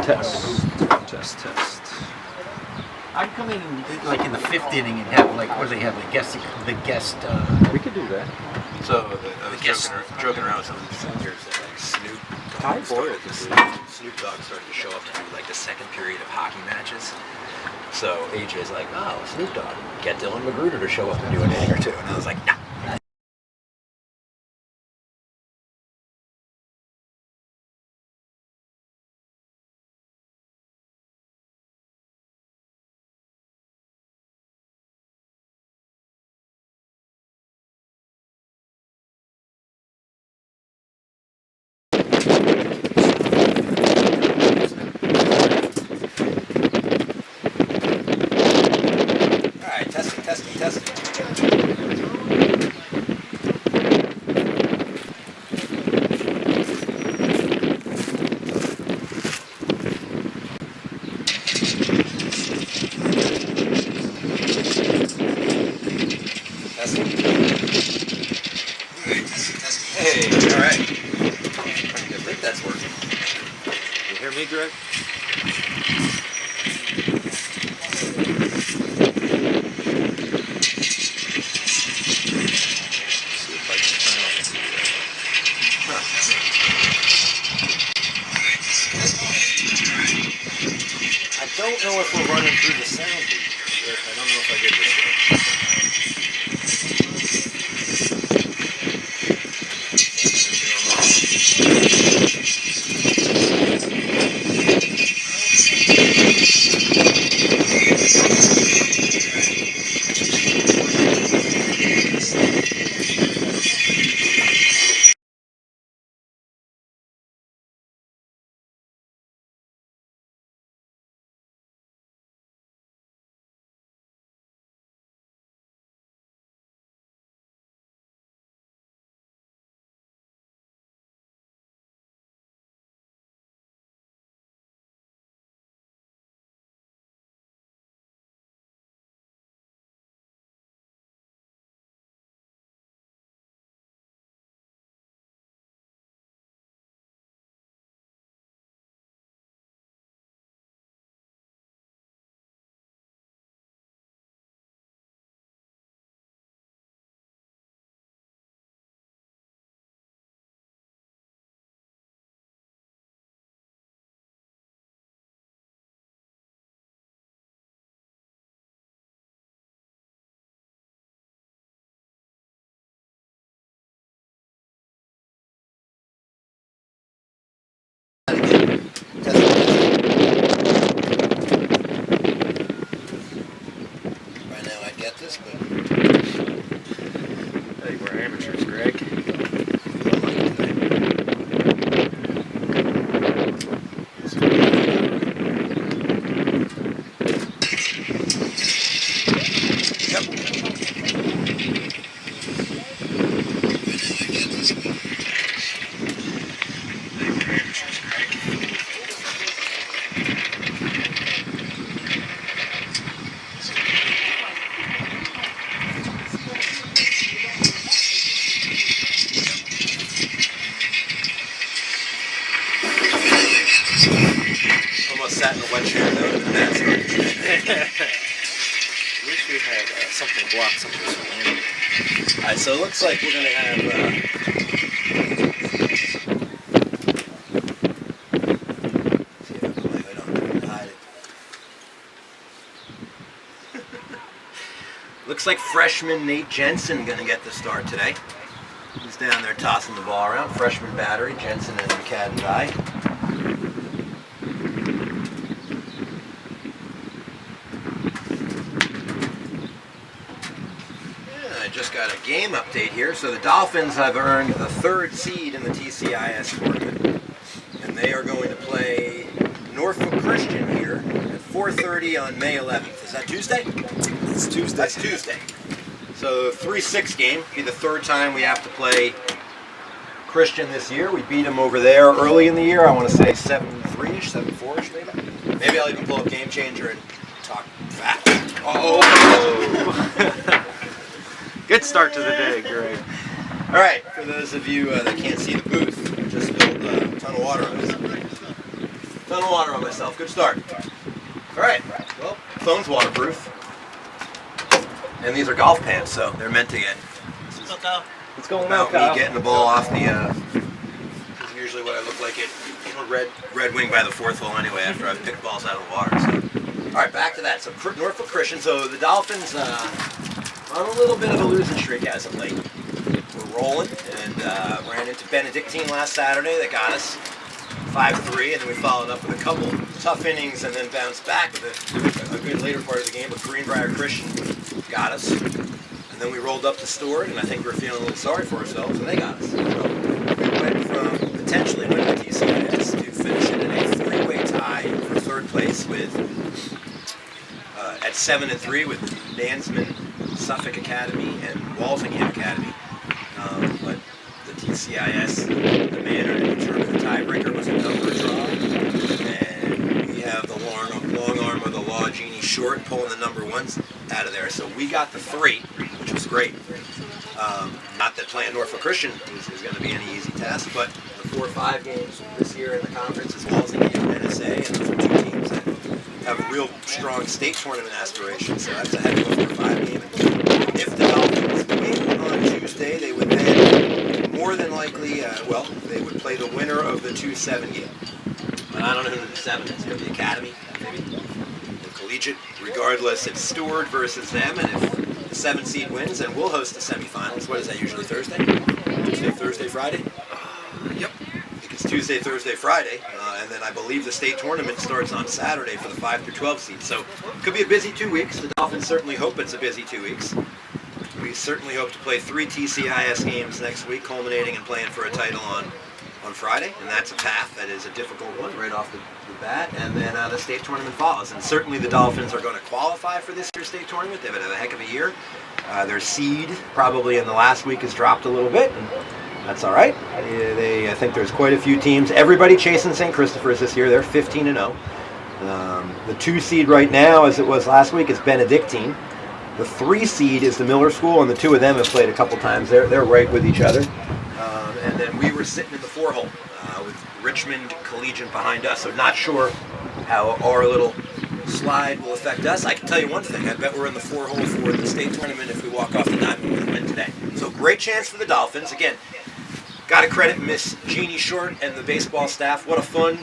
Test. I'd come in like in the 5th inning and have like, what do they have? The guest. We could do that. So I was joking around with some of the seniors that like Snoop Dogg started to show up to do like the second period of hockey matches. So AJ's like, oh, Snoop Dogg, get Dylan Magruder to show up and do an inning or two. And I was like, nah. Hey, all right. I think that's working. You hear me, Greg? See if I can turn off the I don't know if we're running through the sound beat. I don't know if I did this right. Hey, we're amateurs, Greg. Sat in a wet chair though, and that's Wish we had something blocked some of this wind. Alright, so it looks like we're gonna have see if I put my hood on to hide it. Looks like freshman Nate Jensen gonna get the start today. He's down there tossing the ball around. Freshman battery, Jensen and McCadden. Just got a game update here. So the Dolphins have earned the 3rd seed in the TCIS tournament, and they are going to play Norfolk Christian here at 4:30 on May 11th. Is that Tuesday? It's Tuesday. That's Tuesday. So 3-6 game. Be the 3rd time we have to play Christian this year. We beat them over there early in the year. I want to say 7-3-ish, 7-4-ish maybe. Maybe I'll even pull up Game Changer and talk fast. Oh! Good start to the day, Greg. All right, for those of you that can't see the booth, I just spilled a ton of water on this. Ton of water on myself. Good start. All right. Well, phone's waterproof. And these are golf pants, so they're meant to get. What's going on, About Kyle? me getting the ball off the. This is usually what I look like red wing by the fourth hole anyway after I've picked balls out of the water. So. All right, back to that. So Norfolk Christian. So the Dolphins on a little bit of a losing streak as of late. We're rolling and ran into Benedictine last Saturday. That got us 5-3, and then we followed up with a couple tough innings and then bounced back with a good later part of the game with Greenbrier Christian. Got us. And then we rolled up to Stewart, and I think we're feeling a little sorry for ourselves, and they got us. So we went from potentially winning the TCIS to finishing in a three-way tie for third place with at 7-3 with Dansman, Suffolk Academy, and Walsingham Academy. But the TCIS, the manner to determine the tiebreaker was a number draw, and we have the long arm of the law, Jeannie Short, pulling the number ones out of there. So we got the 3, which was great. Not that playing Norfolk Christian is going to be any easy task, but the 4-5 games this year in the conference is Walsingham and NSA, and those are 2 teams that have real strong state tournament aspirations. So that's a heck of a 4-5 game. If the Dolphins win on Tuesday, they would then more than likely, they would play the winner of the 2-7 game. But I don't know who the 7 is. It's going to be Academy, maybe, or Collegiate. Regardless, it's Stewart versus them, and if the 7 seed wins, then we'll host the semifinals. What is that usually, Thursday? Tuesday, Thursday, Friday? Yep. I think it's Tuesday, Thursday, Friday, and then I believe the state tournament starts on Saturday for the 5 through 12 seeds. So it could be a busy 2 weeks. The Dolphins certainly hope it's a busy 2 weeks. We certainly hope to play 3 TCIS games next week, culminating in playing for a title on Friday, and that's a path that is a difficult one right off the bat, and then the state tournament follows. And certainly the Dolphins are going to qualify for this year's state tournament. They've had a heck of a year. Their seed probably in the last week has dropped a little bit, and that's all right. I think there's quite a few teams. Everybody chasing St. Christopher's this year. They're 15-0. The 2 seed right now, as it was last week, is Benedictine. The 3 seed is the Miller School, and the 2 of them have played a couple times. They're right with each other. And then we were sitting in the 4 hole with Richmond Collegiate behind us. So not sure how our little slide will affect us. I can tell you one thing. I bet we're in the 4 hole for the state tournament if we walk off the diamond with a win today. So great chance for the Dolphins. Again, got to credit Miss Jeannie Short and the baseball staff. What a fun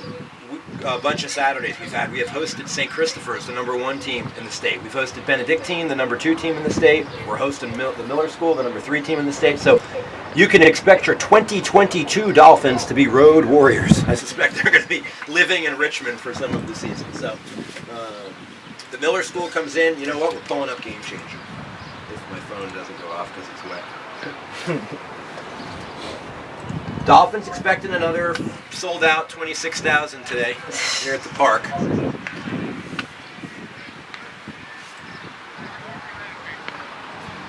bunch of Saturdays we've had. We have hosted St. Christopher's, the number 1 team in the state. We've hosted Benedictine, the number 2 team in the state. We're hosting the Miller School, the number 3 team in the state. So you can expect your 2022 Dolphins to be road warriors. I suspect they're going to be living in Richmond for some of the season. So the Miller School comes in. You know what? We're pulling up Game Changer. If my phone doesn't go off because it's wet. Dolphins expecting another sold out 26,000 today here at the park.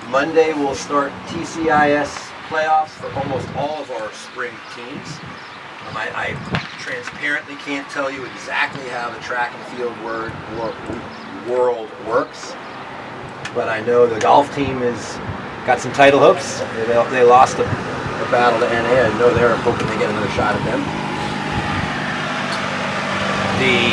Monday we'll start TCIS playoffs for almost all of our spring teams. I transparently can't tell you exactly how the track and field world works, but I know the golf team has got some title hopes. They lost a battle to NA. I know they're hoping they get another shot at them. The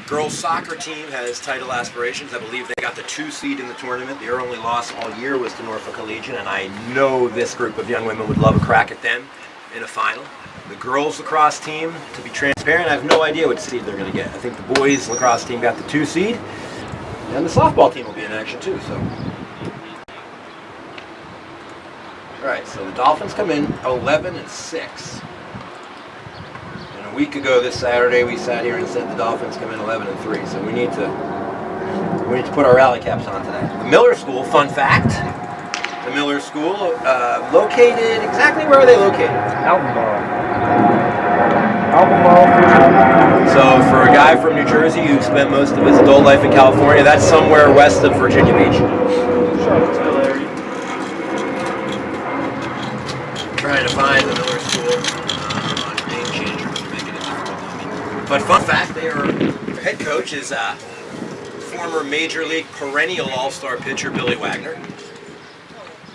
girls soccer team has title aspirations. I believe they got the 2 seed in the tournament. Their only loss all year was to Norfolk Collegiate, and I know this group of young women would love a crack at them in a final. The girls lacrosse team, to be transparent, I have no idea what seed they're going to get. I think the boys lacrosse team got the 2 seed. And the softball team will be in action too, so. Alright, so the Dolphins come in 11-6. And a week ago this Saturday we sat here and said the Dolphins come in 11-3, so we need to put our rally caps on today. The Miller School, fun fact. The Miller School, located, exactly where are they located? So for a guy from New Jersey who spent most of his adult life in California, that's somewhere west of Virginia Beach. Charlottesville area. Trying to find the Miller School on Game Changer, which is making it difficult on me. But fun fact, their head coach is former Major League perennial All-Star pitcher Billy Wagner.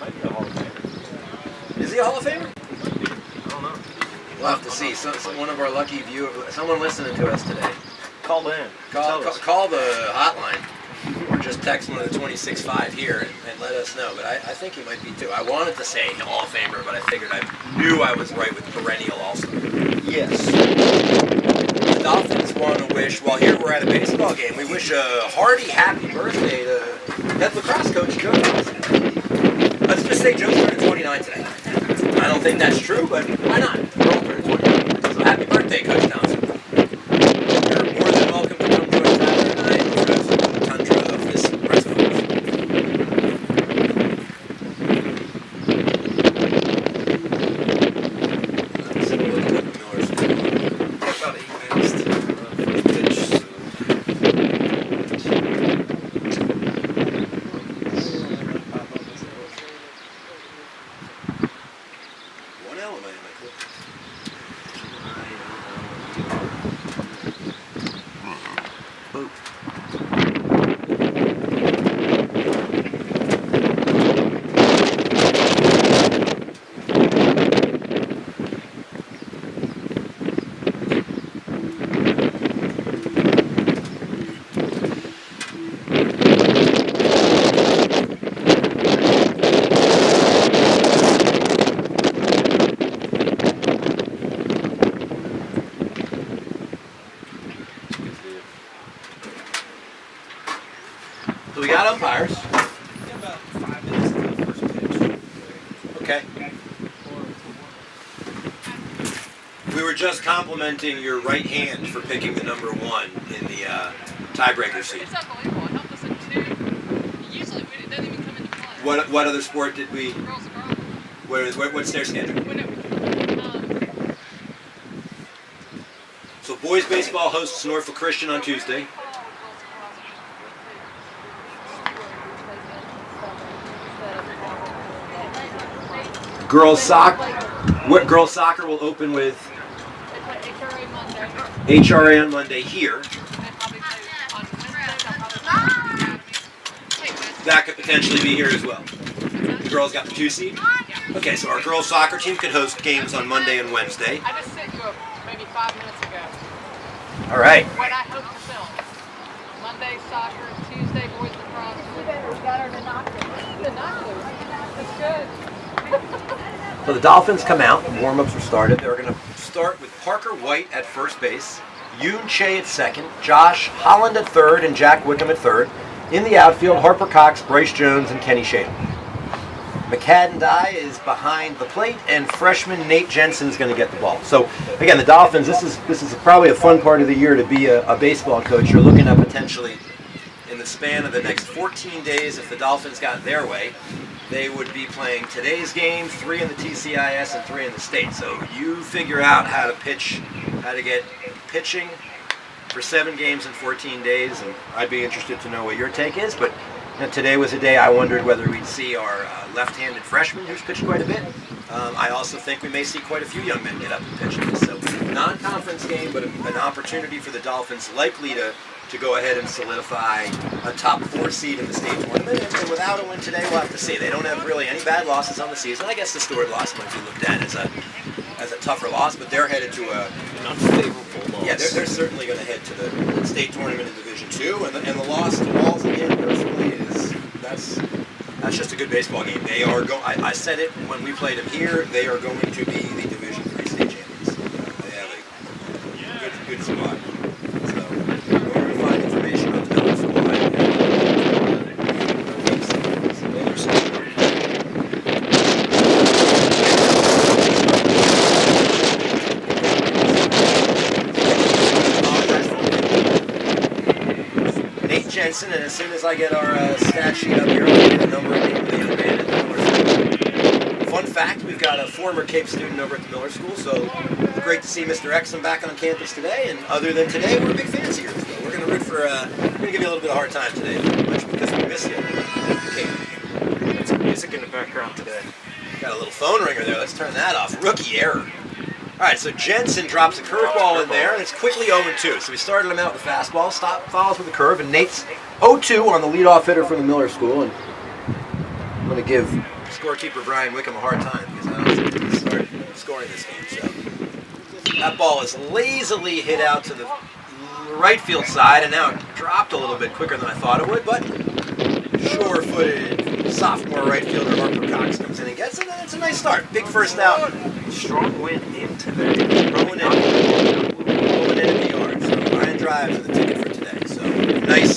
Might be a Hall of Famer. Is he a Hall of Famer? We'll have to see. One of our lucky viewers, someone listening to us today. Call in. Call the hotline. Or just text one of the 26.5 here and let us know. But I think he might be too. I wanted to say Hall of Famer, but I figured I knew I was right with perennial All-Star. Yes. The Dolphins want to wish, while here we're at a baseball game, we wish a hearty happy birthday to head lacrosse coach Joe Johnson. Let's just say Joe's turning 29 today. I don't think that's true, but why not? We're all turning 29. So happy birthday, Coach Johnson. You're more than welcome to come join Tyler and I in the frozen tundra of this West Coast. Let's look at Miller's about 8 minutes to pitch. One element in my clip. So we got umpires. About 5 minutes to the first pitch. Okay. We were just complimenting your right hand for picking the number 1 in the tiebreaker seat. It's unbelievable. It helped us in 2. Usually it doesn't even come into play. What other sport did we? Girls are girls. What's their standard? Whenever. So boys baseball hosts Norfolk Christian on Tuesday. Girls soccer will open with They play HRA Monday. HRA on Monday here. And probably play on Wednesday. They'll probably play Academy. Hey, Wednesday. That could potentially be here as well. The girls got the 2 seed. Okay, so our girls soccer team could host games on Monday and Wednesday. I just sent you a maybe 5 minutes ago All right. what I hope to film. Monday soccer, Tuesday boys lacrosse. We got our binoculars. Binoculars. That's good. So the Dolphins come out, the warm-ups are started. They're going to start with Parker White at first base, Yoon Che at second, Josh Holland at third, and Jack Wickham at third. In the outfield, Harper Cox, Bryce Jones, and Kenny Shadle. McCadden Dye is behind the plate, and freshman Nate Jensen is going to get the ball. So again, the Dolphins, this is probably a fun part of the year to be a baseball coach. You're looking at potentially in the span of the next 14 days, if the Dolphins got their way, they would be playing today's game, 3 in the TCIS and 3 in the state. So you figure out how to pitch, how to get pitching for 7 games in 14 days, and I'd be interested to know what your take is. But today was a day I wondered whether we'd see our left-handed freshman who's pitched quite a bit. I also think we may see quite a few young men get up and pitch in this. So non-conference game, but an opportunity for the Dolphins likely to go ahead and solidify a top 4 seed in the state tournament. And without a win today, we'll have to see. They don't have really any bad losses on the season. I guess the Stewart loss might be looked at as a tougher loss, but they're headed to An unfavorable loss. yeah, they're certainly going to head to the state tournament in Division II, and the loss to Walls again personally is that's just a good baseball game. They are I said it when we played them here. They are going to be the Division III state champions. They have a good squad. So we're going to find information on the numbers from Nate Jensen, and as soon as I get our stat sheet up here, I'll get a number of names of the young man at the Miller School. Fun fact, we've got a former Cape student over at the Miller School, so great to see Mr. Exum back on campus today, and other than today, we're big fans here. So we're going to root for, we're going to give you a little bit of a hard time today, much because we miss you. Okay. Got some music in the background today. Got a little phone ringer there, let's turn that off. Rookie error. Alright, so Jensen drops a curveball in there, and it's quickly 0-2. So we started him out with a fastball, follows with a curve, and Nate's 0-2 on the leadoff hitter from the Miller School. And I'm going to give scorekeeper Brian Wickham a hard time because I don't think he started scoring this game. So That ball is lazily hit out to the right field side, and now it dropped a little bit quicker than I thought it would, but sure-footed sophomore right fielder Harper Cox comes in and gets it, and it's a nice start. Big first out. Strong wind into the Rolling in the yard. So line drive for the ticket for today. So nice,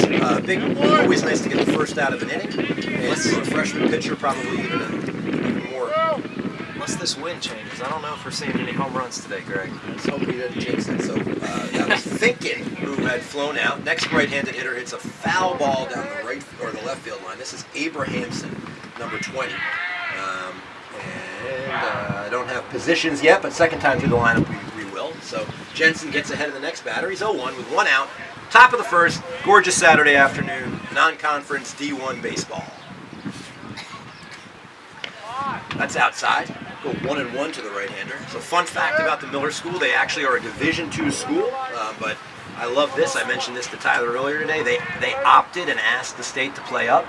always nice to get the first out of an inning. And for a freshman pitcher, probably even more. Unless this wind changes, I don't know if we're seeing any home runs today, Greg. Let's hope he doesn't jinx it. So that was Thinkin, who had flown out. Next right-handed hitter hits a foul ball down the right or the left field line. This is Abrahamson, number 20. I don't have positions yet, but second time through the lineup we will. So Jensen gets ahead of the next batter. He's 0-1 with 1 out. Top of the first. Gorgeous Saturday afternoon. Non-conference D1 baseball. That's outside. Go 1-1 to the right-hander. So fun fact about the Miller School, they actually are a Division II school, but I love this. I mentioned this to Tyler earlier today. They opted and asked the state to play up.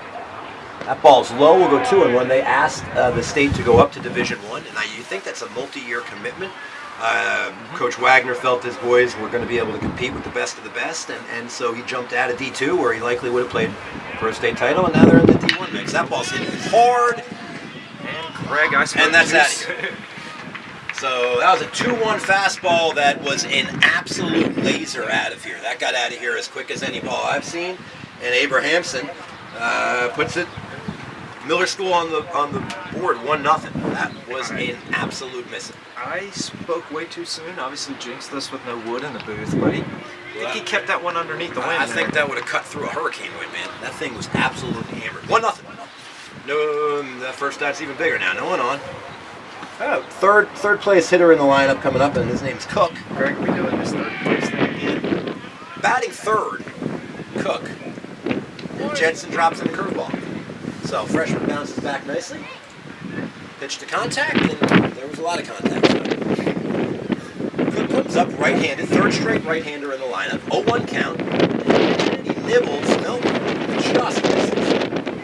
That ball's low. We'll go 2-1. They asked the state to go up to Division I, and you think that's a multi-year commitment. Coach Wagner felt his boys were going to be able to compete with the best of the best, and so he jumped out of D2, where he likely would have played for a state title, and now they're in the D1 mix. That ball's hitting hard. And Greg, I suppose. And that's out of here. So that was a 2-1 fastball that was an absolute laser out of here. That got out of here as quick as any ball I've seen. And Abrahamson puts it, Miller School on the board, 1-0. That was an absolute missing. I spoke way too soon. Obviously jinxed us with no wood in the booth, but I think he kept that one underneath the wind. I think that would have cut through a hurricane wind, man. That thing was absolutely hammered. 1-0. No, that first out's even bigger now. No one on. Oh, third place hitter in the lineup coming up, and his name's Cook. Greg, we doing this third place thing again? Batting third, Cook. And Jensen drops in the curveball. So freshman bounces back nicely. Pitch to contact, and there was a lot of contact. So Cook comes up right-handed, third straight right-hander in the lineup. 0-1 count. And he nibbles, just misses.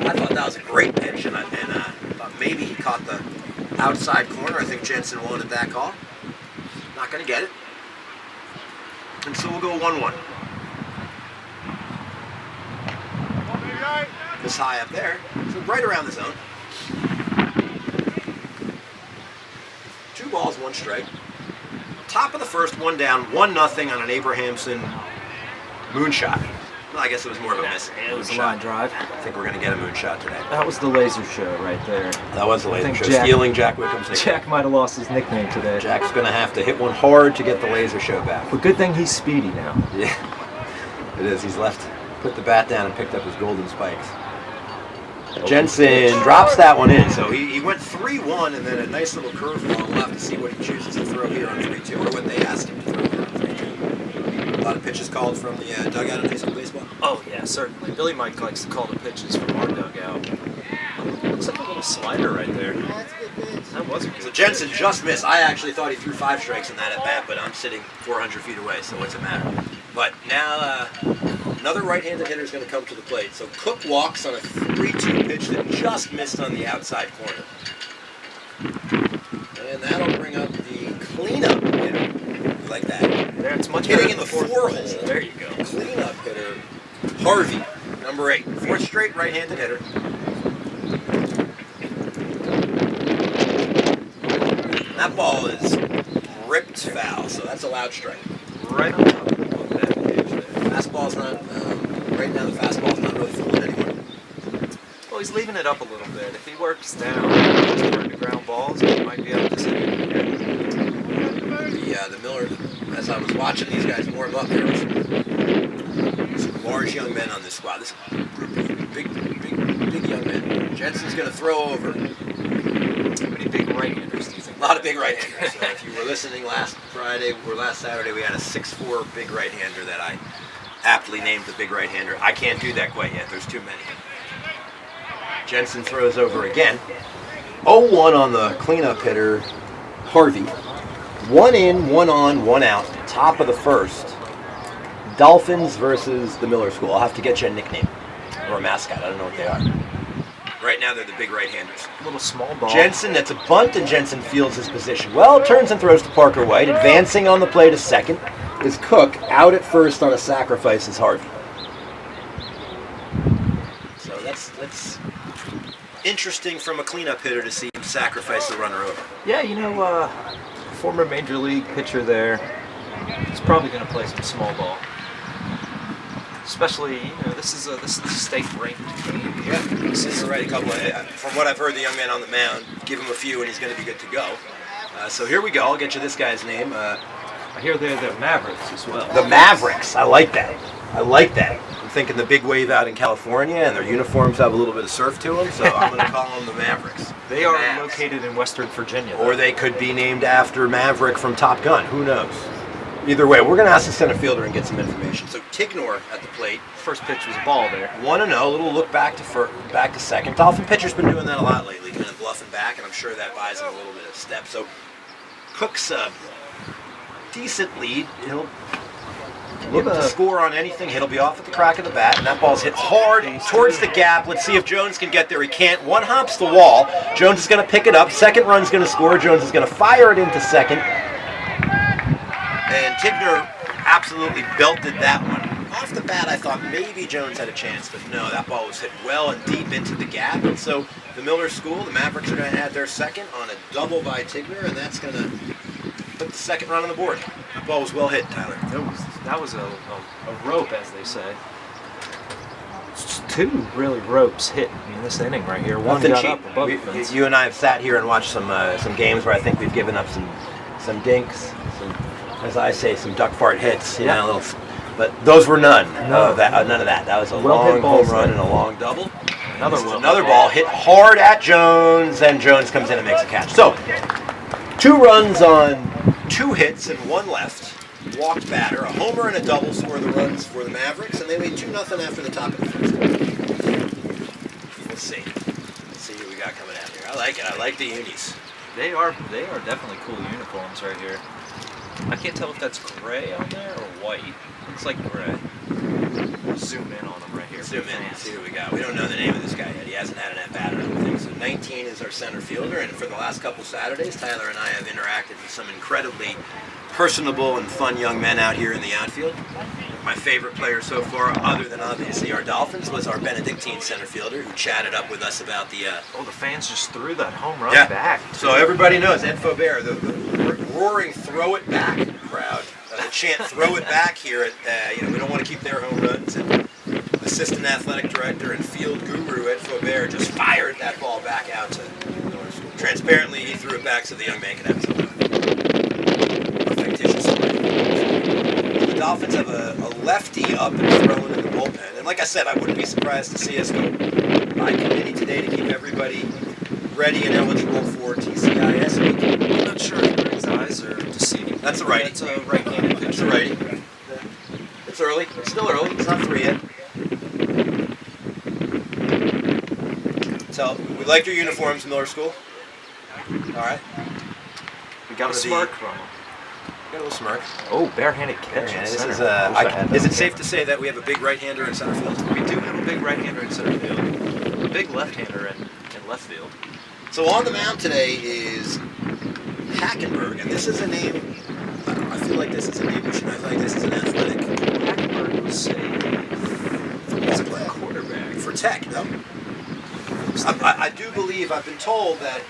I thought that was a great pitch, and I thought maybe he caught the outside corner. I think Jensen wanted that call. Not going to get it. And so we'll go 1-1. This high up there, so right around the zone. 2 balls, 1 strike. Top of the first, 1 down, 1-0 on an Abrahamson moonshot. Well, I guess it was more of a miss. It was a line drive. I think we're going to get a moonshot today. That was the laser show right there. That was the laser show. Jack, Stealing Jack Wickham's nickname. Jack might have lost his nickname today. Jack's going to have to hit one hard to get the laser show back. But good thing he's speedy now. Yeah, it is. He's put the bat down and picked up his golden spikes. Jensen drops that one in, so he went 3-1 and then a nice little curveball. We'll have to see what he chooses to throw here on 3-2, or what they asked him to throw here on 3-2. A lot of pitches called from the dugout in high school baseball. Oh yeah, certainly. Billy Mike likes to call the pitches from our dugout. Looks like a little slider right there. That was a good So Jensen just missed. I actually thought he threw 5 strikes in that at bat, but I'm sitting 400 feet away, so what's it matter? But now another right-handed hitter is going to come to the plate. So Cook walks on a 3-2 pitch that just missed on the outside corner. And that'll bring up the cleanup hitter. Like that. There, it's much Hitting better in the than 4 hole. There you go. Cleanup hitter, Harvey, number 8. 4th straight right-handed hitter. That ball is ripped foul, so that's a loud strike. Right on top of that pitch there. Fastball's not, right now the fastball's not really fooling anyone. Well, he's leaving it up a little bit. If he works down, turn to ground balls, he might be able to see it. The Miller, as I was watching these guys warm up, there were some large young men on this squad. This group of big young men. Jensen's going to throw over. How many big right-handers do you think? A lot of big right-handers. So if you were listening last Friday or last Saturday, we had a 6'4" big right-hander that I aptly named the big right-hander. I can't do that quite yet. There's too many. Jensen throws over again. 0-1 on the cleanup hitter, Harvey. 1 in, 1 on, 1 out. Top of the first. Dolphins versus the Miller School. I'll have to get you a nickname or a mascot. I don't know what they are. Right now they're the big right-handers. Little small ball. Jensen, that's a bunt, and Jensen fields his position well, turns and throws to Parker White. Advancing on the play to second is Cook. Out at first on a sacrifice is Harvey. So that's interesting from a cleanup hitter to see him sacrifice the runner over. Yeah, you know, former major league pitcher there. He's probably going to play some small ball. Especially, you know, this is a state-ranked game. Yeah, this is right. A couple of, from what I've heard, the young man on the mound, give him a few and he's going to be good to go. So here we go. I'll get you this guy's name. I hear they're the Mavericks as well. The Mavericks. I like that. I like that. I'm thinking the big wave out in California, and their uniforms have a little bit of surf to them, so I'm going to call them the Mavericks. They are located in Western Virginia. Or they could be named after Maverick from Top Gun. Who knows? Either way, we're going to ask the center fielder and get some information. So Tignor at the plate. First pitch was a ball there. 1-0, a little look back to second. Dolphin pitcher's been doing that a lot lately, kind of bluffing back, and I'm sure that buys him a little bit of step. So Cook's a decent lead. He'll look to score on anything. He'll be off at the crack of the bat, and that ball's hit hard towards the gap. Let's see if Jones can get there. He can't. One hops the wall. Jones is going to pick it up. Second run's going to score. Jones is going to fire it into second. And Tignor absolutely belted that one. Off the bat, I thought maybe Jones had a chance, but no, that ball was hit well and deep into the gap. And so the Miller School, the Mavericks are going to add their second on a double by Tignor, and that's going to put the second run on the board. That ball was well hit, Tyler. That was a rope, as they say. It's two really ropes hit in this inning right here. One Nothing got cheap. up above the fence. You and I have sat here and watched some games where I think we've given up some dinks, as I say, some duck fart hits. You know, but those were none of that. That was a long home run and a long double. Another ball hit hard at Jones, and Jones comes in and makes a catch. So 2 runs on 2 hits and 1 left. Walked batter, a homer and a double score the runs for the Mavericks, and they lead 2-0 after the top of the first. Let's see who we got coming out here. I like it. I like the unis. They are definitely cool uniforms right here. I can't tell if that's gray on there or white. Looks like gray. We'll zoom in on them right here. Zoom in and see who we got. We don't know the name of this guy yet. He hasn't had an at-bat, I don't think. So 19 is our center fielder, and for the last couple Saturdays, Tyler and I have interacted with some incredibly personable and fun young men out here in the outfield. My favorite player so far, other than obviously our Dolphins, was our Benedictine center fielder who chatted up with us about the... the fans just threw that home run back. So everybody knows Ed Faubert, the roaring throw it back crowd. The chant throw it back here at, we don't want to keep their home runs. And assistant athletic director and field guru Ed Faubert just fired that ball back out to Miller School. Transparently, he threw it back so the young man could have some fictitious. The Dolphins have a lefty up and throwing in the bullpen. And like I said, I wouldn't be surprised to see us go by committee today to keep everybody ready and eligible for TCIS week. I'm not sure if Greg's eyes are deceiving. That's a righty. That's a right-handed pitcher. That's a righty. It's early. It's still early. It's not 3 yet. So, we liked your uniforms, Miller School. All right. We got a smirk from him. Got a little smirk. Oh, barehanded catch. Yeah, This is it safe to say that we have a big right-hander in center field? We do have a big right-hander in center field. A big left-hander in left field. So on the mound today is Hackenberg, and this is a name. I feel like this is a name. I feel like this is an athletic. Hackenberg was a quarterback for Tech. No. I do believe, I've been told that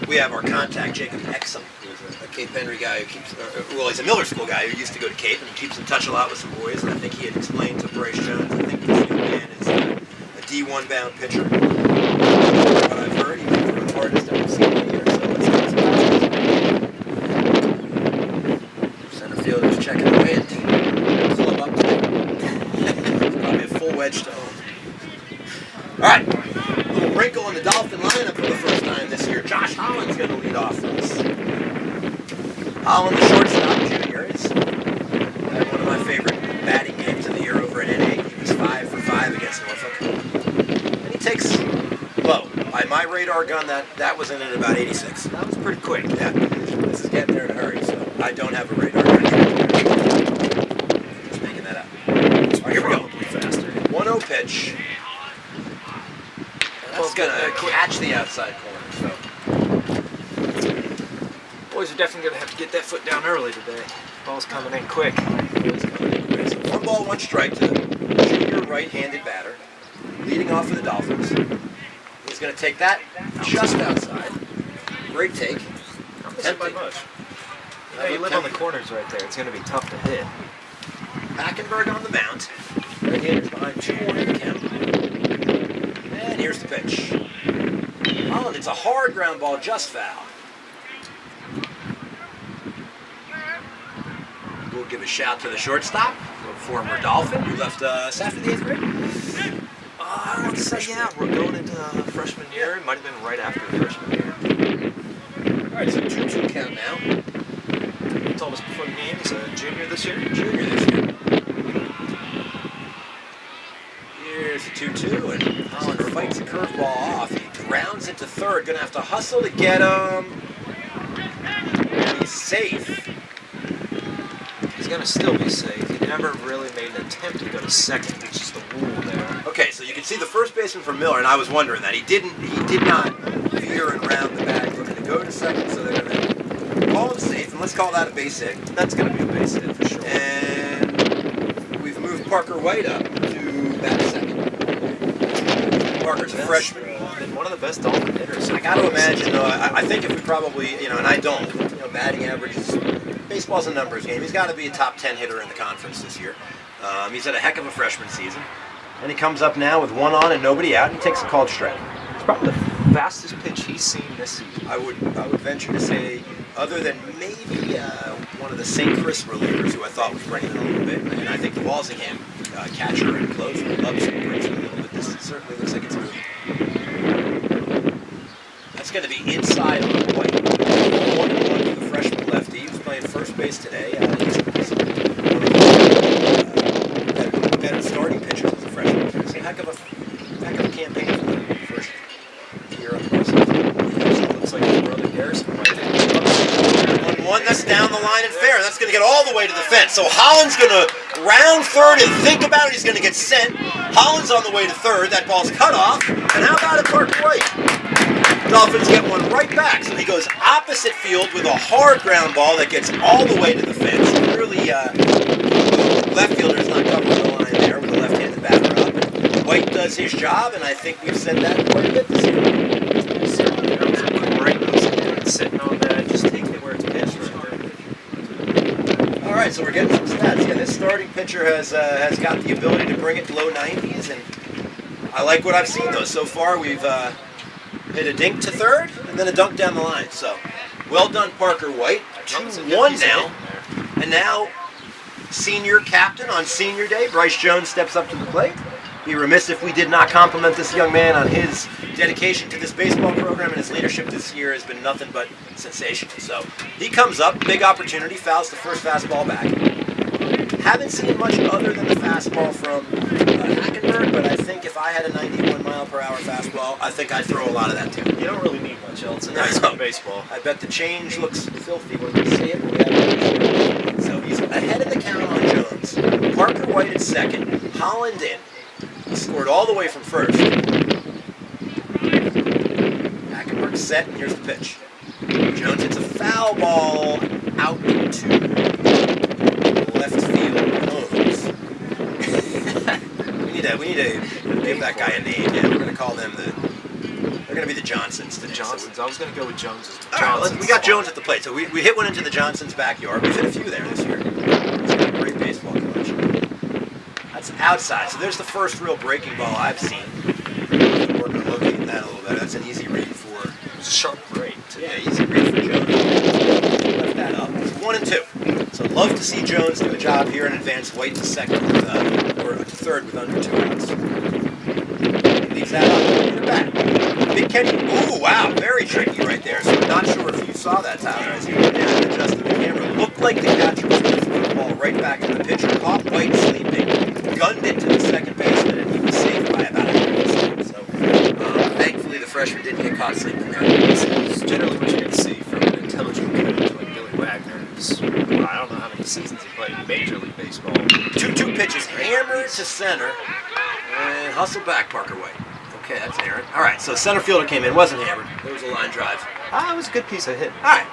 we have our contact, Jacob Exum, who's a Cape Henry guy who keeps, he's a Miller School guy who used to go to Cape, and he keeps in touch a lot with some boys, and I think he had explained to Bryce Jones, I think this young man is a D1 bound pitcher. What I've heard, he went through the hardest I've seen in years, so let's get some center fielder's checking the wind. Club up today. Probably a full wedge to home. All right, a little wrinkle in the Dolphin lineup for the first time this year. Josh Holland's going to lead off for us. Holland, the shortstop junior, had one of my favorite batting games of the year over at NA. He was 5 for 5 against Norfolk. And he takes low. By my radar gun, that was in at about 86. That was pretty quick. Yeah, this is getting there in a hurry, so I don't have a radar gun. Just making that up. All right, here we go. 1-0 pitch. inside corner. So Boys are definitely going to have to get that foot down early today. Ball's coming in quick. So 1 ball, 1 strike to the junior right-handed batter, leading off for the Dolphins. He's going to take that just outside. Great take. I'm missing by much. Yeah, you live on the corners right there. It's going to be tough to hit. Hackenberg on the mound. Right-handers behind 2-1 in the count. And here's the pitch. Holland, it's a hard ground ball, just foul. We'll give a shout to the shortstop, a former Dolphin, who left us after the 8th grade. I want to say, yeah, we're going into freshman year. It might have been right after the freshman year. All right, so 2-2 count now. You told us before the game he's a junior this year? Junior this year. Here's the 2-2, and Holland fights a curveball off. He grounds it to third. Going to have to hustle to get him. And he's safe. He's going to still be safe. He never really made an attempt to go to second, which is the rule there. Okay, so you can see the first baseman for Miller, and I was wondering that. He did not veer and round the bag looking to go to second, so they're going to call him safe, and let's call that a base hit. That's going to be a base hit for sure. And we've moved Parker White up to bat second. Parker's a freshman. Been one of the best Dolphin hitters. I got to imagine, though, I think if we probably, and I don't, batting average is, baseball's a numbers game. He's got to be a top 10 hitter in the conference this year. He's had a heck of a freshman season. And he comes up now with 1 on and nobody out, and he takes a called strike. It's probably the fastest pitch he's seen this season. I would venture to say, other than maybe one of the St. Chris relievers who I thought was bringing it a little bit, and I think the Walsingham catcher and closer loves it, brings it a little bit. This certainly looks like it's moving. That's going to be inside on White. 1-1 for the freshman lefty. He was playing first base today. He's one of the better starting pitchers as a freshman. It's a heck of a campaign for the first year on the Looks like his brother Garrison White. 1-1, that's down the line and fair. That's going to get all the way to the fence. So Holland's going to round third and think about it. He's going to get sent. Holland's on the way to third. That ball's cut off. And how about it, Parker White? Dolphins get one right back. So he goes opposite field with a hard ground ball that gets all the way to the fence. Clearly, left fielder's not covering the line there with a left-handed batter up. White does his job, and I think we've said that quite a bit this year. Certainly, that was a great nose and sitting on that, just taking it where it's pitched right there. All right, so we're getting some stats. Yeah, this starting pitcher has got the ability to bring it low 90s, and I like what I've seen, though. So far, we've hit a dink to third, and then a dunk down the line. So, well done, Parker White. 2-1 now. And now, senior captain on senior day, Bryce Jones steps up to the plate. Be remiss if we did not compliment this young man on his dedication to this baseball program, and his leadership this year has been nothing but sensational. So, he comes up, big opportunity, fouls the first fastball back. Haven't seen much other than the fastball from Hackenberg, but I think if I had a 91-mile-per-hour fastball, I think I'd throw a lot of that too. You don't really need much else in high school baseball. I bet the change looks filthy when we see it. So he's ahead of the count on Jones. Parker White at second. Holland in. He scored all the way from first. Hackenberg set, and here's the pitch. Jones hits a foul ball out to left field. We need to give that guy a name. Yeah, we're going to call them they're going to be the Johnsons today. The Johnsons. I was going to go with Joneses. We got Jones at the plate. So we hit one into the Johnsons' backyard. We've hit a few there this year. He's got a great baseball coach. That's outside. So there's the first real breaking ball I've seen. We're going to locate that a little bit. That's an easy read for... It's a sharp break, too. Yeah, easy read for Jones. Left that up. It's 1-2. So love to see Jones do a job here in advance. White to second or to third with under 2 outs. He leaves that up in the back. Big Kenny. Ooh, wow, very tricky right there. So I'm not sure if you saw that, Tyler, as he went down and adjusted the camera. Looked like the catcher was going to throw the ball right back to the pitcher. Caught White sleeping, gunned it to the second baseman, and he was safe by about a yard. So thankfully the freshman didn't get caught sleeping there. This is generally what you can see from an intelligent coach like Billy Wagner. I don't know how many seasons he played in Major League Baseball. 2-2 pitches hammered to center, and hustle back Parker White. Okay, that's Aaron. All right, so center fielder came in, wasn't hammered. There was a line drive. It was a good piece of hit. All right.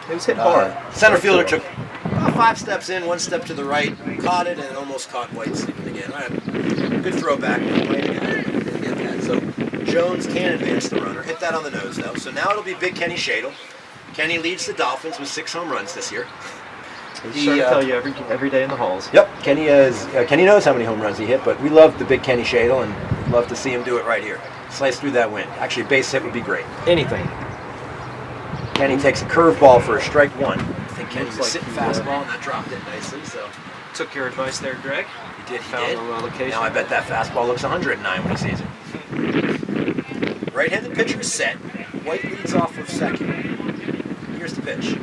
It was hit hard. Center fielder took about 5 steps in, 1 step to the right, caught it, and almost caught White sleeping again. All right, good throw back. White again. Didn't get that. So Jones can advance the runner. Hit that on the nose, though. So now it'll be big Kenny Shadle. Kenny leads the Dolphins with 6 home runs this year. He's trying to tell you every day in the halls. Yep, Kenny knows how many home runs he hit, but we love the big Kenny Shadle and love to see him do it right here. Slice through that wind. Actually, a base hit would be great. Anything. Kenny takes a curveball for a strike 1. I think Kenny was Looks sitting like he, fastball, and that dropped it nicely. So Took your advice there, Greg. he did. Found the location. Now I bet that fastball looks 109 when he sees it. Right-handed pitcher is set. White leads off of second. Here's the pitch.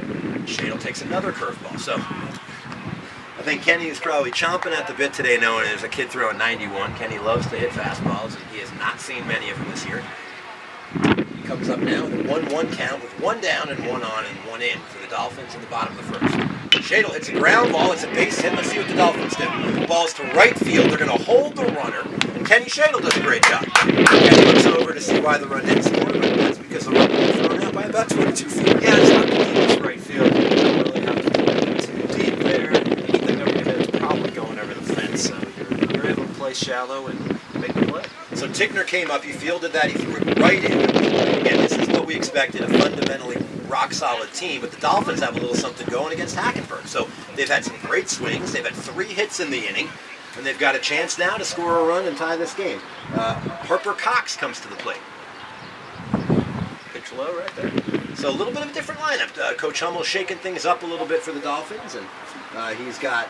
Shadle takes another curveball. So I think Kenny is probably chomping at the bit today, knowing there's a kid throwing 91. Kenny loves to hit fastballs, and he has not seen many of them this year. He comes up now with a 1-1 count with 1 down and 1 on and 1 in for the Dolphins in the bottom of the first. Shadle hits a ground ball. It's a base hit. Let's see what the Dolphins do. The ball's to right field. They're going to hold the runner, and Kenny Shadle does a great job. Kenny looks over to see why the run didn't score, but that's because the run was thrown out by about 22 feet. Yeah, it's not the deepest right field. You don't really have to go too deep there. Anything over your head is probably going over the fence, so you're able to play shallow and make the play. So Tickner came up, he fielded that, he threw it right in. Again, this is what we expected, a fundamentally rock-solid team, but the Dolphins have a little something going against Hackenberg. So they've had some great swings, they've had 3 hits in the inning, and they've got a chance now to score a run and tie this game. Harper Cox comes to the plate. Pitch low right there. So a little bit of a different lineup. Coach Hummel shaking things up a little bit for the Dolphins, and he's got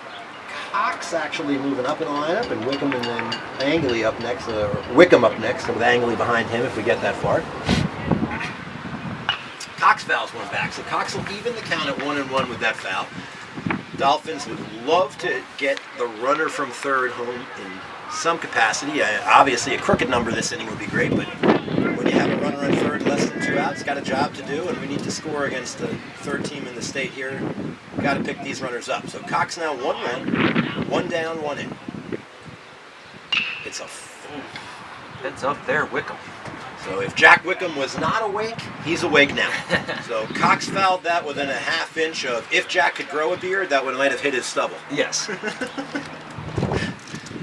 Cox actually moving up in the lineup, and Wickham and then Angley up next, Wickham up next, with Angley behind him if we get that far. Cox fouls one back, so Cox will even the count at 1-1 with that foul. Dolphins would love to get the runner from third home in some capacity. Obviously, a crooked number this inning would be great, but when you have a runner on third, less than 2 outs, got a job to do, and we need to score against the 3rd team in the state here. Got to pick these runners up. So Cox now 1-1, 1 down, 1 in. It's a Heads up there, Wickham. So if Jack Wickham was not awake, he's awake now. So Cox fouled that within a ½ inch of, if Jack could grow a beard, that might have hit his stubble. Yes.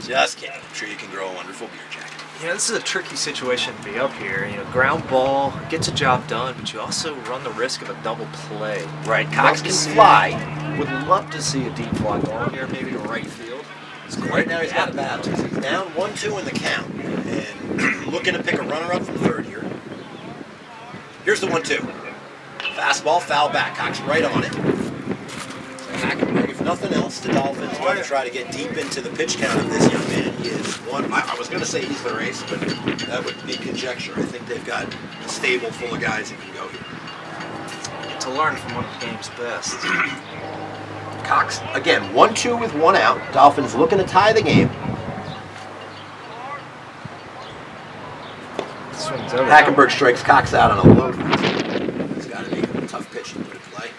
Just kidding. I'm sure you can grow a wonderful beard, Jack. Yeah, this is a tricky situation to be up here. You know, ground ball gets a job done, but you also run the risk of a double play. Right, Cox can fly. Would love to see a deep fly ball here, maybe to right field. Right now he's got a bat. He's down 1-2 in the count, and looking to pick a runner up from third here. Here's the 1-2. Fastball, foul back. Cox right on it. So Hackenberg, if nothing else, the Dolphins are going to try to get deep into the pitch count of this young man. He is one. I was going to say he's the race, but that would be conjecture. I think they've got a stable full of guys that can go here. To learn from one of the game's best. Cox, again, 1-2 with 1 out. Dolphins looking to tie the game. Swings over. Hackenberg strikes Cox out on a low. It's got to be a tough pitch to put in play.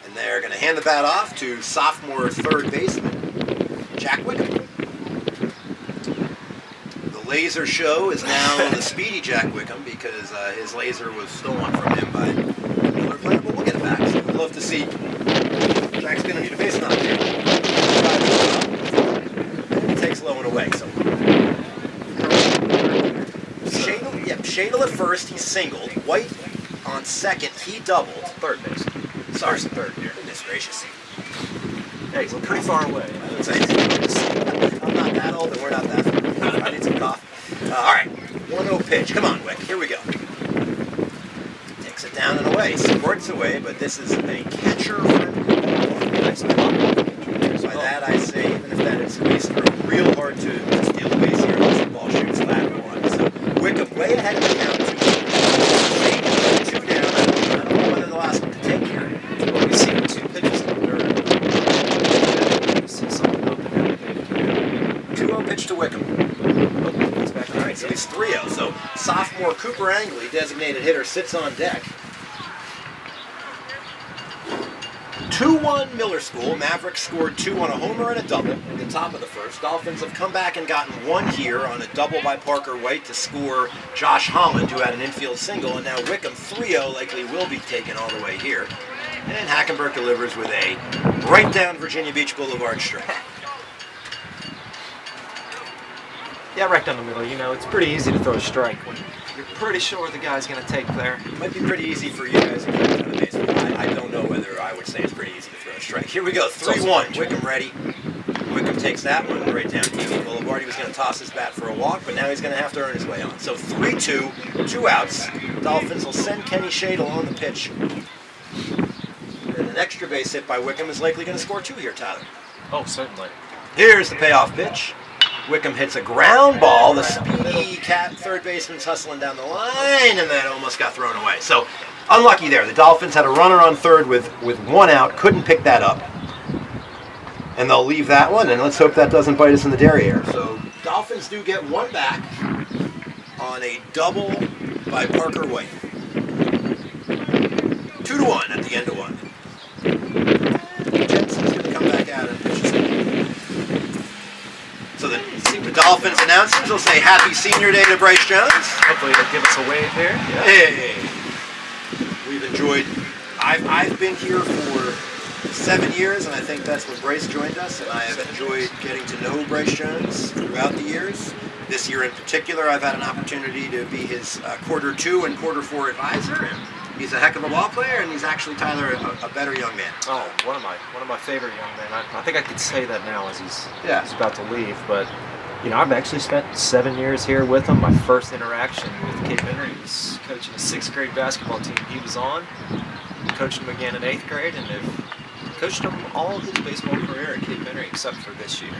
And they're going to hand the bat off to sophomore third baseman, Jack Wickham. The laser show is now the speedy Jack Wickham because his laser was stolen from him by another player, but we'll get it back. So we'd love to see. Jack's going to need a base knock here. He takes low and away. So Shadle at first, he singled. White on second, he doubled. Third base. Sorry, Third here. Goodness gracious. Yeah, he's pretty far away. I'm not that old and we're not that far. I need some coffee. All right, 1-0 pitch. Come on, Wick. Here we go. Takes it down and away. Squirts away, but this is a catcher. Nice ball. By that I say, even if that is squeezed through, real hard to steal the base here unless the ball shoots lateral on. So Wickham way ahead of the count. 2 down. I don't know whether the last one to take here. Well, we've seen 2 pitches in the dirt. We see something open there. 2-0 pitch to Wickham. All right, so he's 3-0. So sophomore Cooper Angley, designated hitter, sits on deck. 2-1 Miller School. Mavericks scored 2 on a homer and a double at the top of the first. Dolphins have come back and gotten 1 here on a double by Parker White to score Josh Holland, who had an infield single, and now Wickham 3-0 likely will be taken all the way here. And Hackenberg delivers with a right down Virginia Beach Boulevard strike. Yeah, right down the middle. You know, it's pretty easy to throw a strike when you're pretty sure what the guy's going to take there. Might be pretty easy for you guys to get out of the baseball. I don't know whether I would say it's pretty easy to throw a strike. Here we go, 3-1. Wickham ready. Wickham takes that one right down TV Boulevard. He was going to toss his bat for a walk, but now he's going to have to earn his way on. So 3-2, 2 outs. Dolphins will send Kenny Shadle on the pitch. And an extra base hit by Wickham is likely going to score 2 here, Tyler. Oh, certainly. Here's the payoff pitch. Wickham hits a ground ball. The speedy cat third baseman's hustling down the line, and that almost got thrown away. So unlucky there. The Dolphins had a runner on third with 1 out. Couldn't pick that up. And they'll leave that one, and let's hope that doesn't bite us in the derriere. So Dolphins do get 1 back on a double by Parker White. 2-1 at the end of 1. Jensen's going to come back out and pitch his game. So the Dolphins announcers will say Happy Senior Day to Bryce Jones. Hopefully they'll give us a wave here. Yeah. Hey, we've enjoyed. I've been here for 7 years, and I think that's when Bryce joined us. And I have enjoyed getting to know Bryce Jones throughout the years. This year in particular, I've had an opportunity to be his quarter 2 and quarter 4 advisor. And he's a heck of a ball player, and he's actually, Tyler, a better young man. Oh, one of my favorite young men. I think I could say that now as he's about to leave. But you know, I've actually spent 7 years here with him. My first interaction with Cape Henry was coaching a 6th grade basketball team he was on. Coached him again in 8th grade, and have coached him all of his baseball career at Cape Henry except for this year.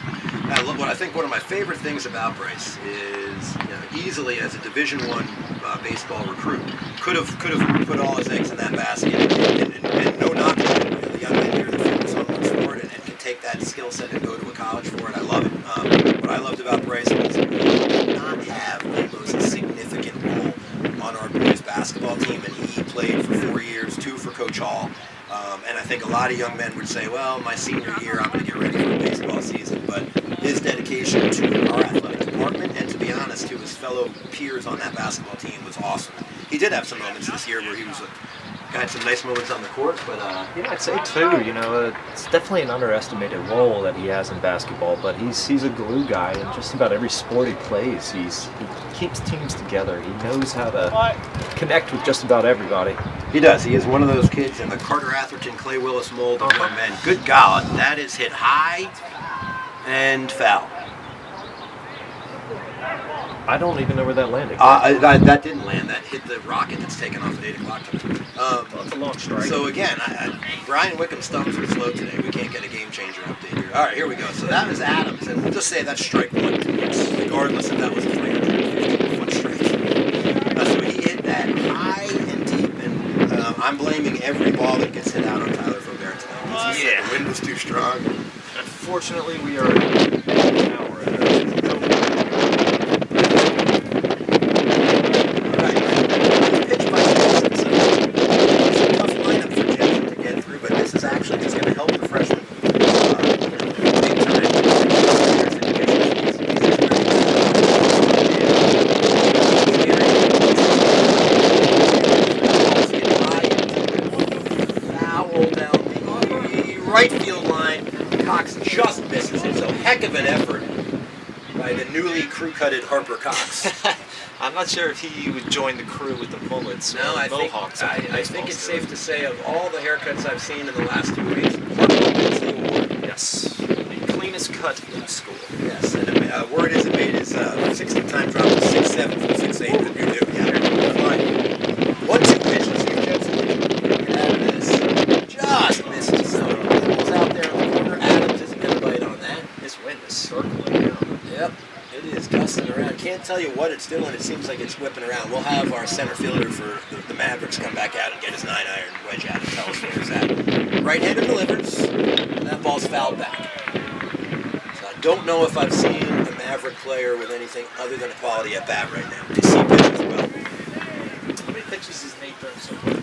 What I think one of my favorite things about Bryce is, easily as a Division I baseball recruit, could have put all his eggs in that basket, and no knock on him. The young man here that focus on one sport and can take that skill set and go to a college for it. I love it. What I loved about Bryce was he did not have the most significant role on our boys basketball team, and he played for 4 years, 2 for Coach Hall. And I think a lot of young men would say, well, my senior year, I'm going to get ready for a baseball season. But his dedication to our athletic department, and to be honest, to his fellow peers on that basketball team, was awesome. He did have some moments this year where he had some nice moments on the court, but I'd say too, it's definitely an underestimated role that he has in basketball, but he's a glue guy in just about every sport he plays. He keeps teams together. He knows how to connect with just about everybody. He does. He is one of those kids in the Carter Atherton, Clay Willis mold of young men. Good God, that is hit high and foul. I don't even know where that landed. That didn't land. That hit the rocket that's taken off at 8 o'clock. That's a long strike. So again, Brian Wickham's thumbs are slow today. We can't get a game changer update here. All right, here we go. So that is Adams, and we'll just say that's strike 1, regardless if that was a 350-foot strike. So he hit that high and deep, and I'm blaming every ball that gets hit out on Tyler Faubert tonight. The wind was too strong. Unfortunately, we are an hour ahead. Right field line, Cox just misses it. So heck of an effort by the newly crew-cutted Harper Cox. I'm not sure if he would join the crew with the bullets. No, I think it's safe to say of all the haircuts I've seen in the last 2 weeks, Harper wins the award. Yes, the cleanest cut in school. Yes, and word is it made his 60-time drop to 6'7" from 6'8" that you do. Yeah, fine. 1-2 pitch. Let's see if Jensen can get out of this. Just misses. So Nichols out there in the corner. Adams isn't going to bite on that. This wind is circling now. Yep, it is gusting around. Can't tell you what it's doing. It seems like it's whipping around. We'll have our center fielder for the Mavericks come back out and get his 9-iron wedge out and tell us where it's at. Right-hander delivers, and that ball's fouled back. So I don't know if I've seen a Maverick player with anything other than a quality at bat right now. They see pitch as well. How many pitches has Nate thrown so far?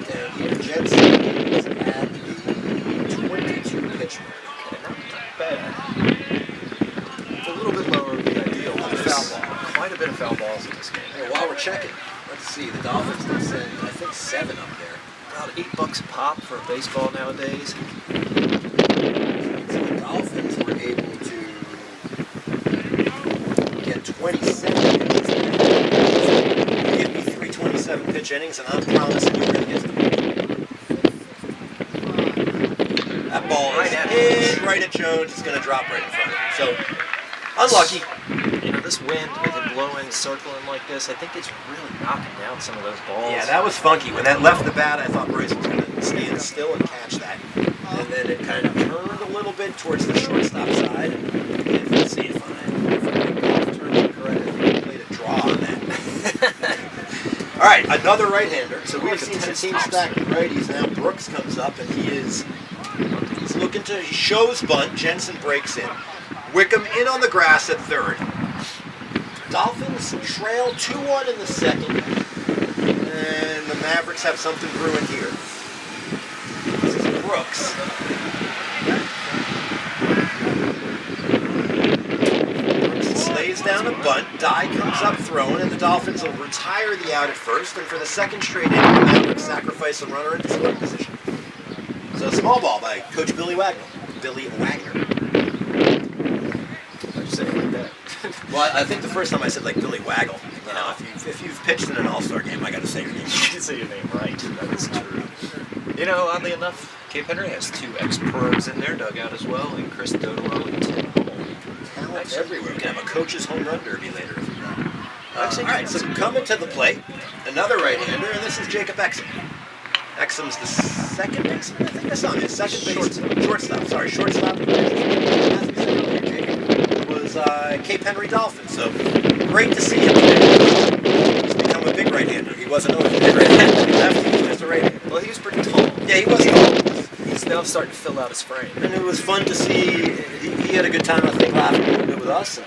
Down here, Jensen is at the checking. Let's see, the Dolphins did send, I think, 7 up there. About $8 a pop for baseball nowadays. So the Dolphins were able to get 27 pitches. Give me 3 27-pitch innings, and I'm promising you're going to get them. That ball is hit right at Jones. It's going to drop right in front of him. So, unlucky. You know, this wind with it blowing, circling like this, I think it's really knocking down some of those balls. Yeah, that was funky. When that left the bat, I thought Bryce was going to stand still and catch that. And then it kind of turned a little bit towards the shortstop side. And let's see if I turned it correct. I think I played a draw on that. All right, another right-hander. So we've seen some teams stacking righties. Now Brooks comes up, and he's looking to, he shows bunt. Jensen breaks in. Wickham in on the grass at third. Dolphins trail 2-1 in the second. And the Mavericks have something brewing here. This is Brooks. Brooks slays down a bunt. Dye comes up throwing, and the Dolphins will retire the out at first. And for the second straight inning, the Mavericks sacrifice a runner into scoring position. So small ball by Coach Billy Wagner. How'd you say it like that? Well, I think the first time I said like Billy Waggle. You know, if you've pitched in an All-Star game, I got to say your name. You can say your name right. That is true. You know, oddly enough, Cape Henry has 2 ex-pros in their dugout as well, and Chris Dodolo and Tim Hummel. Talent everywhere. We can have a coach's home run derby later if you want. All right, so coming to the plate, another right-hander, and this is Jacob Exum. Exum's the second baseman. I think I saw him. Second base. Shortstop. Sorry, shortstop. As we said earlier, Jacob was Cape Henry Dolphins. So great to see him today. He's become a big right-hander. He wasn't always a big right-hander. Left, he was just a right-hander. Well, he was pretty tall. Yeah, he was tall. He's now starting to fill out his frame. And it was fun to see. He had a good time, I think, laughing a little bit with us.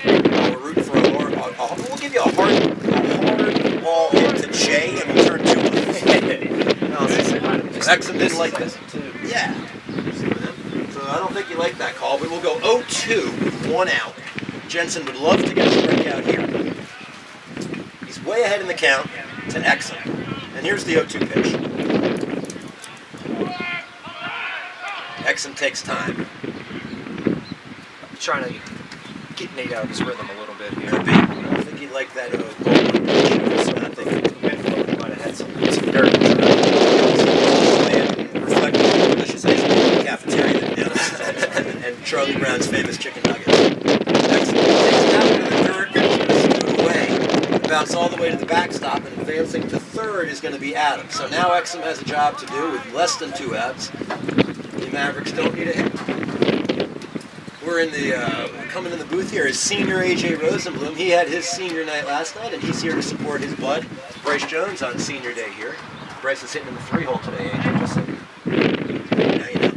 We're rooting for we'll give you a hard ball hit to Jay, and we'll turn 2-1. Exum didn't like this. Yeah. So I don't think you like that call, but we'll go 0-2 with 1 out. Jensen would love to get a strikeout here. He's way ahead in the count to Exum. And here's the 0-2 pitch. Exum takes time. I'm trying to get Nate out of his rhythm a little bit here. Could be. I don't think he liked that 0-1 pitch. So I think He might have had some dirt. Reflecting on the delicious ice cream in the cafeteria and Charlie Brown's famous chicken nuggets. Exum takes down to the dirt, and he's going to scoot away, bounce all the way to the backstop, and advancing to third is going to be Adams. So now Exum has a job to do with less than 2 outs. The Mavericks don't need a hit. We're in the coming in the booth here is senior A.J. Rosenblum. He had his senior night last night, and he's here to support his bud, Bryce Jones, on senior day here. Bryce is hitting in the 3-hole today, A.J. Just so now you know.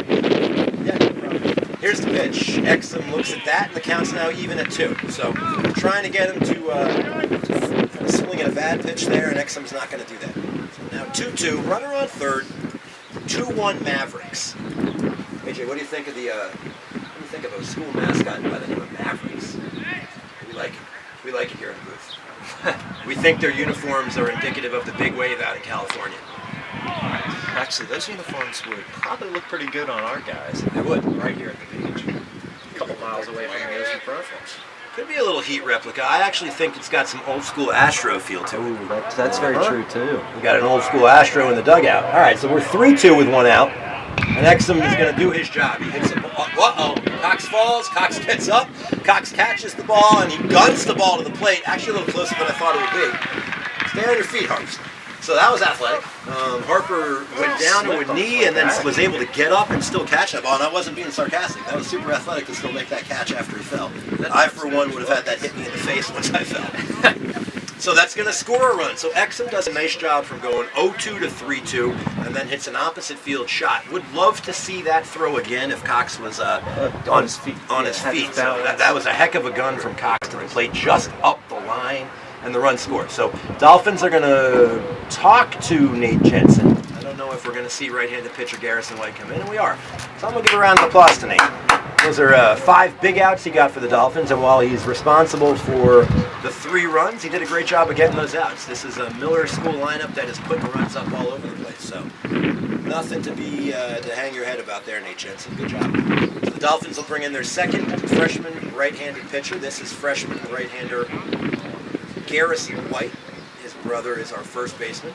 Yeah, no problem. Here's the pitch. Exum looks at that, and the count's now even at 2. So trying to get him to kind of swing at a bad pitch there, and Exum's not going to do that. So now 2-2, runner on third, 2-1 Mavericks. A.J., what do you think of the? Think of a school mascot by the name of Mavericks. We like it. We like it here in the booth. We think their uniforms are indicative of the big wave out in California. Actually, those uniforms would probably look pretty good on our guys. They would. Right here at the beach. A couple miles away from the ocean front. Could be a little heat replica. I actually think it's got some old school Astro feel to it. Ooh, that's very true, too. We got an old school Astro in the dugout. All right, so we're 3-2 with 1 out. And Exum is going to do his job. He hits the ball. Uh-oh. Cox falls. Cox gets up. Cox catches the ball, and he guns the ball to the plate. Actually, a little closer than I thought it would be. Stay on your feet, Harps. So that was athletic. Harper went down to a knee and then was able to get up and still catch that ball. And I wasn't being sarcastic. That was super athletic to still make that catch after he fell. I, for one, would have had that hit me in the face once I fell. So that's going to score a run. So Exum does a nice job from going 0-2 to 3-2 and then hits an opposite field shot. Would love to see that throw again if Cox was on his feet. So that was a heck of a gun from Cox to the plate, just up the line, and the run scored. So Dolphins are going to talk to Nate Jensen. I don't know if we're going to see right-handed pitcher Garrison White come in, and we are. So I'm going to give a round of applause to Nate. Those are 5 big outs he got for the Dolphins, and while he's responsible for the 3 runs, he did a great job of getting those outs. This is a Miller School lineup that is putting runs up all over the place, so nothing to be to hang your head about there, Nate Jensen. Good job. So the Dolphins will bring in their second freshman right-handed pitcher. This is freshman right-hander Garrison White. His brother is our first baseman.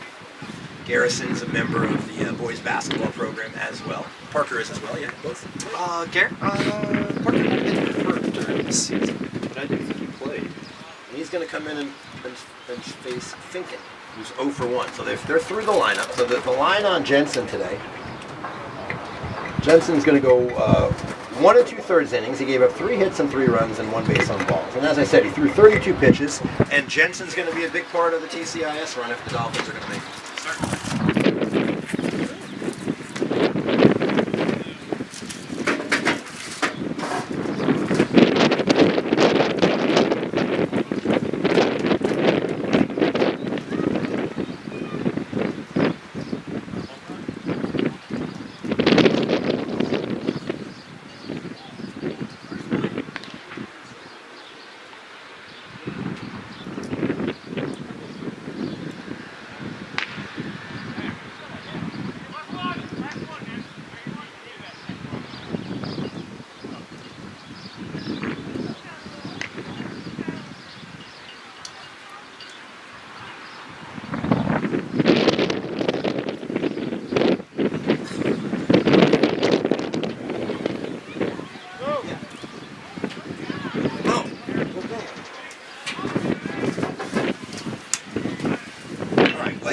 Garrison is a member of the boys basketball program as well. Parker is as well, yeah, both. Parker didn't get hurt during the season, but I do think he played. And he's going to come in and face Finken, who's 0 for 1. So they're through the lineup. So the line on Jensen today, Jensen's going to go 1 2/3 innings. He gave up 3 hits and 3 runs and 1 base on balls. And as I said, he threw 32 pitches. And Jensen's going to be a big part of the TCIS run if the Dolphins are going to make it.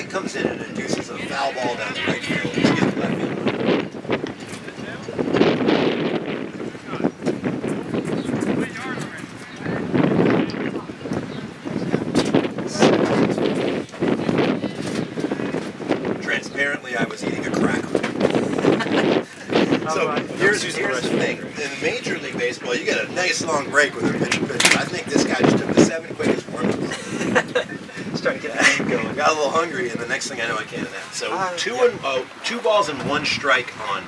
Comes in and induces a foul ball down the right field. Excuse me, left field. Transparently, I was eating a cracker. So here's the thing. In Major League Baseball, you get a nice long break with a pitcher. I think this guy just took the 7 quickest warm-ups. Trying to get the game going. Got a little hungry, and the next thing I know, I can't nap. So 2 balls and 1 strike on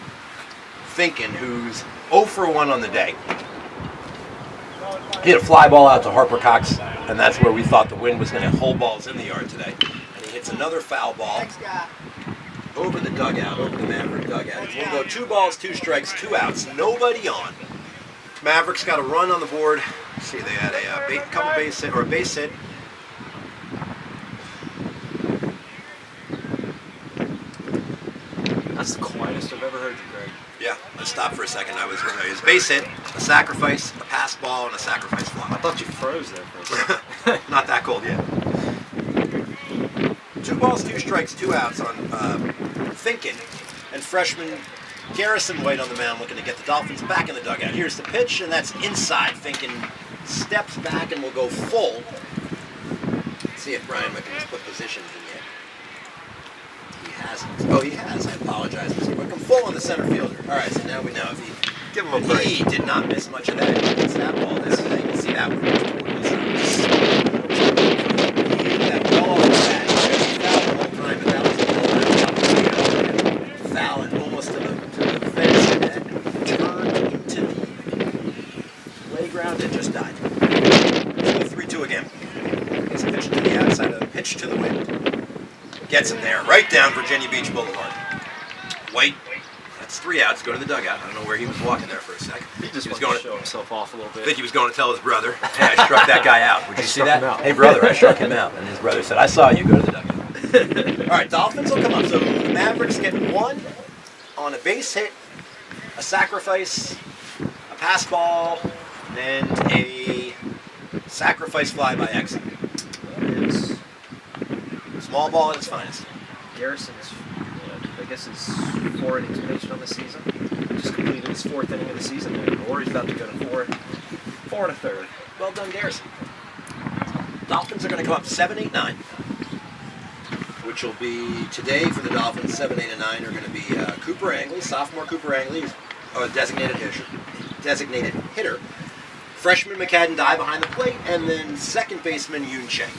Finken, who's 0 for 1 on the day. He hit a fly ball out to Harper Cox, and that's where we thought the wind was going to hold balls in the yard today. And he hits another foul ball over the dugout, over the Maverick dugout. We'll go 2 balls, 2 strikes, 2 outs, nobody on. Mavericks got a run on the board. Let's see, they had a base hit. That's the quietest I've ever heard you, Greg. Yeah, let's stop for a second. His base hit, a sacrifice, a pass ball, and a sacrifice fly. I thought you froze there for a second. Not that cold yet. 2 balls, 2 strikes, 2 outs on Finken, and freshman Garrison White on the mound looking to get the Dolphins back in the dugout. Here's the pitch, and that's inside. Finken steps back and will go full. Let's see if Brian Wickham has put positions in yet. He hasn't. Oh, he has. I apologize, Mr. Wickham. Full on the center fielder. All right, so now we know. If he Give him a break. He did not miss much of that. He gets that ball there. You can see that one. That ball off the bat. Foul the whole time, but that was a foul and almost to the fence, and that turned into the playground and just died. So 3-2 again. Gets a pitch to the outside of pitch to the wind. Gets him there, right down Virginia Beach Boulevard. White, that's 3 outs, go to the dugout. I don't know where he was walking there for a second. He just was wanted going to show himself off a little I bit. think he was going to tell his brother, hey, I struck that guy out. Would you see struck that? him out. Hey, brother, I struck him out. And his brother said, I saw you, go to the dugout. All right, Dolphins will come up. So the Mavericks get 1 on a base hit, a sacrifice, a pass ball, and a sacrifice fly by exit. It's Small ball at its finest. Garrison's, I guess, his 4 innings pitched on the season. Just completed his 4th inning of the season, or he's about to go to 4 1/3. Well done, Garrison. Dolphins are going to come up 7-8-9, which will be today for the Dolphins. 7, 8, and 9 are going to be Cooper Angley, sophomore Cooper Angley, a designated hitter. Freshman McCadden Dye behind the plate, and then second baseman Yoon Chang.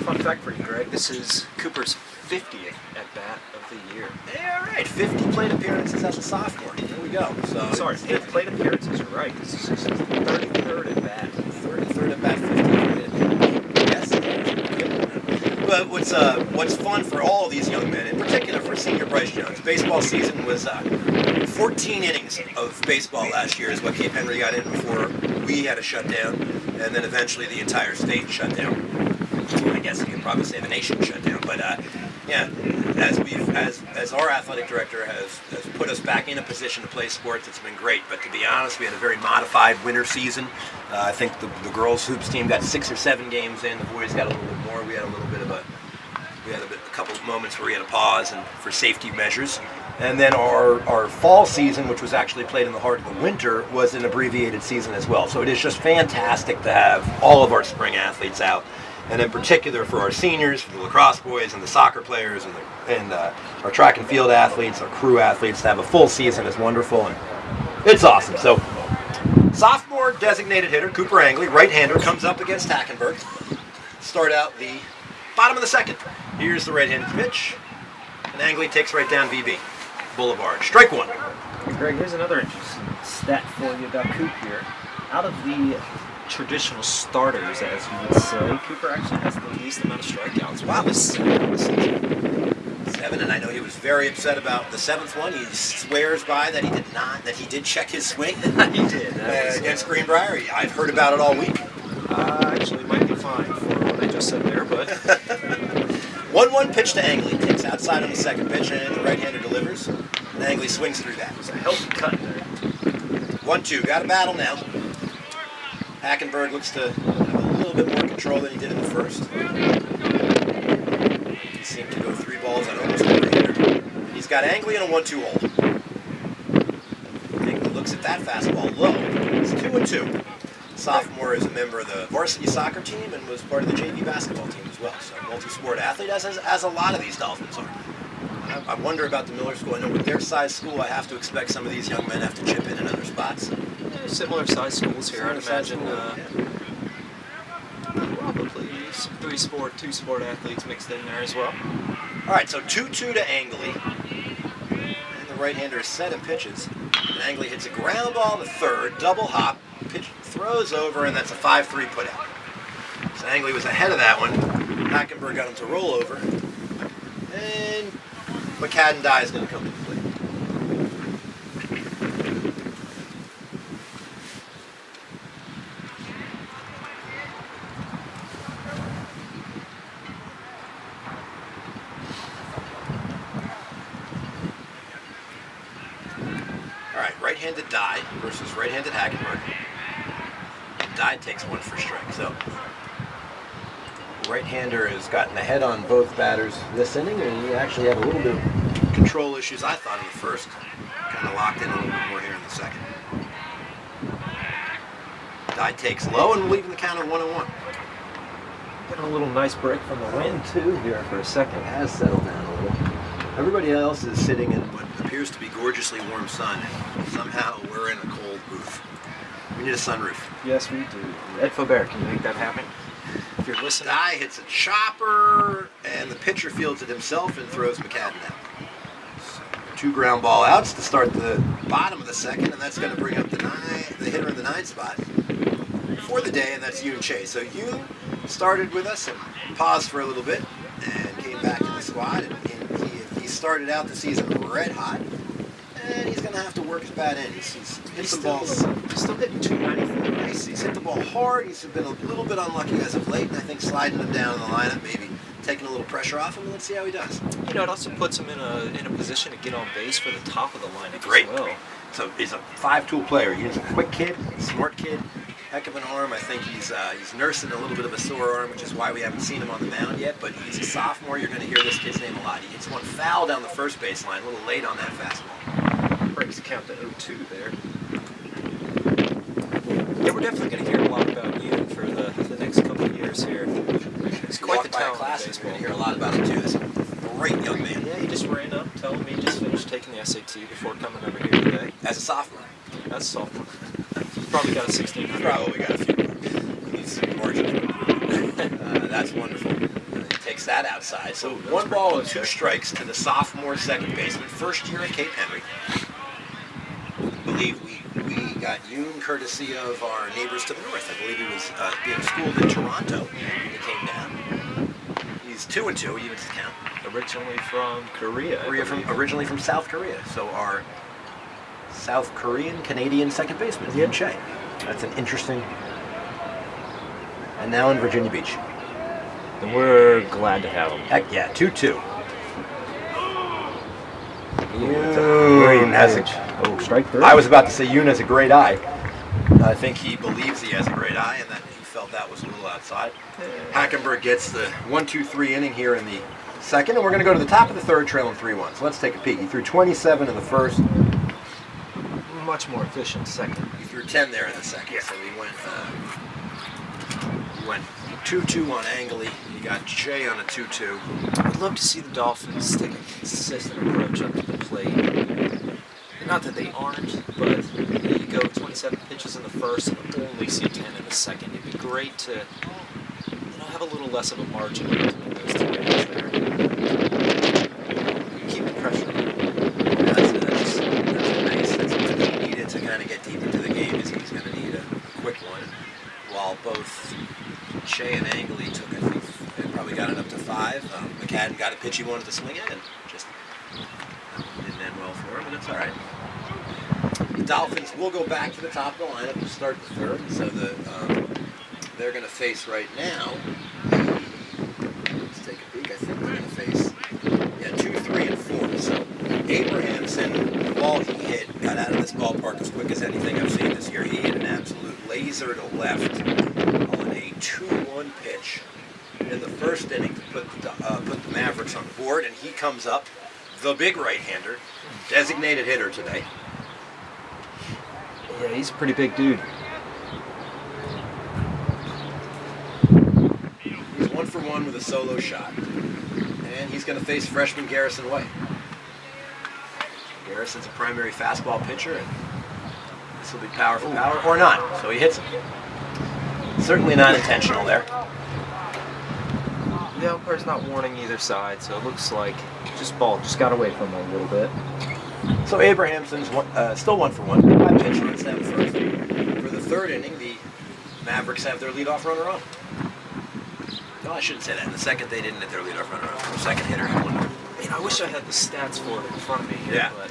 Fun fact for you, Greg, this is Cooper's 50th at-bat of the year. Yeah, all right. 50 plate appearances as a sophomore. we go. So Sorry, plate appearances, you're right. This is his 33rd at bat. 33rd at bat, 15th. Yes. But what's fun for all of these young men, in particular for senior Bryce Jones, baseball season was 14 innings of baseball last year is what Cape Henry got in before we had a shutdown, and then eventually the entire state shut down. I guess you could probably say the nation shut down, but yeah, as our athletic director has put us back in a position to play sports, it's been great. But to be honest, we had a very modified winter season. I think the girls hoops team got 6 or 7 games in. The boys got a little bit more. We had a couple of moments where we had a pause and for safety measures. And then our fall season, which was actually played in the heart of the winter, was an abbreviated season as well. So it is just fantastic to have all of our spring athletes out. And in particular for our seniors, for the lacrosse boys and the soccer players and our track and field athletes, our crew athletes, to have a full season is wonderful, and it's awesome. So sophomore designated hitter Cooper Angley, right-hander, comes up against Hackenberg. Start out the bottom of the second. Here's the right-handed pitch, and Angley takes right down VB Boulevard. Strike one. Greg, here's another interesting stat for you about Coop here. Out of the traditional starters, as you would say, Cooper actually has the least amount of strikeouts. Wow. Wow, 7 this season. 7, and I know he was very upset about the 7th one. He swears by that he did check his swing. He did. Against Greenbrier. I've heard about it all week. Actually, might be fine for what I just said there, but 1-1 pitch to Angley. Takes outside on the second pitch, and the right-hander delivers. And Angley swings through that. it was a healthy cut there. 1-2. Got a battle now. Hackenberg looks to have a little bit more control than he did in the first. He seemed to go 3 balls on almost every hitter. He's got Angley in a 1-2 hole. Angley looks at that fastball low. It's 2-2. Sophomore is a member of the varsity soccer team and was part of the JV basketball team as well. So multi-sport athlete, as a lot of these Dolphins are. I wonder about the Miller School. I know with their size school, I have to expect some of these young men have to chip in other spots. Similar size schools here, I'd imagine. Probably some 3-sport, 2-sport athletes mixed in there as well. All right, so 2-2 to Angley. And the right-hander is set and pitches. And Angley hits a ground ball in the third, double hop, pitch throws over, and that's a 5-3 put out. So Angley was ahead of that one. Hackenberg got him to roll over. And McCadden Die is going to come to the plate. Right-handed Die versus right-handed Hackenberg. Die takes one for strike. So right-hander has gotten ahead on both batters this inning, and he actually had a little bit of control issues, I thought, in the first. Kind of locked in a little bit more here in the second. Die takes low, and we're leaving the count at 1-1. Getting a little nice break from the wind, too, here for a second. It has settled down a little. Everybody else is sitting in what appears to be gorgeously warm sun. Somehow we're in a cold booth. We need a sunroof. Yes, we do. Ed Faubert, can you make that happen? If you're listening. Die hits a chopper, and the pitcher fields it himself and throws McCadden out. So 2 ground ball outs to start the bottom of the second, and that's going to bring up the hitter in the 9 spot for the day, and that's Yoon Chase. So Yoon started with us and paused for a little bit and came back in the squad, and he started out the season red hot, and he's going to have to work his bat in. He's hit some balls. He's still hitting 294. Nice. He's hit the ball hard. He's been a little bit unlucky as of late, and I think sliding him down in the lineup, maybe taking a little pressure off him. Let's see how he does. You know, it also puts him in a position to get on base for the top of the lineup Great. as well. So he's a 5-tool player. He's a quick kid, smart kid, heck of an arm. I think he's nursing a little bit of a sore arm, which is why we haven't seen him on the mound yet. But he's a sophomore. You're going to hear this kid's name a lot. He hits one foul down the first baseline, a little late on that fastball. Breaks the count to 0-2 there. Yeah, we're definitely going to hear a lot about you for the next couple of years here. He's quite the talent in We're baseball. going to hear a lot about him too. He's a great young man. Yeah, he just ran up telling me he just finished taking the SAT before coming over here today. As a sophomore. That's sophomore. He's probably got a 1600. Probably got a few. He needs some margin for improvement. That's wonderful. He takes that outside. So 1 ball and 2 strikes to the sophomore second baseman. First year at Cape Henry. got Yoon, courtesy of our neighbors to the north. I believe he was being schooled in Toronto. He came down. He's 2-2, evens his count. Originally from Korea. Originally from South Korea. So our South Korean Canadian second baseman, Yoon Che. That's an interesting. And now in Virginia Beach. And we're glad to have him. Heck yeah, 2-2. Yoon has strike three. I was about to say Yoon has a great eye. I think he believes he has a great eye, and that he felt that was a little outside. Hackenberg gets the 1-2-3 inning here in the second, and we're going to go to the top of the third, trailing 3-1. So let's take a peek. He threw 27 in the first. Much more efficient second. He threw 10 there in the second, so he went 2-2 on Angley. He got Che on a 2-2. I'd love to see the Dolphins take a consistent approach up to the plate. Not that they aren't, but you go 27 pitches in the first and only see 10 in the second. It'd be great to have a little less of a margin between those two innings there. Keep the pressure on. That's nice. That's what he needed to kind of get deep into the game. Is he's going to need a quick one. While both Che and Angley took, I think, they probably got it up to 5. McCadden got a pitch he wanted to swing at, and just didn't end well for him, but it's all right. The Dolphins will go back to the top of the lineup to start the third, so they're going to face right now. Let's take a peek. I think they're going to face 2, 3, and 4. So Abrahamson, the ball he hit, got out of this ballpark as quick as anything I've seen this year. He hit an absolute laser to left on a 2-1 pitch in the first inning to put the Mavericks on the board, and he comes up, the big right-hander, designated hitter today. Yeah, he's a pretty big dude. He's 1 for 1 with a solo shot, and he's going to face freshman Garrison White. Garrison's a primary fastball pitcher, and this will be power for power or not, so he hits him. Certainly not intentional there. The umpire's not warning either side, so it looks like ball just got away from him a little bit. So Abrahamson's still 1 for 1. 5 pitch runs down the first. For the third inning, the Mavericks have their leadoff runner on. No, I shouldn't say that. In the second, they didn't have their leadoff runner on. The second hitter had one. I wish I had the stats for it in front of me here, Yeah. but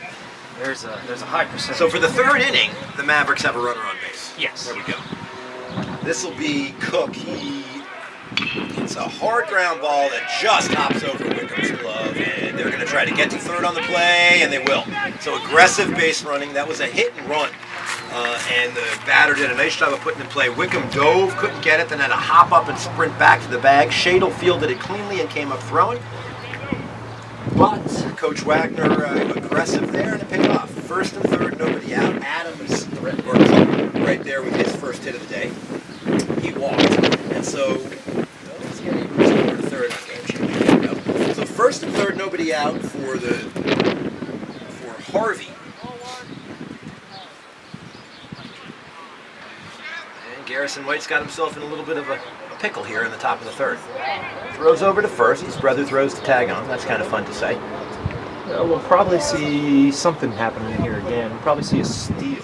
there's a high percentage. So for the third inning, the Mavericks have a runner on base. Yes. There we go. This will be Cook. It's a hard ground ball that just hops over Wickham's glove, and they're going to try to get to third on the play, and they will. So aggressive base running. That was a hit and run, and the batter did a nice job of putting it in play. Wickham dove, couldn't get it, then had to hop up and sprint back to the bag. Shadle fielded it cleanly and came up throwing. But Coach Wagner aggressive there, and it paid off. First and third, nobody out. Adams, or Cook, right there with his first hit of the day. He walked, and so let's get Abrams over to third on game sheet. There we go. So first and third, nobody out for Harvey. And Garrison White's got himself in a little bit of a pickle here in the top of the third. Throws over to first. His brother throws to tag on. That's kind of fun to say. We'll probably see something happening here again. We'll probably see a steal.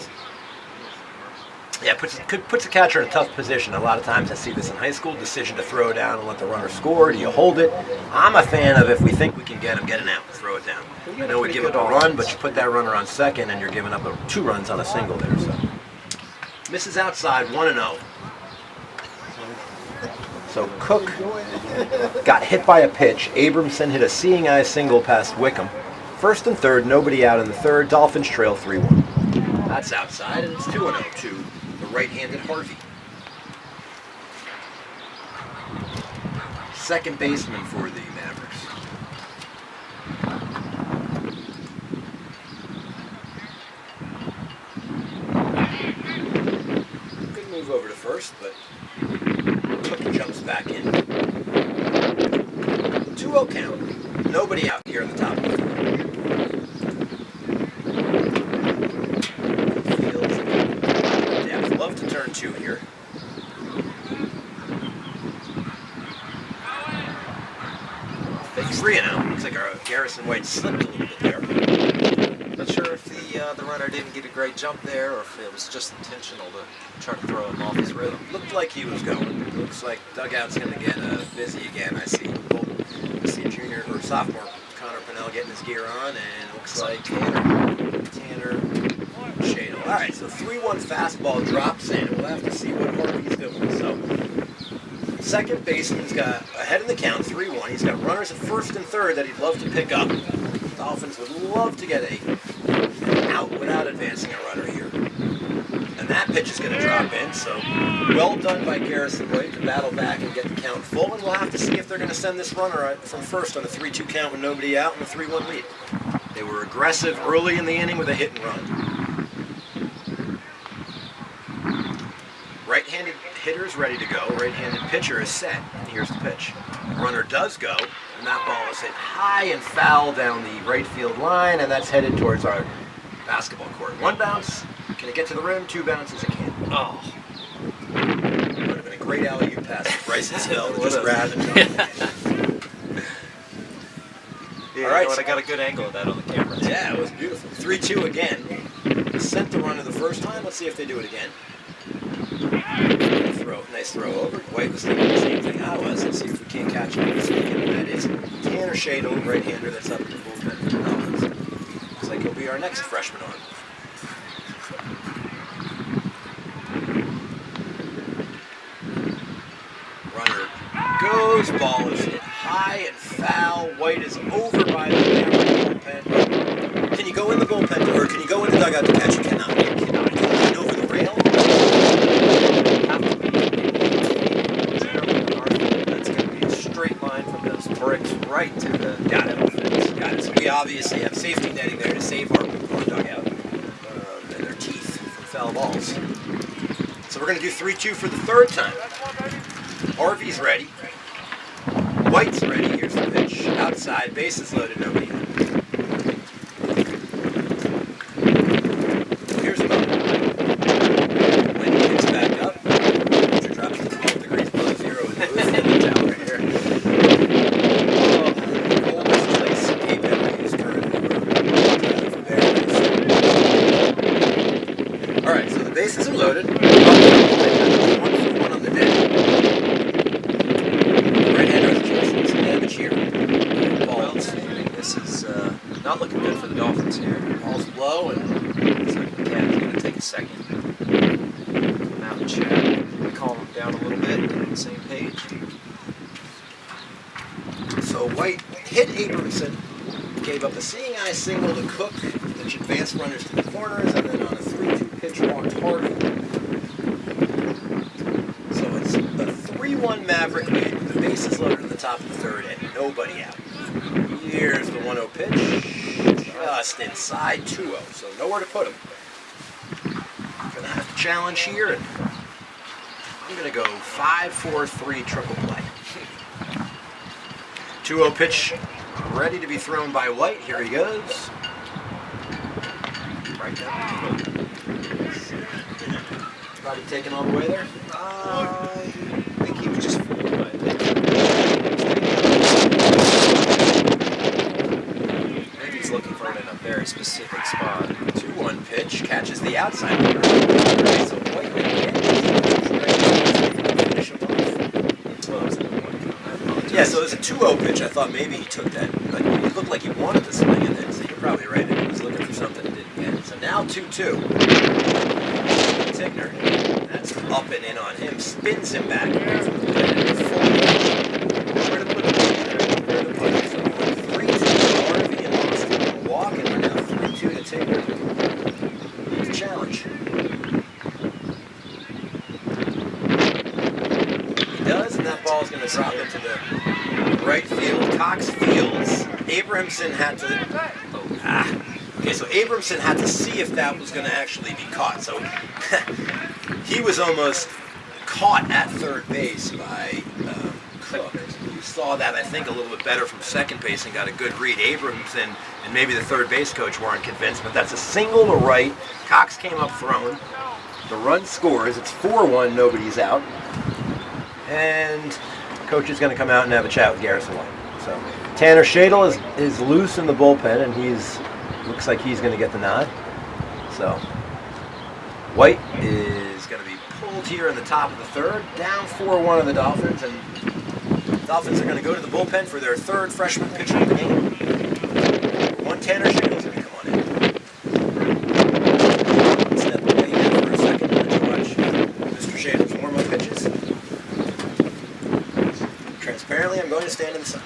Yeah, puts the catcher in a tough position. A lot of times I see this in high school, decision to throw down and let the runner score. Do you hold it? I'm a fan of if we think we can get him, get it out, throw it down. I know we give up a run, but you put that runner on second and you're giving up 2 runs on a single there. So misses outside, 1-0. So Cook got hit by a pitch. Abramson hit a seeing eye single past Wickham. First and third, nobody out in the third. Dolphins trail 3-1. That's outside, and it's 2-0 to the right-handed Harvey. Second baseman for the Mavericks. Good move over to first, but Cook jumps back in. 2-0 count. Nobody out here in the top of the third. Love to turn 2 here. Fake 3-0. Looks like our Garrison White slipped a little bit there. Not sure if the runner didn't get a great jump there, or if it was just intentional to try to throw him off his rhythm. Looked like he was going. Looks like dugout's going to get busy again. I see junior or sophomore Connor Pinnell getting his gear on, and looks like Tanner Shadle. All right, so 3-1 fastball drops in. We'll have to see what Harvey's doing. So second baseman's got ahead in the count, 3-1. He's got runners at first and third that he'd love to pick up. Dolphins would love to get an out without advancing a runner here. And that pitch is going to drop in, so well done by Garrison White to battle back and get the count full, and we'll have to see if they're going to send this runner from first on a 3-2 count with nobody out and a 3-1 lead. They were aggressive early in the inning with a hit and run. Right-handed hitter's ready to go. Right-handed pitcher is set. Here's the pitch. Runner does go, and that ball is hit high and foul down the right field line, and that's headed towards our basketball court. One bounce. Can it get to the rim? Two bounces, it can't. Oh. Would have been a great alley-oop pass to Bryce Hill. Just grab it. Yeah, all right. I got a good angle of that on the camera. Yeah, it was beautiful. 3-2 again. Sent the runner the first time. Let's see if they do it again. Nice throw over. White was thinking the same thing I was. Let's see if we can't catch him mistaken. That is Tanner Shadle, right-hander that's up in the bullpen. Looks like he'll be our next freshman on. Runner goes, ball is hit high and foul. White is over by the bullpen. Can you go in the bullpen, or can you go in the dugout to catch? You cannot. You cannot. Can you over the rail? That's going to be a straight line from those bricks right to the Got it. So we obviously have safety netting there to save our dugout and their teeth from foul balls. So we're going to do 3-2 for the third time. Harvey's ready. White's ready. Here's the pitch. Outside, bases loaded, nobody in. Here's the moment. When he gets back up, temperature drops to 12 degrees below zero in the tower here. Coldest place Cape Henry is currently. All right, so the bases are loaded. 1-for-1 on the day. This is not looking good for the Dolphins here. Ball's low, and looks like McCann's going to take a second. Come out and chat. Calm him down a little bit, get on the same page. So White hit Abramson, gave up a seeing eye single to Cook, which advanced runners to the corners, and then on a 3-2 pitch walked Harvey. So it's a 3-1 Maverick lead with the bases loaded at the top of the third and nobody out. Here's the 1-0 pitch, just inside 2-0, so nowhere to put him. Gonna have to challenge here, and I'm gonna go 5-4-3 triple play. 2-0 pitch, ready to be thrown by White. Here he goes. Right down the middle. Probably taken all the way there. I think he was just fooled by it. Maybe he's looking for it in a very specific spot. 2-1 pitch, catches the outside corner. So White finish him off. Yeah, so it was a 2-0 pitch. I thought maybe he took that. Like, it looked like he wanted to swing it then, so you're probably right. He was looking for something and didn't get it. So now 2-2. Tigner, that's up and in on him, spins him back from the plate. Where to put him? Where to put him? So 3-2 to Harvey and Austin walk, and we're now 3-2 to Tigner. It's a challenge. He does, and that ball's going to drop into the right field. Cox fields. Abramson had to. Okay, so Abramson had to see if that was going to actually be caught. So he was almost caught at third base by Cook. You saw that, I think, a little bit better from second base and got a good read. Abramson and maybe the third base coach weren't convinced, but that's a single to right. Cox came up thrown. The run scores. It's 4-1. Nobody's out. And coach is going to come out and have a chat with Garrison White. So Tanner Shadle is loose in the bullpen, and looks like he's going to get the nod. So White is going to be pulled here in the top of the third, down 4-1 of the Dolphins, and the Dolphins are going to go to the bullpen for their third freshman pitcher of the game. One Tanner Shadow's going to come on in. Step away here for a second to watch Mr. Shadow's warm-up pitches. Transparently, I'm going to stand in the sun.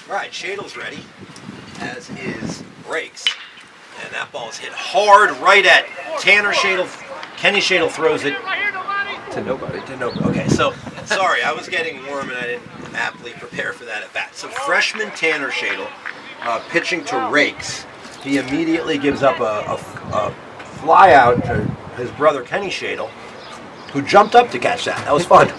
All right, Shadle's ready, as is Brakes. And that ball is hit hard right at Tanner Shadle. Kenny Shadle throws it To nobody. to nobody. Okay, so sorry, I was getting warm and I didn't aptly prepare for that at bat. So freshman Tanner Shadle pitching to Rakes. He immediately gives up a fly out to his brother Kenny Shadle, who jumped up to catch that. That was fun.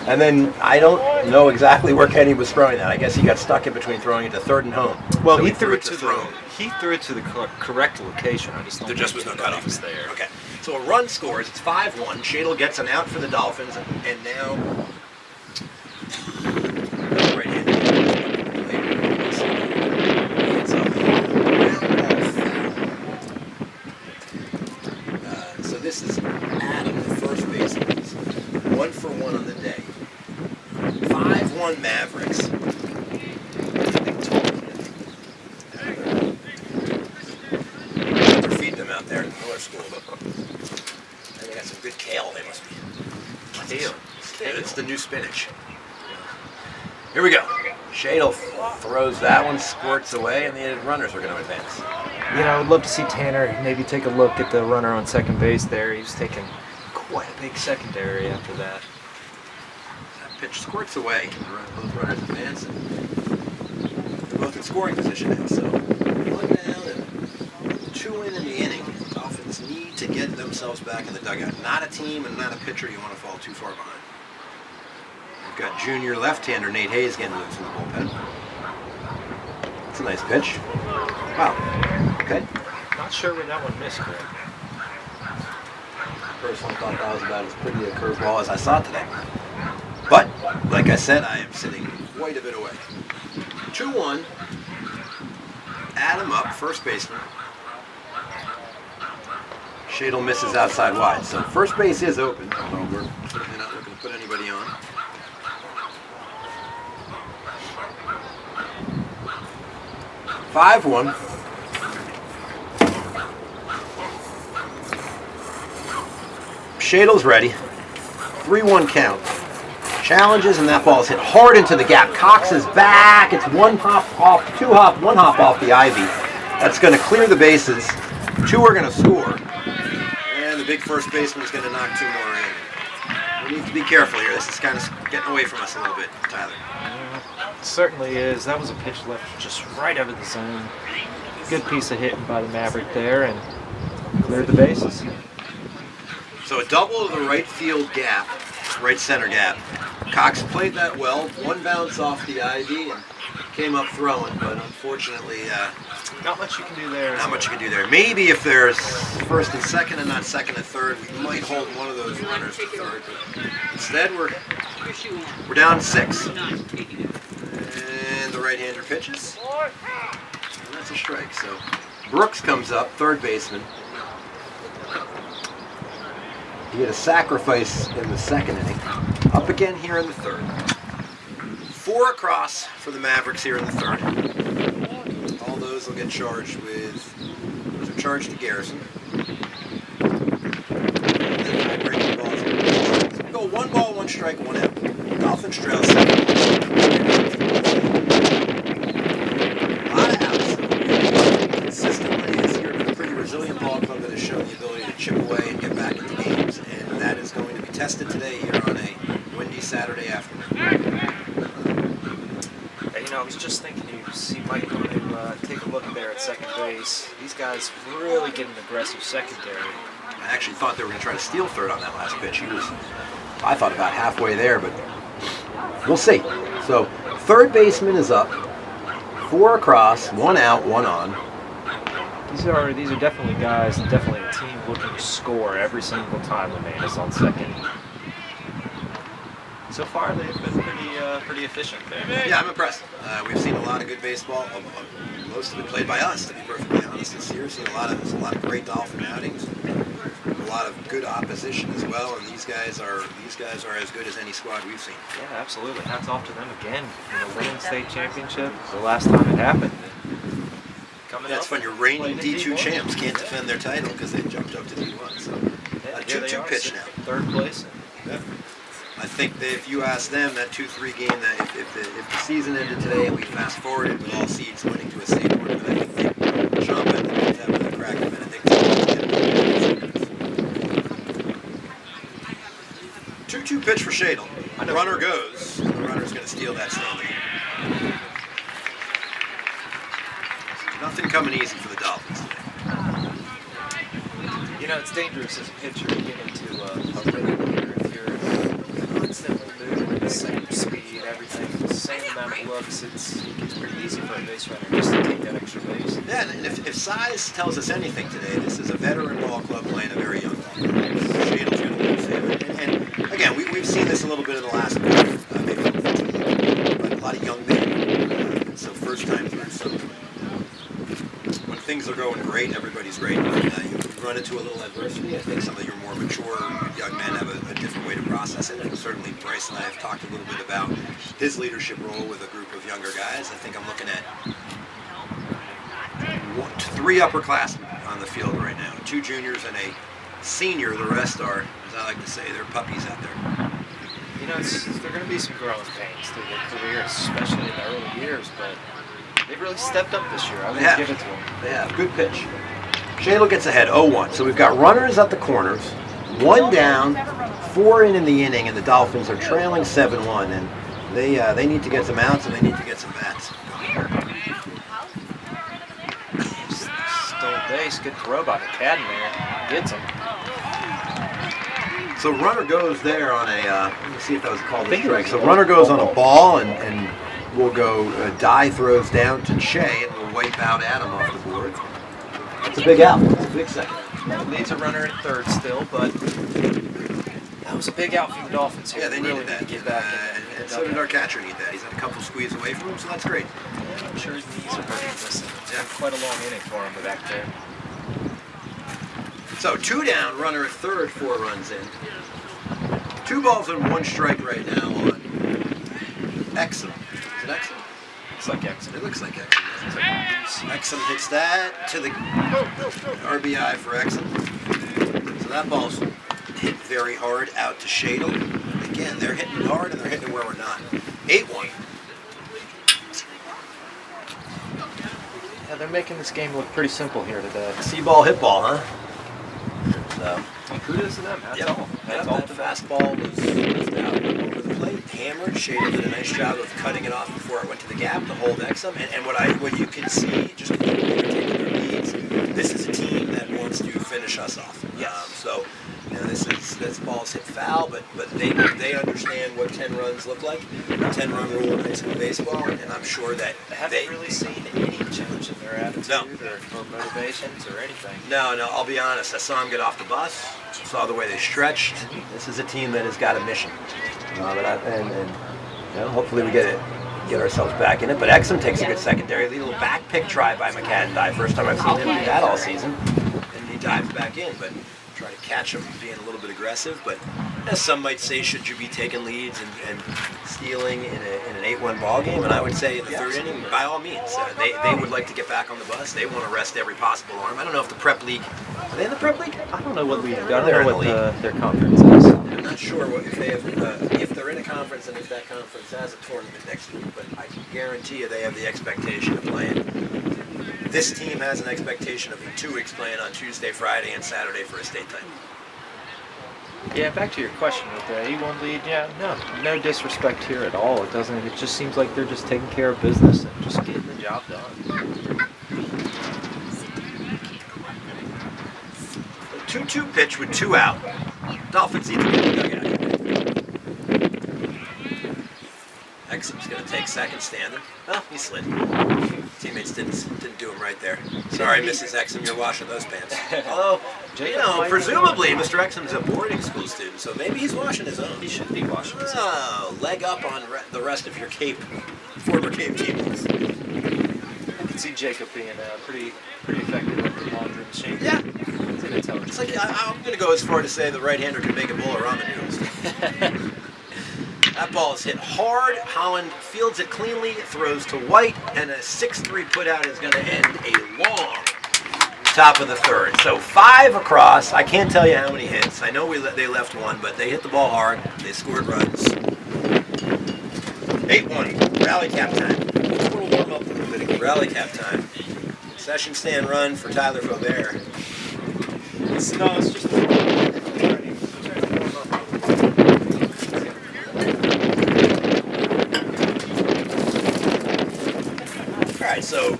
And then I don't know exactly where Kenny was throwing that. I guess he got stuck in between throwing it to third and home. Well, So he threw it to throw. he threw it to the correct location. I just don't There just was no think cutoff was there. Okay, so a run scores. It's 5-1. Shadle gets an out for the Dolphins, and now right-handed. It's a ground ball foul. So this is Adam, the first baseman. He's 1 for 1 on the day. 5-1 Mavericks. They're feeding them out there in Miller School. They got some good kale, they must be. Kale. It's the new spinach. Here we go. Shadle throws that one, squirts away, and the runners are going to advance. You know, I would love to see Tanner maybe take a look at the runner on second base there. He was taking quite a big secondary after that. That pitch squirts away. Both runners advance, and they're both in scoring position now. So 1 down and 2 in the inning. The Dolphins need to get themselves back in the dugout. Not a team and not a pitcher you want to fall too far behind. We've got junior left-hander Nate Hayes getting loose in the bullpen. That's a nice pitch. Wow. Okay. Not sure where that one missed, Greg. Personally thought that was about as pretty a curveball as I saw today. But, like I said, I am sitting quite a bit away. 2-1. Adam up, first baseman. Shadle misses outside wide. So first base is open, although we're certainly not looking to put anybody on. Five-1. Shadle's ready. 3-1 count. challenges, and that ball is hit hard into the gap. Cox is back. It's one hop off the ivy. That's going to clear the bases. 2 are going to score. And the big first baseman is going to knock 2 more in. We need to be careful here. This is kind of getting away from us a little bit, Tyler. It certainly is. That was a pitch left just right out of the zone. Good piece of hitting by the Maverick there, and cleared the bases. So a double to the right field gap, right center gap. Cox played that well. 1 bounce off the ivy and came up throwing, but unfortunately, not much you can do there. Not much you can do there. Maybe if there's first and second and not second and third, we might hold one of those runners to third. But instead, we're down 6. And the right-hander pitches. And that's a strike. So Brooks comes up, third baseman. He had a sacrifice in the second inning. Up again here in the third. 4 across for the Mavericks here in the third. All those will get charged with, those are charged to Garrison. And breaking balls. So we go 1 ball, 1 strike, 1 out. Dolphins trail 7. A lot of outs. Consistently, this year, a pretty resilient ball club that has shown the ability to chip away and get back into games, and that is going to be tested today here on a windy Saturday afternoon. You know, I was just thinking, you see Mike take a look there at second base. These guys really get an aggressive secondary. I actually thought they were going to try to steal third on that last pitch. He was, I thought, about halfway there, but We'll see. So, third baseman is up. 4 across, 1 out, 1 on. These are definitely guys, and definitely a team looking to score every single time the man is on second. So far, they've been pretty efficient there. yeah, I'm impressed. We've seen a lot of good baseball. Most of it played by us, to be perfectly honest. This year, seen a lot of great Dolphin outings, a lot of good opposition as well. And these guys are as good as any squad we've seen. Yeah, absolutely. Hats off to them again. You know, winning state championship the last time it happened. That's when your reigning D2 champs can't defend their title because they've jumped up to D1. So a 2-2 pitch now. Third place. Yeah. I think that if you ask them, that 2-3 game, that if the season ended today and we fast forwarded with all seeds winning to a state tournament, I think they jump at the have the crack of Benedictine. 2-2 pitch for Shadle. The runner goes. The runner's going to steal that standing. Nothing coming easy for the Dolphins today. You know, it's dangerous as a pitcher to get into a rhythm here if you're constantly moving at the same speed, everything, the same amount of looks. It's pretty easy for a base runner just to take that extra base. Yeah, and if size tells us anything today, this is a veteran ball club playing a very young ball club. Shadle's going to lose him. And again, we've seen this a little bit in the last quarter, maybe a lot of young men. So first time through. So when things are going great, everybody's great. You run into a little adversity. I think some of your more mature young men have a different way to process it. And certainly Bryce and I have talked a little bit about his leadership role with a group of younger guys. I think I'm looking at 3 upperclassmen on the field right now. 2 juniors and a senior. The rest are, as I like to say, they're puppies out there. You know, there are going to be some growing pains through their career, especially in the early years, but they've really stepped up this year. I would give it to them. They have. Good pitch. Shadle gets ahead, 0-1. So we've got runners at the corners, 1 down, 4 in the inning, and the Dolphins are trailing 7-1. And they need to get some outs and they need to get some bats. Stole base, good throw by McCadden there. Gets him. So runner goes there on a, let me see if that was called a strike. So runner goes on a ball and we'll go, Dye throws down to Che and we'll wipe out Adam off the board. It's a big out. It's a big second. Leads a runner at third still, but that was a big out for the Dolphins here. Yeah, they really needed that. Need to get back and so did our catcher need that. He's had a couple squeeze away from him, so that's great. I'm sure his knees are hurting. Listen, it's been quite a long inning for him back there. So 2 down, runner at third, 4 runs in. 2 balls and 1 strike right now on Exum. Is it Exum? Looks like Exum. It looks like Exum. Exum hits that to the RBI for Exum. So that ball's hit very hard out to Shadle. They again, they're hitting it hard and they're hitting it where we're not. 8-1. Yeah, they're making this game look pretty simple here today. See ball, hit ball, huh? So. Kudos to them. That's all. That's all. That fastball was out over the plate, hammered. Shada did a nice job of cutting it off before it went to the gap to hold Exum. And what you can see, just taking their leads, this is a team that wants to finish us off. So, this ball's hit foul, but they understand what 10 runs look like. The 10-run rule in high school baseball, and I'm sure that I haven't really seen any change in their attitude or motivations or anything. No, I'll be honest. I saw them get off the bus, saw the way they stretched. This is a team that has got a mission. Hopefully we get ourselves back in it. But Exum takes a good secondary lead. A little back pick try by McAdden. First time I've seen him do that all season. And he dives back in, but try to catch him being a little bit aggressive. But as some might say, should you be taking leads and stealing in an 8-1 ball game? And I would say in the third inning, by all means, they would like to get back on the bus. They want to rest every possible arm. I don't know if the prep league, are they in the prep league? I don't know what league. I don't They're know in the what their conference is. I'm not sure if they have, if they're in a conference and if that conference has a tournament next week, but I can guarantee you they have the expectation of playing. This team has an expectation of in 2 weeks playing on Tuesday, Friday, and Saturday for a state title. Yeah, back to your question with the A1 lead. Yeah, no disrespect here at all. It doesn't. It just seems like they're just taking care of business and just getting the job done. A 2-2 pitch with 2 out. Dolphins need to get the dugout. Exum's going to take second standing. Well, he slid. Teammates didn't do him right there. Sorry, Mrs. Exum, you're washing those pants. Although, presumably Mr. Exum's a boarding school student, so maybe he's washing his own. He should be washing his own. Oh, leg up on the rest of your former Cape teammates. I can see Jacob being pretty effective with the laundry machine. Yeah. It's like, I'm going to go as far to say the right-hander can make a bowl of ramen noodles. That ball is hit hard. Holland fields it cleanly, throws to White, and a 6-3 putout is going to end a long top of the third. So 5 across. I can't tell you how many hits. I know they left 1, but they hit the ball hard. They scored runs. 8-1. Rally cap time. Let's warm up a little bit again. Rally cap time. Session stand run for Tyler Faubert. It's just. Alright, so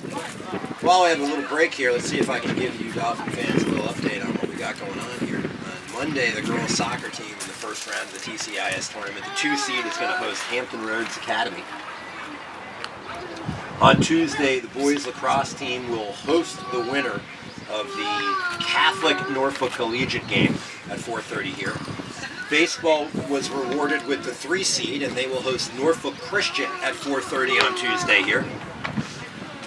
while I have a little break here, let's see if I can give you Dolphin fans a little update on what we got going on here. On Monday, the girls soccer team in the first round of the TCIS tournament, the 2 seed is going to host Hampton Roads Academy. On Tuesday, the boys lacrosse team will host the winner of the Catholic Norfolk Collegiate game at 4:30 here. Baseball was rewarded with the 3 seed, and they will host Norfolk Christian at 4:30 on Tuesday here.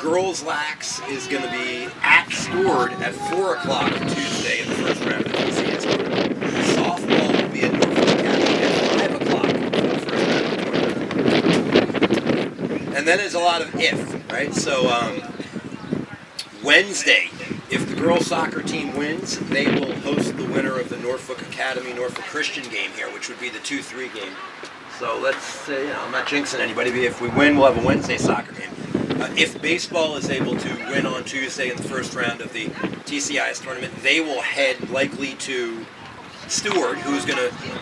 Girls Lax is going to be at Stewart at 4 o'clock on Tuesday in the first round of the TCS tournament. Softball will be at Norfolk Academy at 5 o'clock in the first round of the tournament. And then there's a lot of if, right? So Wednesday, if the girls soccer team wins, they will host the winner of the Norfolk Academy Norfolk Christian game here, which would be the 2-3 game. So let's say, I'm not jinxing anybody, but if we win, we'll have a Wednesday soccer game. If baseball is able to win on Tuesday in the first round of the TCIS tournament, they will head likely to Stewart,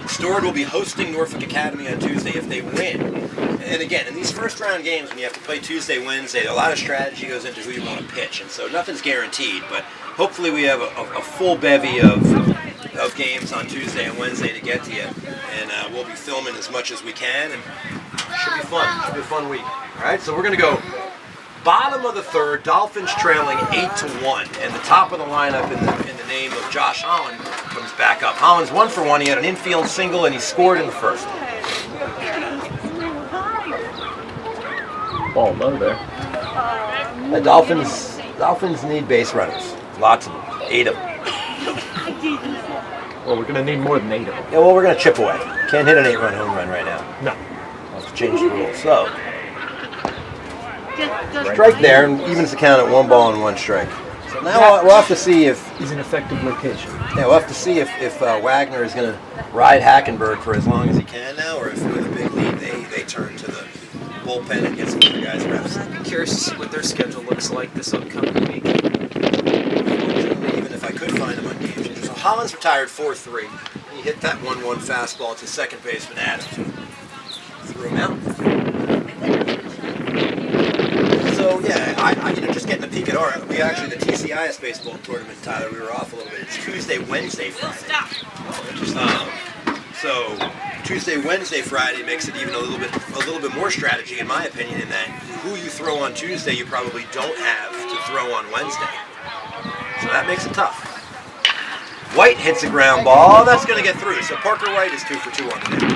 Stewart will be hosting Norfolk Academy on Tuesday if they win. And again, in these first round games, when you have to play Tuesday, Wednesday, a lot of strategy goes into who you want to pitch, and so nothing's guaranteed, but hopefully we have a full bevy of games on Tuesday and Wednesday to get to you, and we'll be filming as much as we can, and it should be fun. Should be a fun week. All right, so we're going to go bottom of the third, Dolphins trailing 8-1, and the top of the lineup in the name of Josh Holland comes back up. Holland's 1 for 1. He had an infield single, and he scored in the first. Ball low there. The Dolphins need base runners. Lots of them. 8 of them. Well, we're going to need more than 8 of them. Yeah, well, we're going to chip away. Can't hit an 8-run home run right now. No. We'll have to change the rules. So, strike there, and evens the count at 1 ball and 1 strike. So So now we'll have to see if Is an effective location. Yeah, we'll have to see if Wagner is going to ride Hackenberg for as long as he can now, or if with a big lead they turn to the bullpen and get some other guys reps. I'm curious to see what their schedule looks like this upcoming week. Unfortunately, even if I could find him on game changer. So Hollins retired 4-3. He hit that 1-1 fastball to second baseman Adams. Threw him out. So yeah, I just getting a peek at our. We actually the TCIS baseball tournament, Tyler. We were off a little bit. It's Tuesday, Wednesday, Friday. Oh, interesting. So Tuesday, Wednesday, Friday makes it even a little bit more strategy, in my opinion, in that who you throw on Tuesday, you probably don't have to throw on Wednesday. So that makes it tough. White hits a ground ball. That's going to get through. So Parker White is 2 for 2 on the day.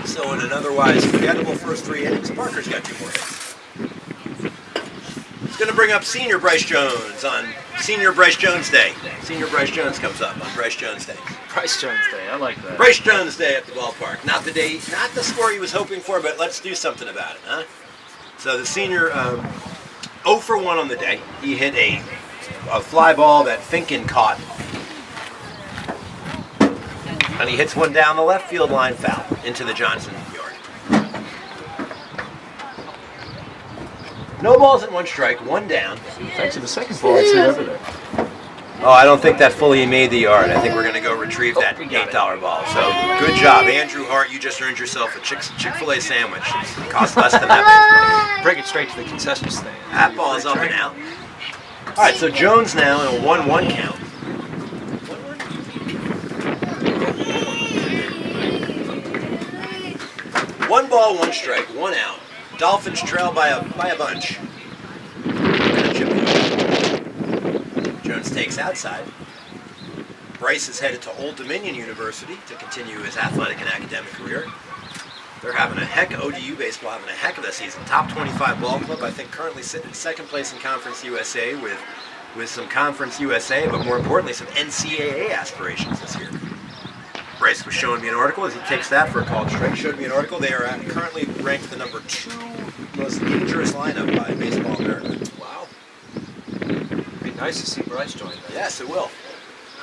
So in an otherwise forgettable first 3 innings, Parker's got 2 more hits. It's going to bring up senior Bryce Jones on Senior Bryce Jones Day. Senior Bryce Jones comes up on Bryce Jones Day. Bryce Jones Day, I like that. Bryce Jones Day at the ballpark. Not the score he was hoping for, but let's do something about it, huh? So the senior, 0 for 1 on the day. He hit a fly ball that Finken caught. And he hits one down the left field line foul into the Johnson yard. No balls and 1 strike, 1 down. It's actually the second ball I'd see over there. Oh, I don't think that fully made the yard. I think we're going to go retrieve that $8 ball. So good job. Andrew Hart, you just earned yourself a Chick-fil-A sandwich. It costs less than that. Bring it straight to the concession stand. That ball is up and out. All right, so Jones now in a 1-1 count. 1 ball, 1 strike, 1 out. Dolphins trail by a bunch. Jones takes outside. Bryce is headed to Old Dominion University to continue his athletic and academic career. They're having ODU baseball having a heck of a season. Top 25 ball club, I think currently sitting in second place in Conference USA with some Conference USA, but more importantly some NCAA aspirations this year. Bryce was showing me an article as he takes that for a called strike. Showed me an article. They are currently ranked the number 2 most dangerous lineup by Baseball America. Wow. It'd be nice to see Bryce join that. Yes, it will.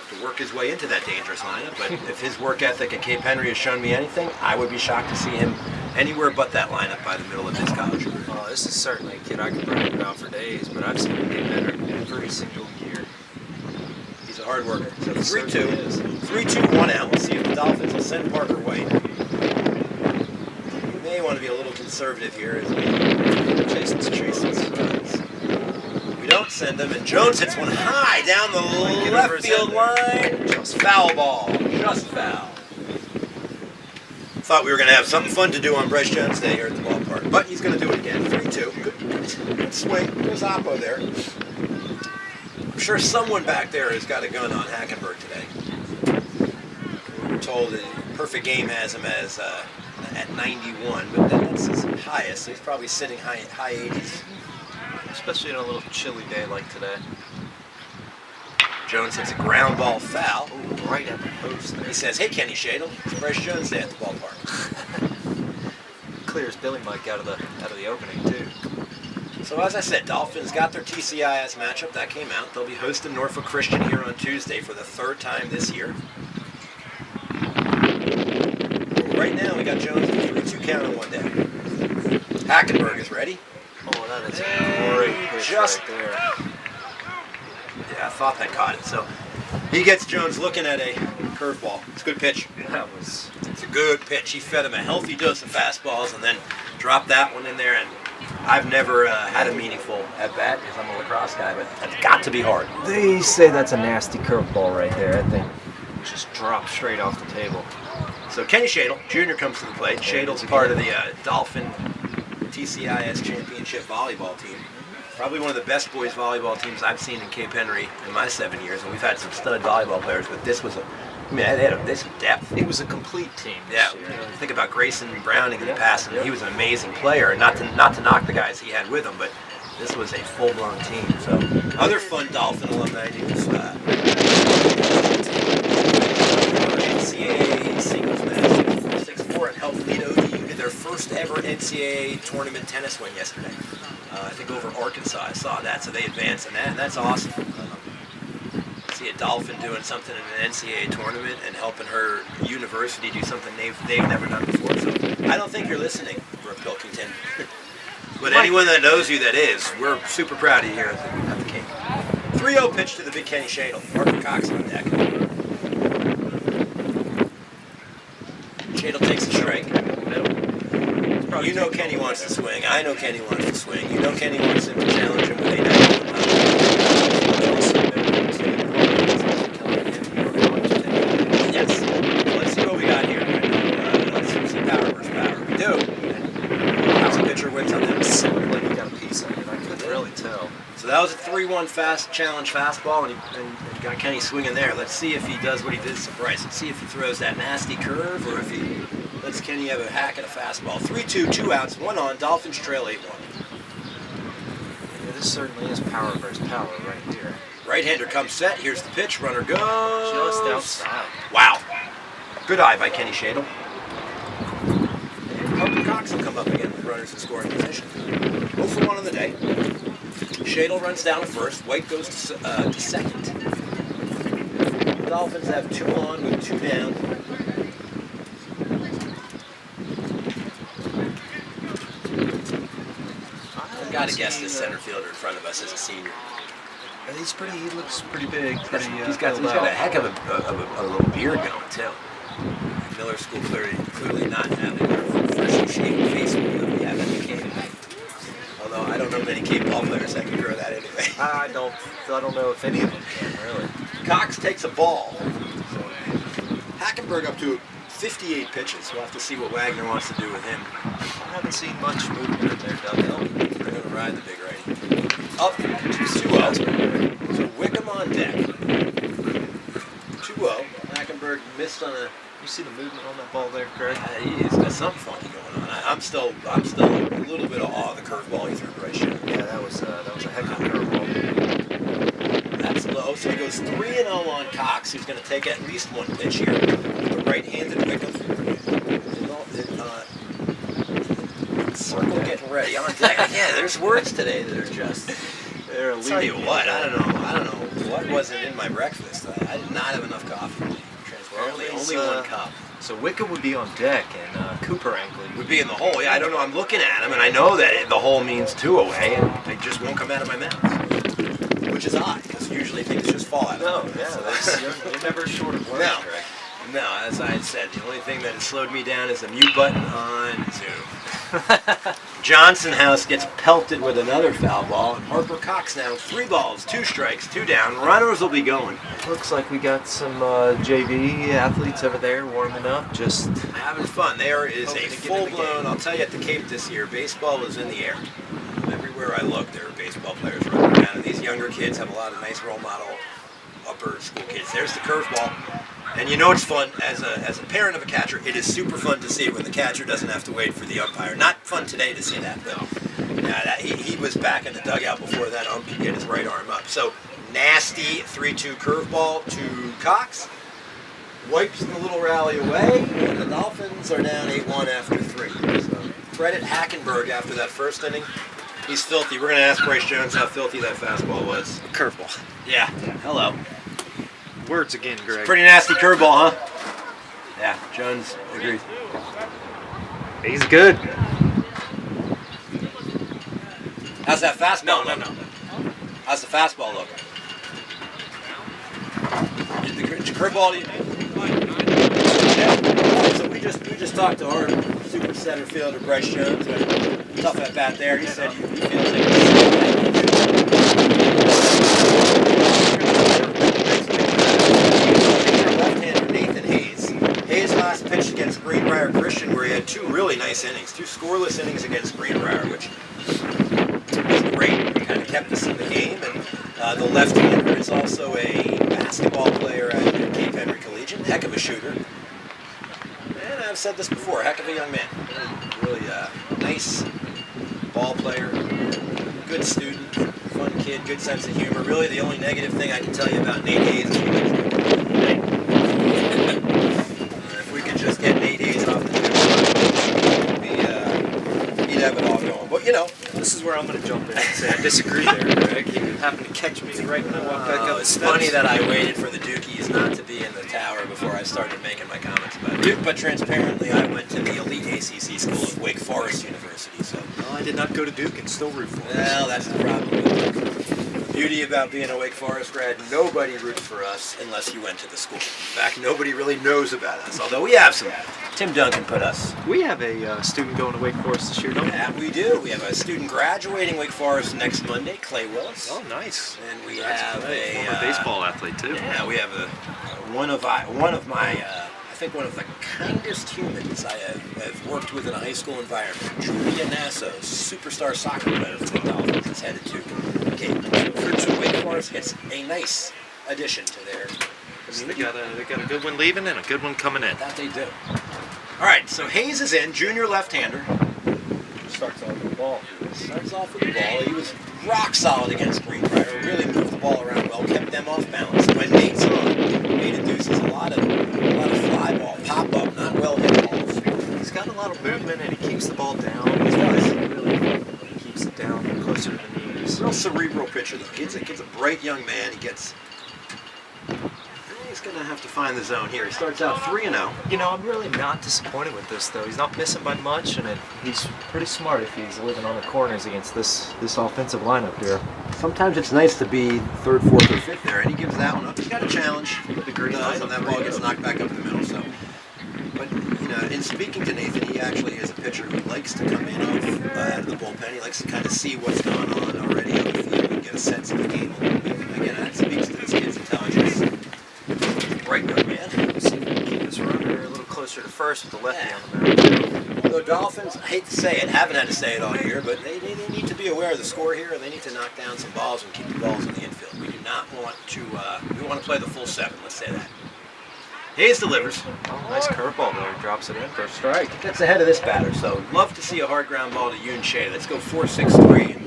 To work his way into that dangerous lineup, but if his work ethic at Cape Henry has shown me anything, I would be shocked to see him anywhere but that lineup by the middle of his college career. Oh, this is certainly a kid I could brag about for days, but I've seen him get better every single year. He's a hard worker. So He certainly 3-2. is. 3-2, 1 out. We'll see if the Dolphins will send Parker White. We may want to be a little conservative here as we Jason's runs. We don't send him, and Jones hits one high down the left field line. Just foul ball. Just foul. Thought we were going to have something fun to do on Bryce Jones Day here at the ballpark, but he's going to do it again. 3-2. Good swing. There's Oppo there. I'm sure someone back there has got a gun on Hackenberg today. We were told that Perfect Game has him as at 91, but that's his highest. So he's probably sitting high 80s. Especially on a little chilly day like today. Jones hits a ground ball foul. Ooh, right at the post there. He says, "Hey, Kenny Shadle, it's Bryce Jones Day at the ballpark." Clears Billy Mike out of the opening too. So as I said, Dolphins got their TCIS matchup. That came out. They'll be hosting Norfolk Christian here on Tuesday for the 3rd time this year. Right now, we got Jones with a 3-2 count on 1 day. Hackenberg is ready. Oh, that is a great pitch Just right there. Yeah, I thought that caught it. So he gets Jones looking at a curveball. It's a good pitch. It's a good pitch. He fed him a healthy dose of fastballs and then dropped that one in there. And I've never had a meaningful at-bat because I'm a lacrosse guy, but that's got to be hard. They say that's a nasty curveball right there. I think it just dropped straight off the table. So Kenny Shadle, Jr. comes to the plate. Shadle's part of the Dolphin TCIS Championship volleyball team. Probably one of the best boys volleyball teams I've seen in Cape Henry in my 7 years, and we've had some stud volleyball players, but this was they had some depth. It was a complete team. Yeah, think about Grayson Browning in the past, and he was an amazing player. Not to knock the guys he had with him, but this was a full-blown team. So other fun Dolphin alumni news. NCAA singles match, 6-4 and helped lead ODU to their first ever NCAA tournament tennis win yesterday. I think over Arkansas. I saw that, so they advanced in that, and that's awesome. See a Dolphin doing something in an NCAA tournament and helping her university do something they've never done before. So I don't think you're listening, Brooke Pilkington. But anyone that knows you that is, we're super proud of you here at the King. 3-0 pitch to the big Kenny Shadle. Parker Cox on deck. Shadle takes a strike. You know Kenny wants to swing. I know Kenny wants to swing. You know Kenny wants him to challenge him with a Yes. Let's see what we got here. Let's see power versus power. We do. How's the pitcher wins on that? Sounded like he got a piece of it. I couldn't really tell. So that was a 3-1 fast challenge fastball, and got Kenny swinging there. Let's see if he does what he did to Bryce. Let's see if he throws that nasty curve, or if he lets Kenny have a hack at a fastball. 3-2, 2 outs, 1 on. Dolphins trail 8-1. Yeah, this certainly is power versus power right here. Right-hander comes set. Here's the pitch. Runner goes. Just outside. Wow. Good eye by Kenny Shadle. And Parker Cox will come up again with runners in scoring position. 0 for 1 on the day. Shadle runs down to first. White goes to second. The Dolphins have 2 on with 2 down. I've got to guess this center fielder in front of us is a senior. He looks pretty big. He's got a heck of a little beard going too. Miller School clearly not having a freshly shaved face that we have at the Cape. Although I don't know many Cape ball players that can grow that anyway. I don't know if any of them can really. Cox takes a ball. So Hackenberg up to 58 pitches. We'll have to see what Wagner wants to do with him. I haven't seen much movement in their dugout. They're going to ride the big righty. Up 2-0. So Wickham on deck. 2-0. Hackenberg missed on a. You see the movement on that ball there, Craig? He's got something funky going on. I'm still a little bit of awe of the curveball he threw Bryce Jones. Yeah, that was a heck of a curveball. That's low, so he goes 3-0 on Cox, who's going to take at least 1 pitch here. The right-handed Wickham. Circle getting ready on deck. Yeah, there's words today that are just. I'll tell you what, I don't know what wasn't in my breakfast. I did not have enough coffee. Transparently, only 1 cup. So Wickham would be on deck, and Cooper Ankley Would be in the hole. Yeah, I don't know. I'm looking at him, and I know that the hole means 2 away, and they just won't come out of my mouth. Which is odd, because usually things just fall out of my mouth. You're never short of words, No. Craig. No, as I had said, the only thing that has slowed me down is the mute button on Zoom. Johnson House gets pelted with another foul ball, and Harper Cox now 3 balls, 2 strikes, 2 down. Runners will be going. Looks like we got some JV athletes over there warming up, just Having fun. There is a hoping to get in the full-blown, game. I'll tell you, at the Cape this year, baseball was in the air. Everywhere I looked, there were baseball players running around, and these younger kids have a lot of nice role model upper school kids. There's the curveball. And you know it's fun, as a parent of a catcher, it is super fun to see when the catcher doesn't have to wait for the umpire. Not fun today to see that, but he was back in the dugout before that ump could get his right arm up. So, nasty 3-2 curveball to Cox. Wipes the little rally away, and the Dolphins are down 8-1 after 3. So, credit Hackenberg after that first inning. He's filthy. We're going to ask Bryce Jones how filthy that fastball was. Curveball. Yeah, hello. words again, Greg. Pretty nasty curveball, huh? Yeah, Jones agrees. He's good. How's that fastball? No. How's the fastball look? The curveball. Yeah. So we just talked to our super center fielder Bryce Jones. Tough at bat there. He said he feels like left-hander Nathan Hayes. Hayes last pitched against Greenbrier Christian, where he had 2 really nice innings, 2 scoreless innings against Greenbrier, which was great. Kind of kept us in the game. And the left-hander is also a basketball player at Cape Henry Collegiate. Heck of a shooter. And I've said this before, heck of a young man. Really nice ball player, good student, fun kid, good sense of humor. Really the only negative thing I can tell you about Nate Hayes is if we could just get Nate Hayes off the field, it would be This is where I'm going to jump in and say I disagree there, Greg. You happened to catch me right when I walked back up the It's steps. funny that I waited for the Dukies not to be in the tower before I started making my comments about Duke, but transparently I went to the elite ACC school of Wake Forest University, so... Well, I did not go to Duke and still root for it. Well, that's the problem with Duke. The beauty about being a Wake Forest grad, nobody roots for us unless you went to the school. In fact, nobody really knows about us, although we have some. Tim Duncan put us. We have a student going to Wake Forest this year, don't we? Yeah, we do. We have a student graduating Wake Forest next Monday, Clay Willis. Oh, nice. And we That's have great. a Former baseball athlete, too. Yeah, we have one of my I think one of the kindest humans I have worked with in a high school environment. Julia Nasso, superstar soccer player for the Dolphins, is headed to Cape. So Wake Forest gets a nice addition to their community. They got a good one leaving and a good one coming in. That they do. All right, so Hayes is in, junior left-hander. Starts off with the ball. Starts off with the ball. He was rock solid against Greenbrier. Really moved the ball around well, kept them off balance. When Nate's on, Nate induces a lot of fly ball, pop up, not well hit balls. He's got a lot of movement and he keeps the ball down. He does. He really keeps it down closer to the knees. Real cerebral pitcher. The kid's a bright young man. He's going to have to find the zone here. He starts out 3-0. You know, I'm really not disappointed with this, though. He's not missing by much, and he's pretty smart if he's living on the corners against this offensive lineup here. Sometimes it's nice to be third, fourth, or fifth there, and he gives that one up. He's got a challenge. The green Does, and that ball gets knocked back up the middle. So, but you know, in speaking to Nathan, he actually is a pitcher who likes to come in out of the bullpen. He likes to kind of see what's going on already on the field and get a sense of the game. Again, that speaks to this kid's intelligence. Right, young man. See if we can keep this runner a little closer to first with the lefty on the mound. Although Dolphins, I hate to say it, haven't had to say it all year, but they need to be aware of the score here. They need to knock down some balls and keep the balls in the infield. We do not want to. We want to play the full 7. Let's say that. Hayes delivers. Oh, nice curveball there. Drops it in for a strike. Gets ahead of this batter. So love to see a hard ground ball to Yoon Shea. Let's go 4-6-3.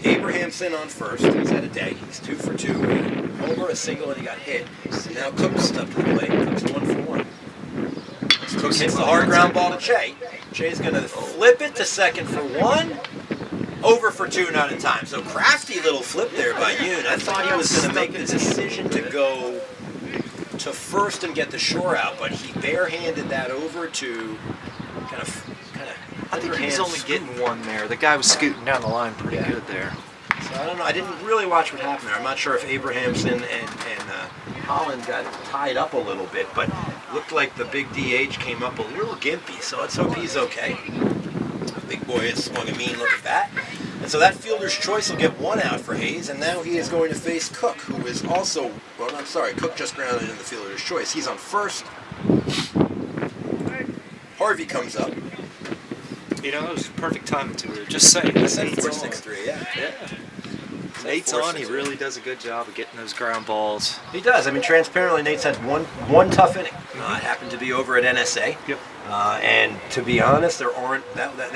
Abrahamson on first. He's had a day. He's 2 for 2. Homer, a single, and he got hit. So now Cook's up to the plate. Cook's 1 for 1. Cook hits the hard ground ball to Shea. Shea's going to flip it to second for 1. Over for 2, not in time. So crafty little flip there by Yoon. I thought he was going to make the decision to go to first and get the shore out, but he barehanded that over to kind of I think he was only getting one there. The guy was scooting down the line pretty good there. So I don't know. I didn't really watch what happened there. I'm not sure if Abrahamson and Holland got tied up a little bit, but looked like the big DH came up a little gimpy, so let's hope he's okay. The big boy has swung a mean look at that. And so that fielder's choice will get 1 out for Hayes, and now he is going to face Cook, who is also, well, I'm sorry, Cook just grounded in the fielder's choice. He's on first. Harvey comes up. You know, it was perfect timing too. We were just saying. I said 4-6-3, yeah. Nate's on. He really does a good job of getting those ground balls. He does. I mean, transparently, Nate's had one tough inning. It happened to be over at NSA. Yep. And to be honest, they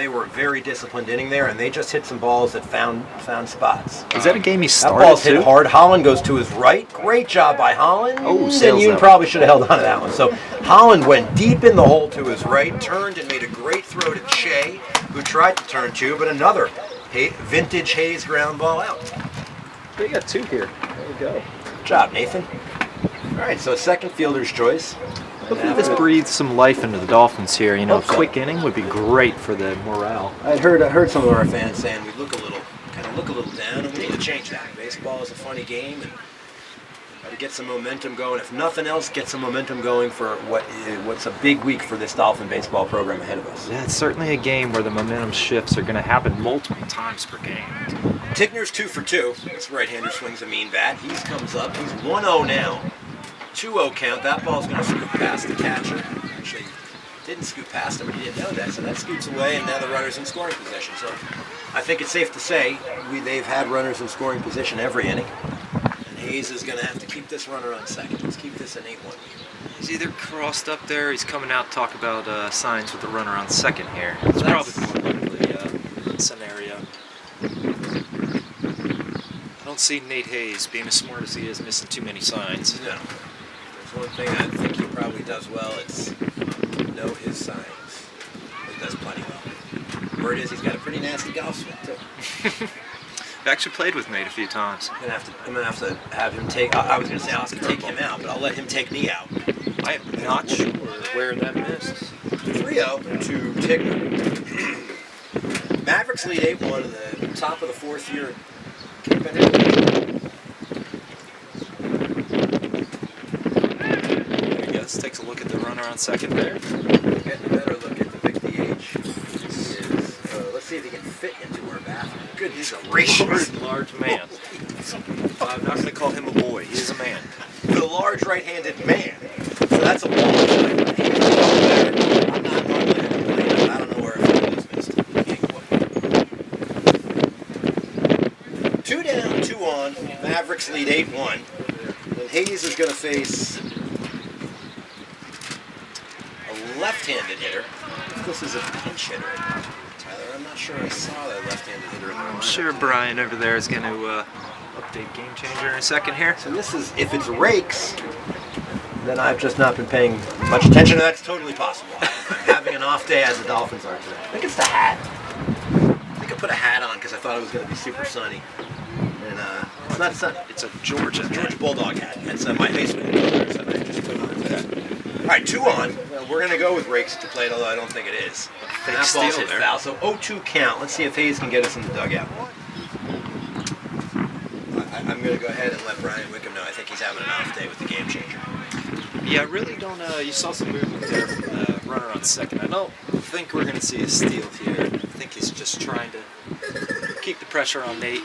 were a very disciplined inning there, and they just hit some balls that found spots. Is that a game he That started ball's too? hit hard. Holland goes to his right. Great job by Holland. Oh, and sails Yoon that probably should have held on to that one. So Holland went deep in the hole to his right, turned and made a great throw to Shea, who tried to turn 2, but another vintage Hayes ground ball out. They got 2 here. There we go. Good job, Nathan. All right, so second fielder's choice. Hopefully this breathes some life into the Dolphins here. You know, a Hope so. quick inning would be great for the morale. I heard some of our fans saying we look a little down, and we need to change that. Baseball is a funny game, and try to get some momentum going. If nothing else, get some momentum going for what's a big week for this Dolphin baseball program ahead of us. Yeah, it's certainly a game where the momentum shifts are going to happen multiple times per game. Tickner's 2 for 2. This right-hander swings a mean bat. He comes up. He's 1-0 now. 2-0 count. That ball's going to scoop past the catcher. Actually, didn't scoop past him, but he didn't know that, so that scoots away, and now the runner's in scoring position. So I think it's safe to say they've had runners in scoring position every inning. And Hayes is going to have to keep this runner on second. Let's keep this an 8-1 lead. He's either crossed up there, he's coming out to talk about signs with the runner on second here. It's probably more likely scenario. I don't see Nate Hayes, being as smart as he is, missing too many signs. No. There's one thing I think he probably does well, it's know his signs. He does plenty well. word is he's got a pretty nasty golf swing too. I've actually played with Nate a few times. I'm gonna have to have him take. I was gonna say I'll take him out, but I'll let him take me out. I am not sure where that missed. 3-0 to Tigner. Mavericks lead 8-1 in the top of the fourth here. I guess takes a look at the runner on second there. Getting a better look at the big DH. Let's see if he can fit into our bathroom. Goodness gracious. Large man. I'm not going to call him a boy. He is a man. The large right-handed man. So that's a ball. I'm not normally a complainer, but I don't know where it missed. 2 down, 2 on. Mavericks lead 8-1. And Hayes is going to face a left-handed hitter. This is a pinch hitter. Tyler, I'm not sure I saw that left-handed hitter in the lineup. I'm sure Brian over there is going to update Game Changer in a second here. So this is, if it's rakes, then I've just not been paying much attention. That's totally possible. I'm having an off day as the Dolphins are today. I think it's the hat. I think I put a hat on because I thought it was going to be super sunny. And it's not sunny. It's a Georgia Bulldog hat. It's my high school colors that I just put on today. All right, 2 on. We're going to go with rakes to play it, although I don't think it is. Fake That ball's steal hit there. foul, so 0-2 count. Let's see if Hayes can get us in the dugout. I'm going to go ahead and let Brian Wickham know. I think he's having an off day with the Game Changer. Yeah, I really don't. You saw some movement there from the runner on second. I don't think we're going to see a steal here. I think he's just trying to keep the pressure on Nate.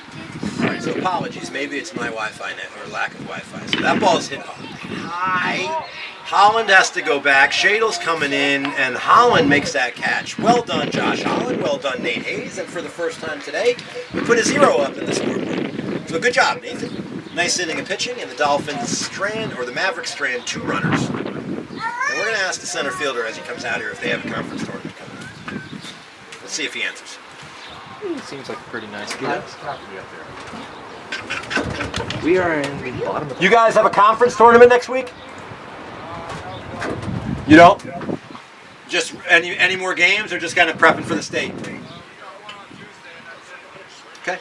All right, so apologies. Maybe it's my Wi-Fi net or lack of Wi-Fi. So that ball's hit high. Holland has to go back. Shadle's coming in, and Holland makes that catch. Well done, Josh Holland. Well done, Nate Hayes. And for the first time today, we put a 0 up in the scoreboard. So good job, Nathan. Nice inning of pitching, and the Dolphins strand, or the Mavericks strand 2 runners. And we're going to ask the center fielder as he comes out here if they have a conference tournament coming. Let's see if he answers. Seems like a pretty nice guy. We are in the bottom of You guys have a conference tournament next week? You don't? Just any more games, or just kind of prepping for the state? Okay.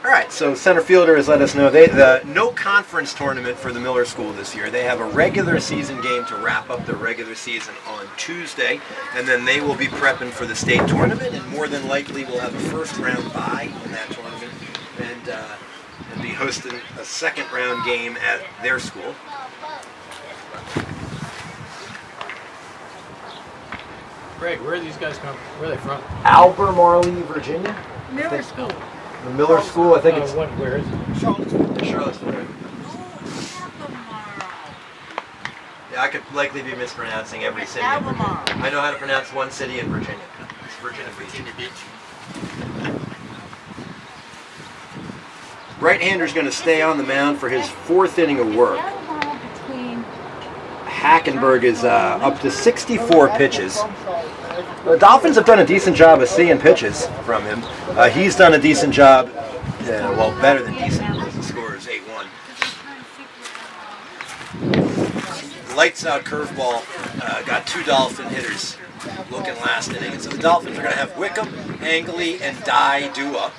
All right, so center fielder has let us know the no conference tournament for the Miller School this year. They have a regular season game to wrap up the regular season on Tuesday, and then they will be prepping for the state tournament, and more than likely will have a first round bye in that tournament, and be hosting a second round game at their school. Greg, where are these guys from? Where are they from? Albemarle, Virginia. Miller School. The Miller School, I think it's Where is it? Charlottesville. Yeah, I could likely be mispronouncing every city in Virginia. I know how to pronounce one city in Virginia. It's Virginia Beach. Right-hander's going to stay on the mound for his 4th inning of work. Hackenberg is up to 64 pitches. The Dolphins have done a decent job of seeing pitches from him. He's done a decent job, well, better than decent, because the score is 8-1. Lights out curveball, got 2 Dolphin hitters looking last inning. And so the Dolphins are going to have Wickham, Angley, and Dye due up.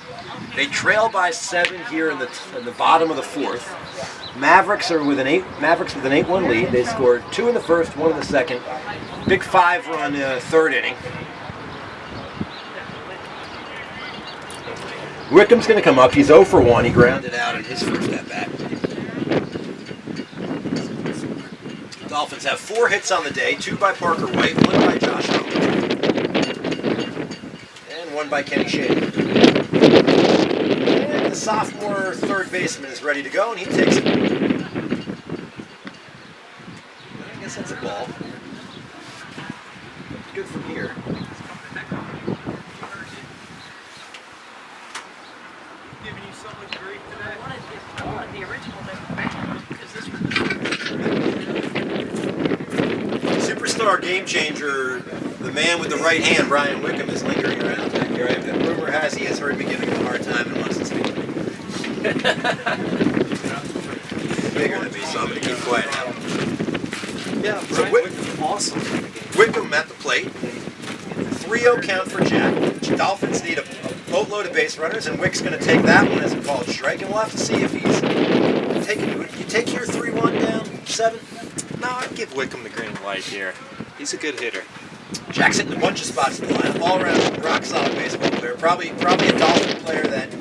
They trail by 7 here in the bottom of the 4th. Mavericks with an 8-1 lead. They scored 2 in the first, 1 in the second. Big 5-run 3rd inning. Wickham's going to come up. He's 0 for 1. He grounded out in his first at-bat. Dolphins have 4 hits on the day, 2 by Parker White, 1 by Josh Holland, and 1 by Kenny Shea. And the sophomore 3rd baseman is ready to go, and he takes it. I guess that's a ball. Good from here. Giving you so much grief today. I wanted the original back. Is this one? Superstar game changer, the man with the right hand, Brian Wickham, is lingering around back here. And rumor has he has heard me giving him a hard time and wants to speak to me. He's bigger than me, so I'm going to keep quiet now. Yeah, So Wickham, awesome. Wickham at the plate. 3 3-0 count for Jack. Dolphins need a boatload of base runners, and Wick's going to take that one as a called strike, and we'll have to see if he's taking. You take your 3-1 down, 7? No, I'd give Wickham the green light here. He's a good hitter. Jack's hitting a bunch of spots in the lineup, all around rock solid baseball player. Probably a Dolphin player that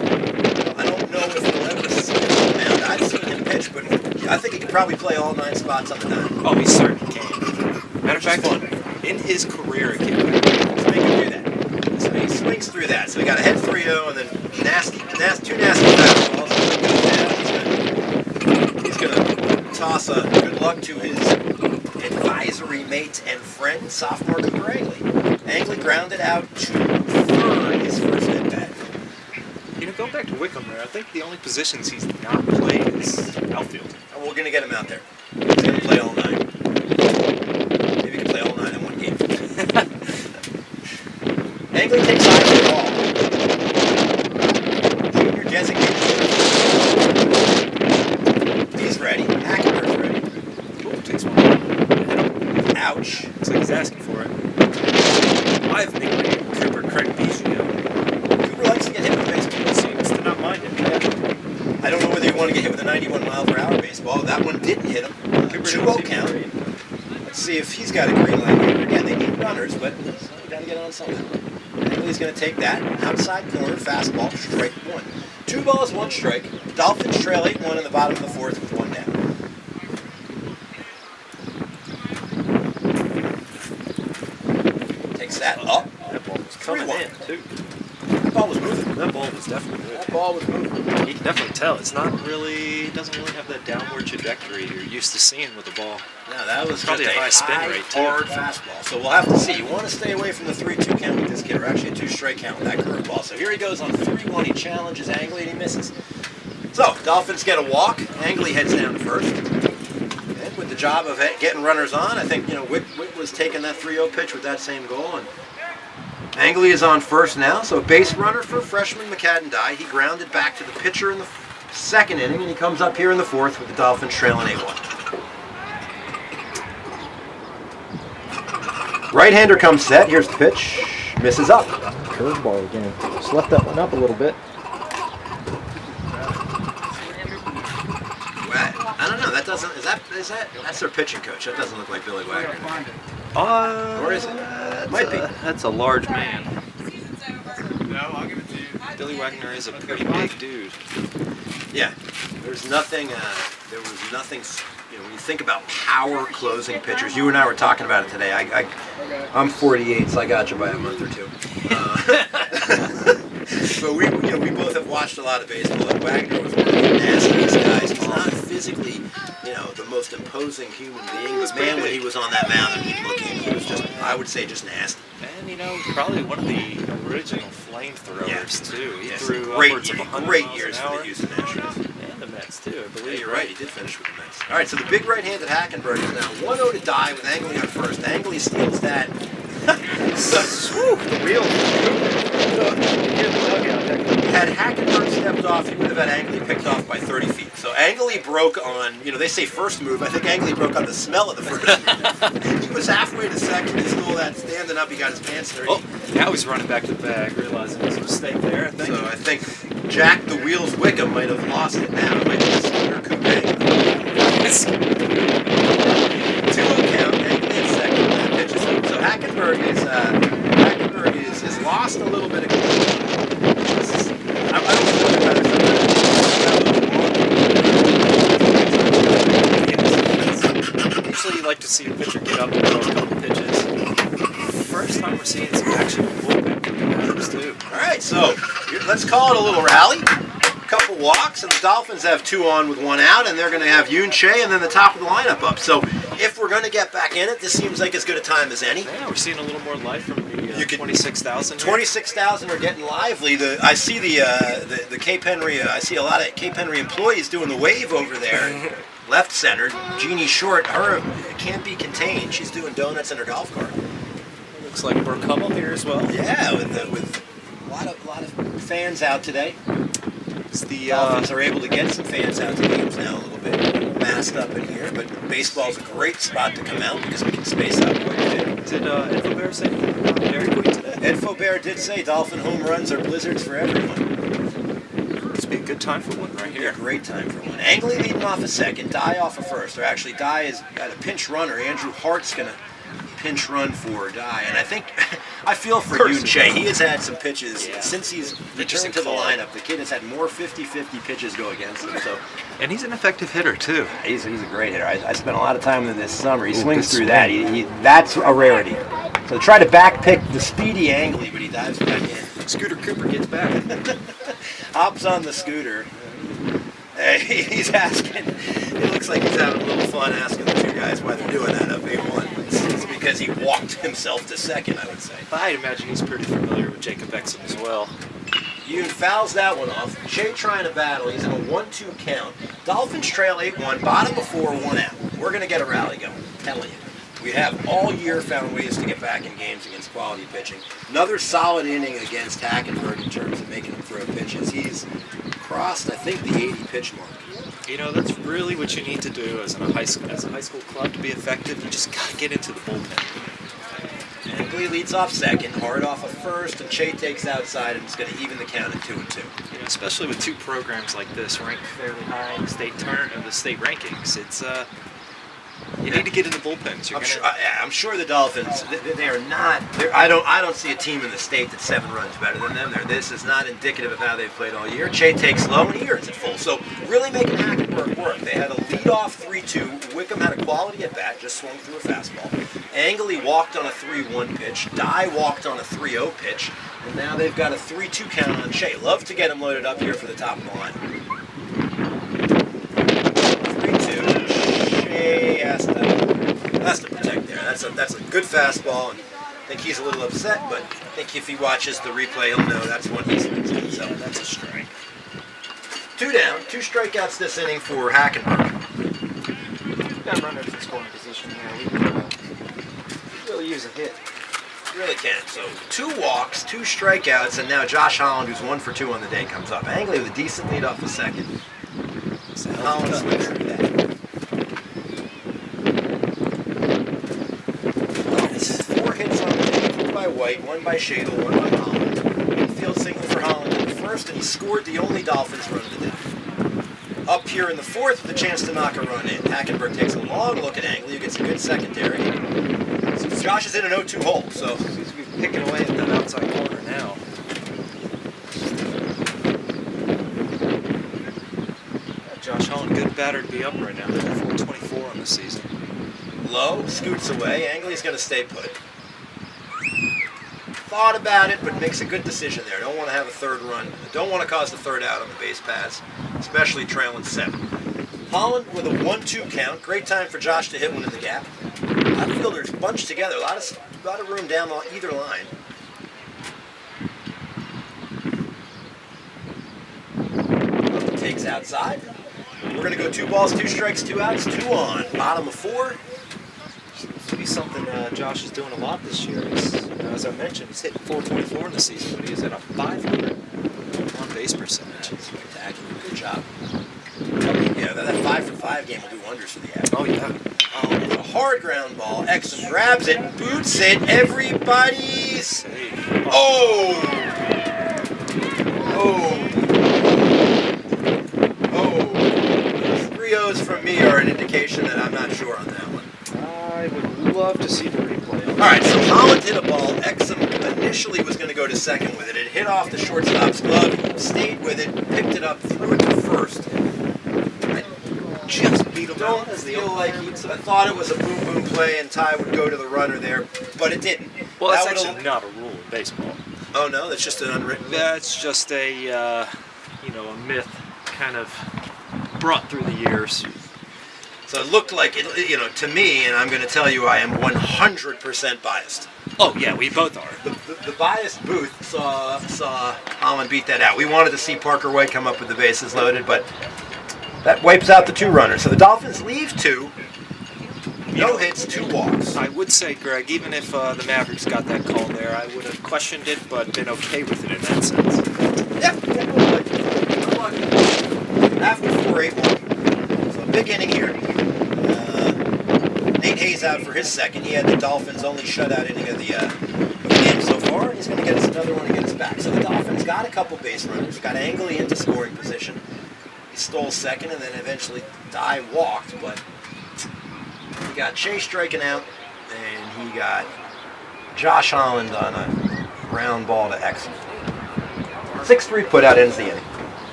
I don't know if he'll ever see him on the mound. I've seen him pitch, but I think he could probably play all 9 spots on the diamond. Oh, he certainly can. Matter of fact, in his career, it can. So he can do that. So he swings through that. So we got a head 3-0 and then two nasty fastballs. He's gonna toss a good luck to his advisory mate and friend, sophomore Cooper Angley. Angley grounded out to third his first at bat. You know, going back to Wickham there, I think the only positions he's not played is outfield. And we're gonna get him out there. He's gonna play all 9. Maybe he can play all 9 in one game. Angley takes high for the ball. Junior designated. He's ready. Hackenberg's ready. Ooh, takes one. Ouch. Looks like he's asking for it. I've nicknamed Cooper Craig Biggio. Cooper likes to get hit with baseball. Seems to not mind it. I don't know whether you want to get hit with a 91-mile-per-hour baseball. That one didn't hit him. 2-0 count. Let's see if he's got a green light here. Again, they need runners, but you got to get on something. Angley's going to take that. Outside corner, fastball, strike 1. 2 balls, 1 strike. Dolphins trail 8-1 in the bottom of the 4th with 1 down. Takes that up. That ball was coming 3-1. in, too. That ball was moving. That ball was definitely moving. That ball was moving. You can definitely tell. It doesn't really have that downward trajectory you're used to seeing with the ball. No, that was Probably just a high spin rate, too. hard fastball. So we'll have to see. You want to stay away from the 3-2 count with this kid, or actually a 2-strike count with that curveball. So here he goes on 3-1. He challenges Angley and he misses. So Dolphins get a walk. Angley heads down to first. And with the job of getting runners on, I think Wick was taking that 3-0 pitch with that same goal. And Angley is on first now. So base runner for freshman McCadden-Dye. He grounded back to the pitcher in the 2nd inning, and he comes up here in the 4th with the Dolphins trailing 8-1. Right-hander comes set. Here's the pitch. Misses up. Curveball again. Just left that one up a little bit. I don't know. That doesn't. Is that? That's their pitching coach. That doesn't look like Billy Wagner. Or is it? Might be. That's a large man. No, I'll give it to you. Billy Wagner is a pretty big dude. Yeah. There's nothing. There was nothing. When you think about power closing pitchers, you and I were talking about it today. I'm 48, so I got you by a month or 2. But we both have watched a lot of baseball. And Wagner was one of the nastiest guys. He's not physically, the most imposing human being. But man, when he was on that mound and he'd look in, he was just, I would say, just nasty. And probably one of the original flamethrowers too. He threw upwards of 100 great miles years an for hour. the Houston Nationals. And the Mets too, I believe. Yeah, you're right. He did finish with the Mets. All right, so the big right-handed Hackenberg is now 1-0 to die with Angley on first. Angley steals that. The wheel. Had Hackenberg stepped off, he would have had Angley picked off by 30 feet. So Angley broke on, they say first move. I think Angley broke on the smell of the first move. He was halfway to second. He stole that standing up. He got his pants dirty. Oh, now he's running back to the bag, realizing his mistake there. I think Jack the Wheels Wickham might have lost it now. It might be a Skinner Coupe. 2-0 count. Angley in second. That pitch is over. So Hackenberg is lost a little bit of control. I don't know what Usually you like to see a pitcher get up and throw a couple pitches. First time we're seeing some action with bullpen batters too. All right, so let's call it a little rally. A couple walks, and the Dolphins have 2 on with 1 out, and they're going to have Yoon Che and then the top of the lineup up. So if we're going to get back in it, this seems like as good a time as any. Yeah, we're seeing a little more life from the 26,000. 26,000 are getting lively. I see the Cape Henry. I see a lot of Cape Henry employees doing the wave over there. Left center, Jeannie Short. Her can't be contained. She's doing donuts in her golf cart. Looks like we're a couple here as well. Yeah, with a lot of fans out today. The Dolphins are able to get some fans out to games now a little bit masked up in here, but baseball's a great spot to come out because we can space out quite a bit. Did Infobear same thing about Dairy Queen today. Ed Faubert did say Dolphin home runs are blizzards for everyone. This would be a good time for one right Be a here. great time for one. Angley leading off a second, Dye off a first. Or actually, Dye is got a pinch runner. Andrew Hart's going to pinch run for Dye. And I think, I feel for Yoon Che. He has had some pitches since he's returned to the lineup. The kid has had more 50-50 pitches go against him. So, And he's an effective hitter, too. he's a great hitter. I spent a lot of time with him this summer. He swings through that. That's a rarity. So try to back pick the speedy Angley, but he dives back in. Scooter Cooper gets back. Hops on the scooter. Hey, he's asking. It looks like he's having a little fun asking the two guys why they're doing that up 8-1. It's because he walked himself to second, I would say. I'd imagine he's pretty familiar with Jacob Exum as well. Yoon fouls that one off. Shea trying to battle. He's in a 1-2 count. Dolphins trail 8-1. Bottom of 4, 1 out. We're going to get a rally going. I'm telling you. We have all year found ways to get back in games against quality pitching. Another solid inning against Hackenberg in terms of making him throw pitches. He's crossed, I think, the 80 pitch mark. You know, that's really what you need to do as a high school club to be effective. You just got to get into the bullpen. Angley leads off second, Hart off a first, and Che takes outside, and it's going to even the count at 2-2. You know, especially with two programs like this ranked fairly high in the state rankings, it's you need to get in the bullpens. I'm sure the Dolphins. They are not. I don't see a team in the state that's 7 runs better than them. This is not indicative of how they've played all year. Che takes low and he earns it full. So really making Hackenberg work. They had a lead-off 3-2. Wickham had a quality at bat, just swung through a fastball. Angley walked on a 3-1 pitch. Dye walked on a 3-0 pitch, and now they've got a 3-2 count on Che. Love to get him loaded up here for the top of the line. 3-2. Che has to protect there. That's a good fastball, and I think he's a little upset, but I think if he watches the replay, he'll know that's one he swings at. So that's a strike. 2 down, 2 strikeouts this inning for Hackenberg. We've got runners in scoring position here. We can really use a hit. Really can. So 2 walks, 2 strikeouts, and now Josh Holland, who's 1 for 2 on the day, comes up. Angley with a decent lead off the second. Holland swings through that. 4 hits on the day, 2 by White, 1 by Shadle, 1 by Holland. Infield single for Holland in the first, and he scored the only Dolphins run of the day. Up here in the 4th with a chance to knock a run in. Hackenberg takes a long look at Angley, who gets a good secondary. Josh is in an 0-2 hole, so Seems to be picking away at that outside corner now. Josh Holland, good batter to be up right now. 424 on the season. low, scoots away. Angley's going to stay put. Thought about it, but makes a good decision there. Don't want to have a third run. Don't want to cause the third out on the base pass, especially trailing 7. Holland with a 1-2 count. Great time for Josh to hit one in the gap. Outfielders bunched together. A lot of room down either line. Takes outside. We're going to go 2 balls, 2 strikes, 2 outs, 2 on. Bottom of 4. Seems to be something Josh is doing a lot this year. As I mentioned, he's hitting 424 in the season, but he's at a 500 on base percentage. Spectacular. Good job. Yeah, that 5 for 5 game will do wonders for the Avs. Oh, yeah. A hard ground ball. Exum grabs it, boots it. Everybody's. Save. Oh! Oh! Oh! 3 O's from me are an indication that I'm not sure on that one. I would love to see the replay. All right, so Holland hit a ball. Exum initially was going to go to second with it. It hit off the shortstop's glove, stayed with it, picked it up, threw it to first. I just beat him out. Don't feel like I thought it was a boom-boom play and Ty would go to the runner there, but it didn't. Well, that's That actually not a rule in baseball. Oh no, that's just an unwritten rule. That's just a, a myth kind of brought through the years. So it looked like it, to me, and I'm going to tell you, I am 100% biased. Oh yeah, we both are. The biased booth saw Holland beat that out. We wanted to see Parker White come up with the bases loaded, but that wipes out the 2 runners. So the Dolphins leave 2. No hits, 2 walks. I would say, Greg, even if the Mavericks got that call there, I would have questioned it, but been okay with it in that sense. Yeah. After 4-8-1. So a big inning here. Nate Hayes out for his second. He had the Dolphins' only shutout inning of the game so far, and he's going to get us another one to get us back. So the Dolphins got a couple base runners, got Angley into scoring position. He stole second and then eventually walked, but he got Chase striking out, and he got Josh Holland on a ground ball to Exum. 6-3 put out ends the inning.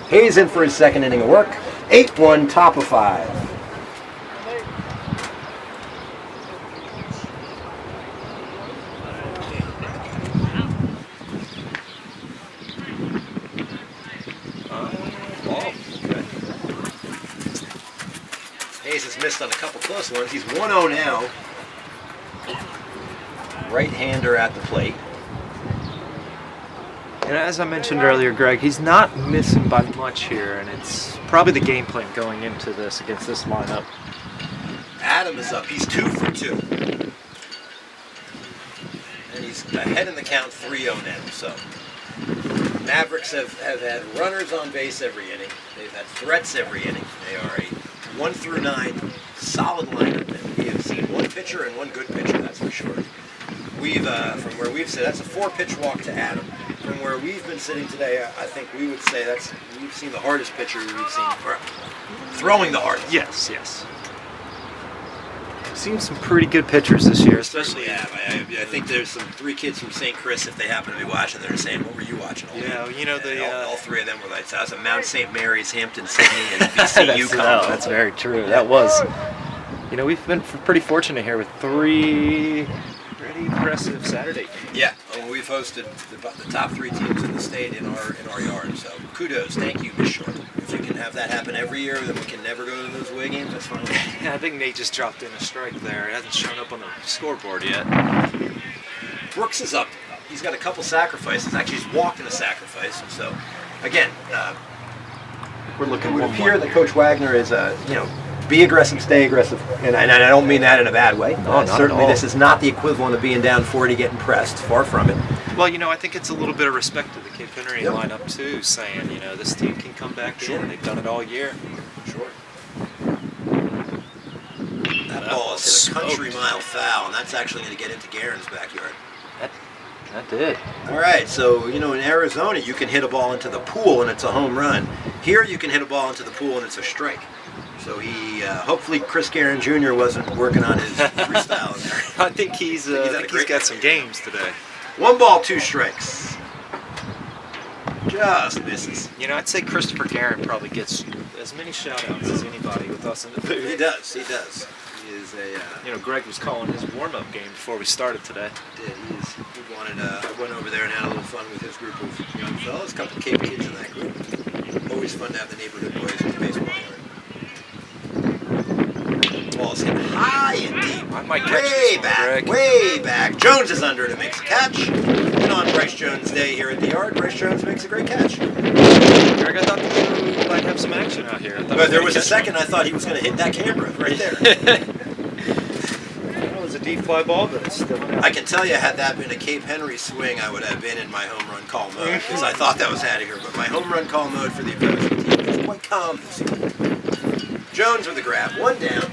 Hayes in for his second inning of work. 8-1, top of 5. Hayes has missed on a couple close ones. He's 1-0 now. Right-hander at the plate. And as I mentioned earlier, Greg, he's not missing by much here, and it's probably the game plan going into this against this lineup. Adam is up. He's 2 for 2. And he's ahead in the count 3-0 now. So Mavericks have had runners on base every inning. They've had threats every inning. They are a 1 through 9 solid lineup, and we have seen one pitcher and one good pitcher, that's for sure. We've from where we've said that's a 4-pitch walk to Adam. From where we've been sitting today, I think we would say we've seen the hardest pitcher we've seen, or throwing the hardest. Yes. I've seen some pretty good pitchers this year, especially. Yeah, I think there's some 3 kids from St. Chris, if they happen to be watching, they're saying, "What were you watching?" All 3 of them were like, "So I was at Mount St. Mary's, Hampton, Sydney, and VCU combo." That's very true. That was. We've been pretty fortunate here with 3 pretty impressive Saturday games. Yeah, we've hosted the top 3 teams in the state in our yard. So kudos, thank you, Miss Short. If you can have that happen every year, then we can never go to those away games. That's fine. Yeah, I think Nate just dropped in a strike there. It hasn't shown up on the scoreboard yet. Brooks is up. He's got a couple sacrifices. Actually, he's walked in a sacrifice. And so, again, We're looking. it would appear that Coach Wagner is, be aggressive, stay aggressive, and I don't mean that in a bad way. No, not certainly, at all. this is not the equivalent of being down 40, getting pressed. Far from it. Well, I think it's a little bit of respect to the Cape Henry Yep. lineup too, saying this team can come back in. They've done it all year. Sure. That ball is hit a country mile foul, and that's actually going to get into Garen's backyard. That did. All right, so in Arizona you can hit a ball into the pool and it's a home run. Here you can hit a ball into the pool and it's a strike. So he, hopefully Chris Guerin Jr. wasn't working on his freestyle in there. I think he's got some games today. 1 ball, 2 strikes. Just misses. I'd say Christopher Guerin probably gets as many shout-outs as anybody with us in the booth. He does. He is a. Greg was calling his warm-up game before we started today. He wanted. I went over there and had a little fun with his group of young fellas. A couple of Cape kids in that group. Always fun to have the neighborhood boys in the baseball yard. Ball's hit high and deep. I might catch this one, Greg. Way back. Jones is under it and makes a catch. And on Bryce Jones' day here at the yard, Bryce Jones makes a great catch. Greg, I thought you might have some action out here. But there was a second I thought he was going to hit that camera right there. It was a deep fly ball, but it's still in. I can tell you, had that been a Cape Henry swing, I would have been in my home run call mode because I thought that was out of here. But my home run call mode for the opposing team was quite calm this evening. Jones with the grab, 1 down.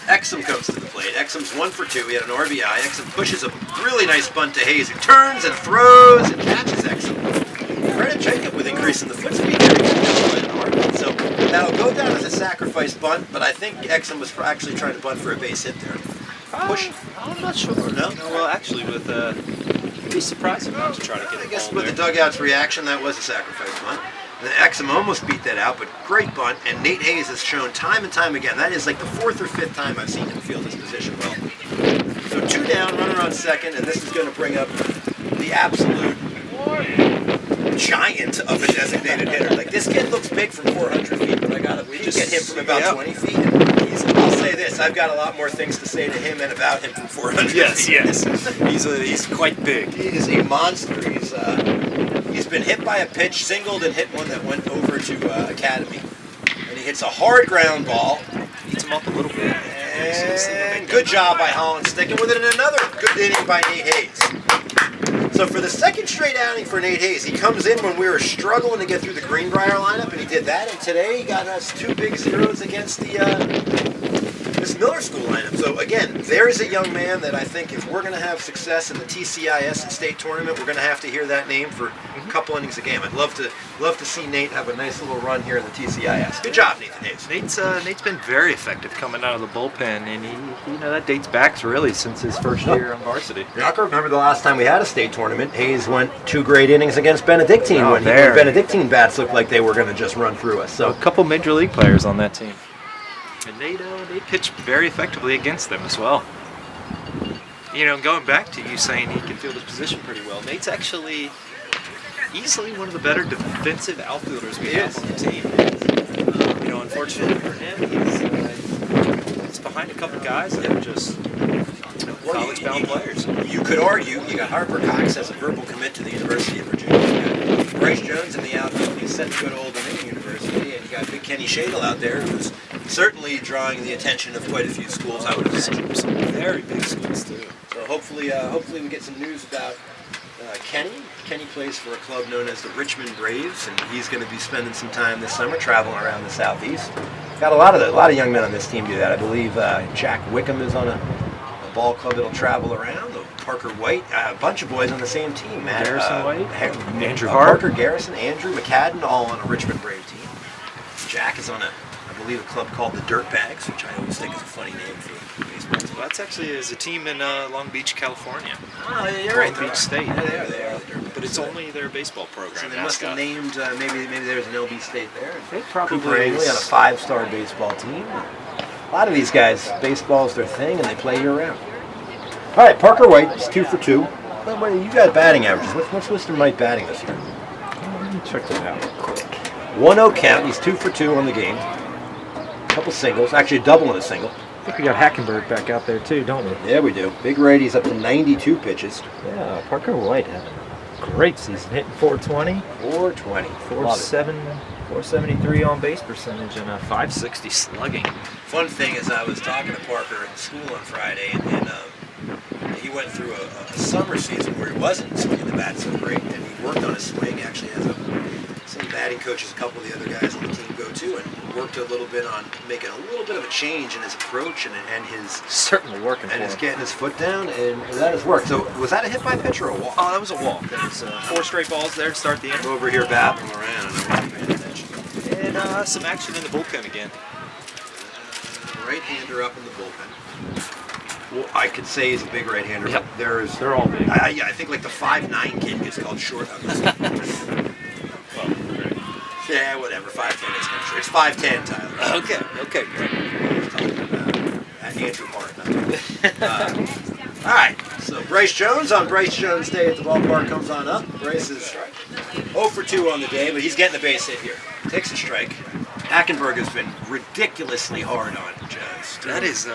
Exum comes to the plate. Exum's 1 for 2. He had an RBI. Exum pushes a really nice bunt to Hayes, who turns and throws and catches Exum. Credit Jacob with increasing the foot speed there. So that'll go down as a sacrifice bunt, but I think Exum was actually trying to bunt for a base hit there. Push. I'm not sure. No? Well, actually, it'd be surprising not to try to get I a guess ball with the there. dugout's reaction, that was a sacrifice bunt. The Exum almost beat that out, but great bunt, and Nate Hayes has shown time and time again. That is like the 4th or 5th time I've seen him field his position well. So 2 down, runner on second, and this is going to bring up the absolute giant of a designated hitter. Like, this kid looks big from 400 feet, but we just get him from about 20 feet. And I'll say this, I've got a lot more things to say to him and about him from 400 feet. Yes. He's quite big. He is a monster. He's been hit by a pitch, singled, and hit one that went over to Academy. And he hits a hard ground ball. Eats him up a little bit. And good job by Holland sticking with it, and another good inning by Nate Hayes. So for the second straight outing for Nate Hayes, he comes in when we were struggling to get through the Greenbrier lineup, and he did that. And today he got us 2 big zeros against the this Miller School lineup. So again, there's a young man that I think if we're going to have success in the TCIS and state tournament, we're going to have to hear that name for a couple innings a game. I'd love to see Nate have a nice little run here in the TCIS. Good job, Nathan Hayes. Nate's been very effective coming out of the bullpen, and he that dates back really since his first year on varsity. I can remember the last time we had a state tournament. Hayes went 2 great innings against Benedictine when there. Benedictine bats looked like they were going to just run through us. So A couple major league players on that team. And they pitched very effectively against them as well. Going back to you saying he can field his position pretty well, Nate's actually easily one of the better defensive outfielders we have on the team. Unfortunately for him, he's behind a couple guys that are just college-bound players. You could argue you got Harper Cox as a verbal commit to the University of Virginia. You got Bryce Jones in the outfield. He's set to go to Old Dominion University, and you got Big Kenny Shadle out there, who's certainly drawing the attention of quite a few schools. I would imagine Some very big schools too. so. Hopefully we get some news about Kenny. Kenny plays for a club known as the Richmond Braves, and he's going to be spending some time this summer traveling around the southeast. Got a lot of young men on this team do that. I believe Jack Wickham is on a ball club that'll travel around. Parker White, a bunch of boys on the same team. Garrison White, Andrew Parker, Garrison, Andrew, McCadden, all on a Richmond Brave team. Jack is on I believe, a club called the Dirtbags, which I always think is a funny name for baseball. Well, that's actually is a team in Long Beach, California. Oh, yeah, you're right. Long Beach State. Yeah, they are the Dirtbags. But it's only their baseball program. So they must have named, maybe there's an LB State there. They probably Cooper Angley on a 5-star baseball team. A lot of these guys, baseball is their thing, and they play year-round. All right, Parker White is 2 for 2. Well, you got batting averages. What's Mr. Mike batting this year? Let me check that out real quick. 1-0 count. He's 2 for 2 on the game. A couple singles, actually a double and a single. I think we got Hackenberg back out there too, don't we? Yeah, we do. Big righty's up to 92 pitches. Yeah, Parker White had a great season, hitting 420, 420. 473 on base percentage, and a 560 slugging. Fun thing is, I was talking to Parker at school on Friday, and he went through a summer season where he wasn't swinging the bat so great, and he worked on his swing. Actually has some batting coaches, a couple of the other guys on the team go to, and worked a little bit on making a little bit of a change in his approach and his Certainly working for and his him. getting his foot down, and that has worked. So was that a hit by pitch or a walk? Oh, that was a walk. That was 4 straight balls there to start the inning. Over here battling around, and I wasn't paying attention. And some action in the bullpen again. Right-hander up in the bullpen. Well, I could say he's a big right-hander. Yep. But They're all big. I think like the 5'9" kid gets called short on this. Yeah, whatever. 5'10" is kind of short. It's 5'10", Tyler. Okay, great. Andrew Martin. All right. So Bryce Jones on Bryce Jones Day at the ballpark comes on up. Bryce is 0 for 2 on the day, but he's getting a base hit here. Takes a strike. Hackenberg has been ridiculously hard on Jones. That is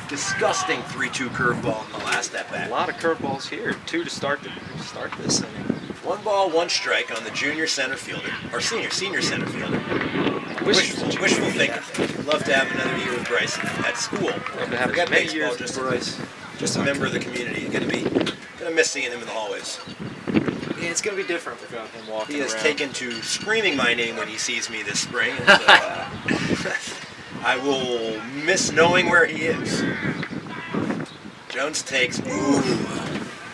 Disgusting 3-2 curveball in the last at a bat. lot of curveballs here. 2 to start this inning. 1 ball, 1 strike on the junior center fielder, or senior center fielder. Wishful thinking. Love to have another year with Bryce at school. Love to have Forget as many baseball, years just with Bryce. just a member of the community. Gonna miss seeing him in the hallways. Yeah, it's going to be different without him walking He has around. taken to screaming my name when he sees me this spring. And so, I will miss knowing where he is. Jones takes. Ooh.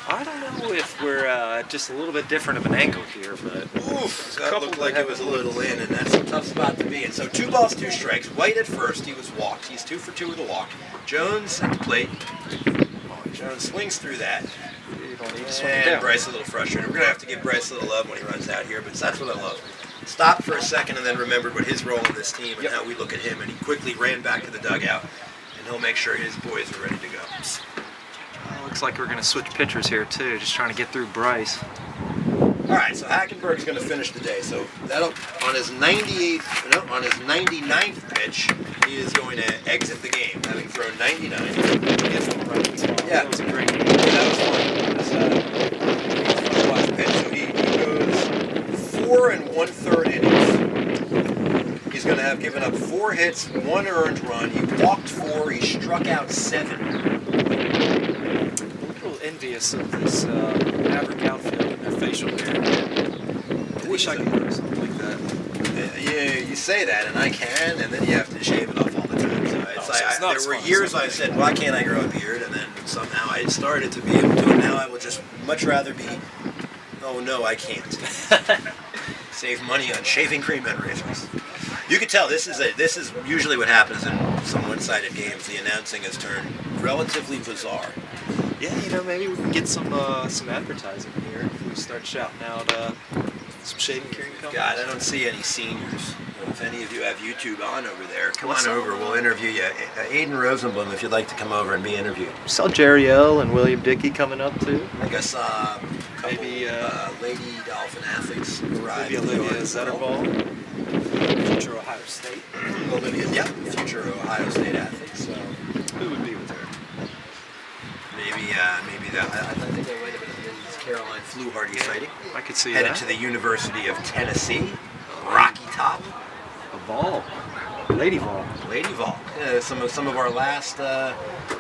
I don't know if we're just a little bit different of an angle here, but Oof, that looked like it was a little in, and that's a tough spot to be in. So 2 balls, 2 strikes. White at first, he was walked. He's 2 for 2 with a walk. Jones at the plate. Jones swings through that. And Bryce a little frustrated. We're going to have to give Bryce a little love when he runs out here, but that's what I love. Stopped for a second and then remembered what his role in this team and how we look at him, and he quickly ran back to the dugout, and he'll make sure his boys are ready to go. Looks like we're going to switch pitchers here too, just trying to get through Bryce. All right, so Hackenberg's going to finish the day. So that'll on his 99th pitch, he is going to exit the game, having thrown 99. Yeah, That was a great game. that was fun. It was fun to watch the pitch. So he goes 4 1/3 innings. He's going to have given up 4 hits, 1 earned run. He walked 4. He struck out 7. A little envious of this Maverick outfield and their facial hair. I wish I could do something like that. Yeah, you say that, and I can, and then you have to shave it off all the time. So There were years I said, why can't I grow a beard? And then somehow I started to be able to, and now I would just much rather be, oh no, I can't. Save money on shaving cream and razors. You can tell this is usually what happens in some one-sided games. The announcing has turned relatively bizarre. Yeah, maybe we can get some advertising here. If we start shouting out some shaving cream companies. God, I don't see any seniors. If any of you have YouTube on over there, come on over. We'll interview you. Aiden Rosenblum, if you'd like to come over and be interviewed. We saw Jerry L. and William Dickey coming up too. I think I saw a couple maybe Lady Dolphin athletes arrive. Maybe Olivia Zetterball, future Ohio State. Olivia, future Ohio State athlete. So who would be with her? Maybe that. I think they might have been Ms. Caroline Fluharty sighting. I could see Headed that. to the University of Tennessee, Rocky Top. A Vol. Lady Vol. Lady Vol. Some of our last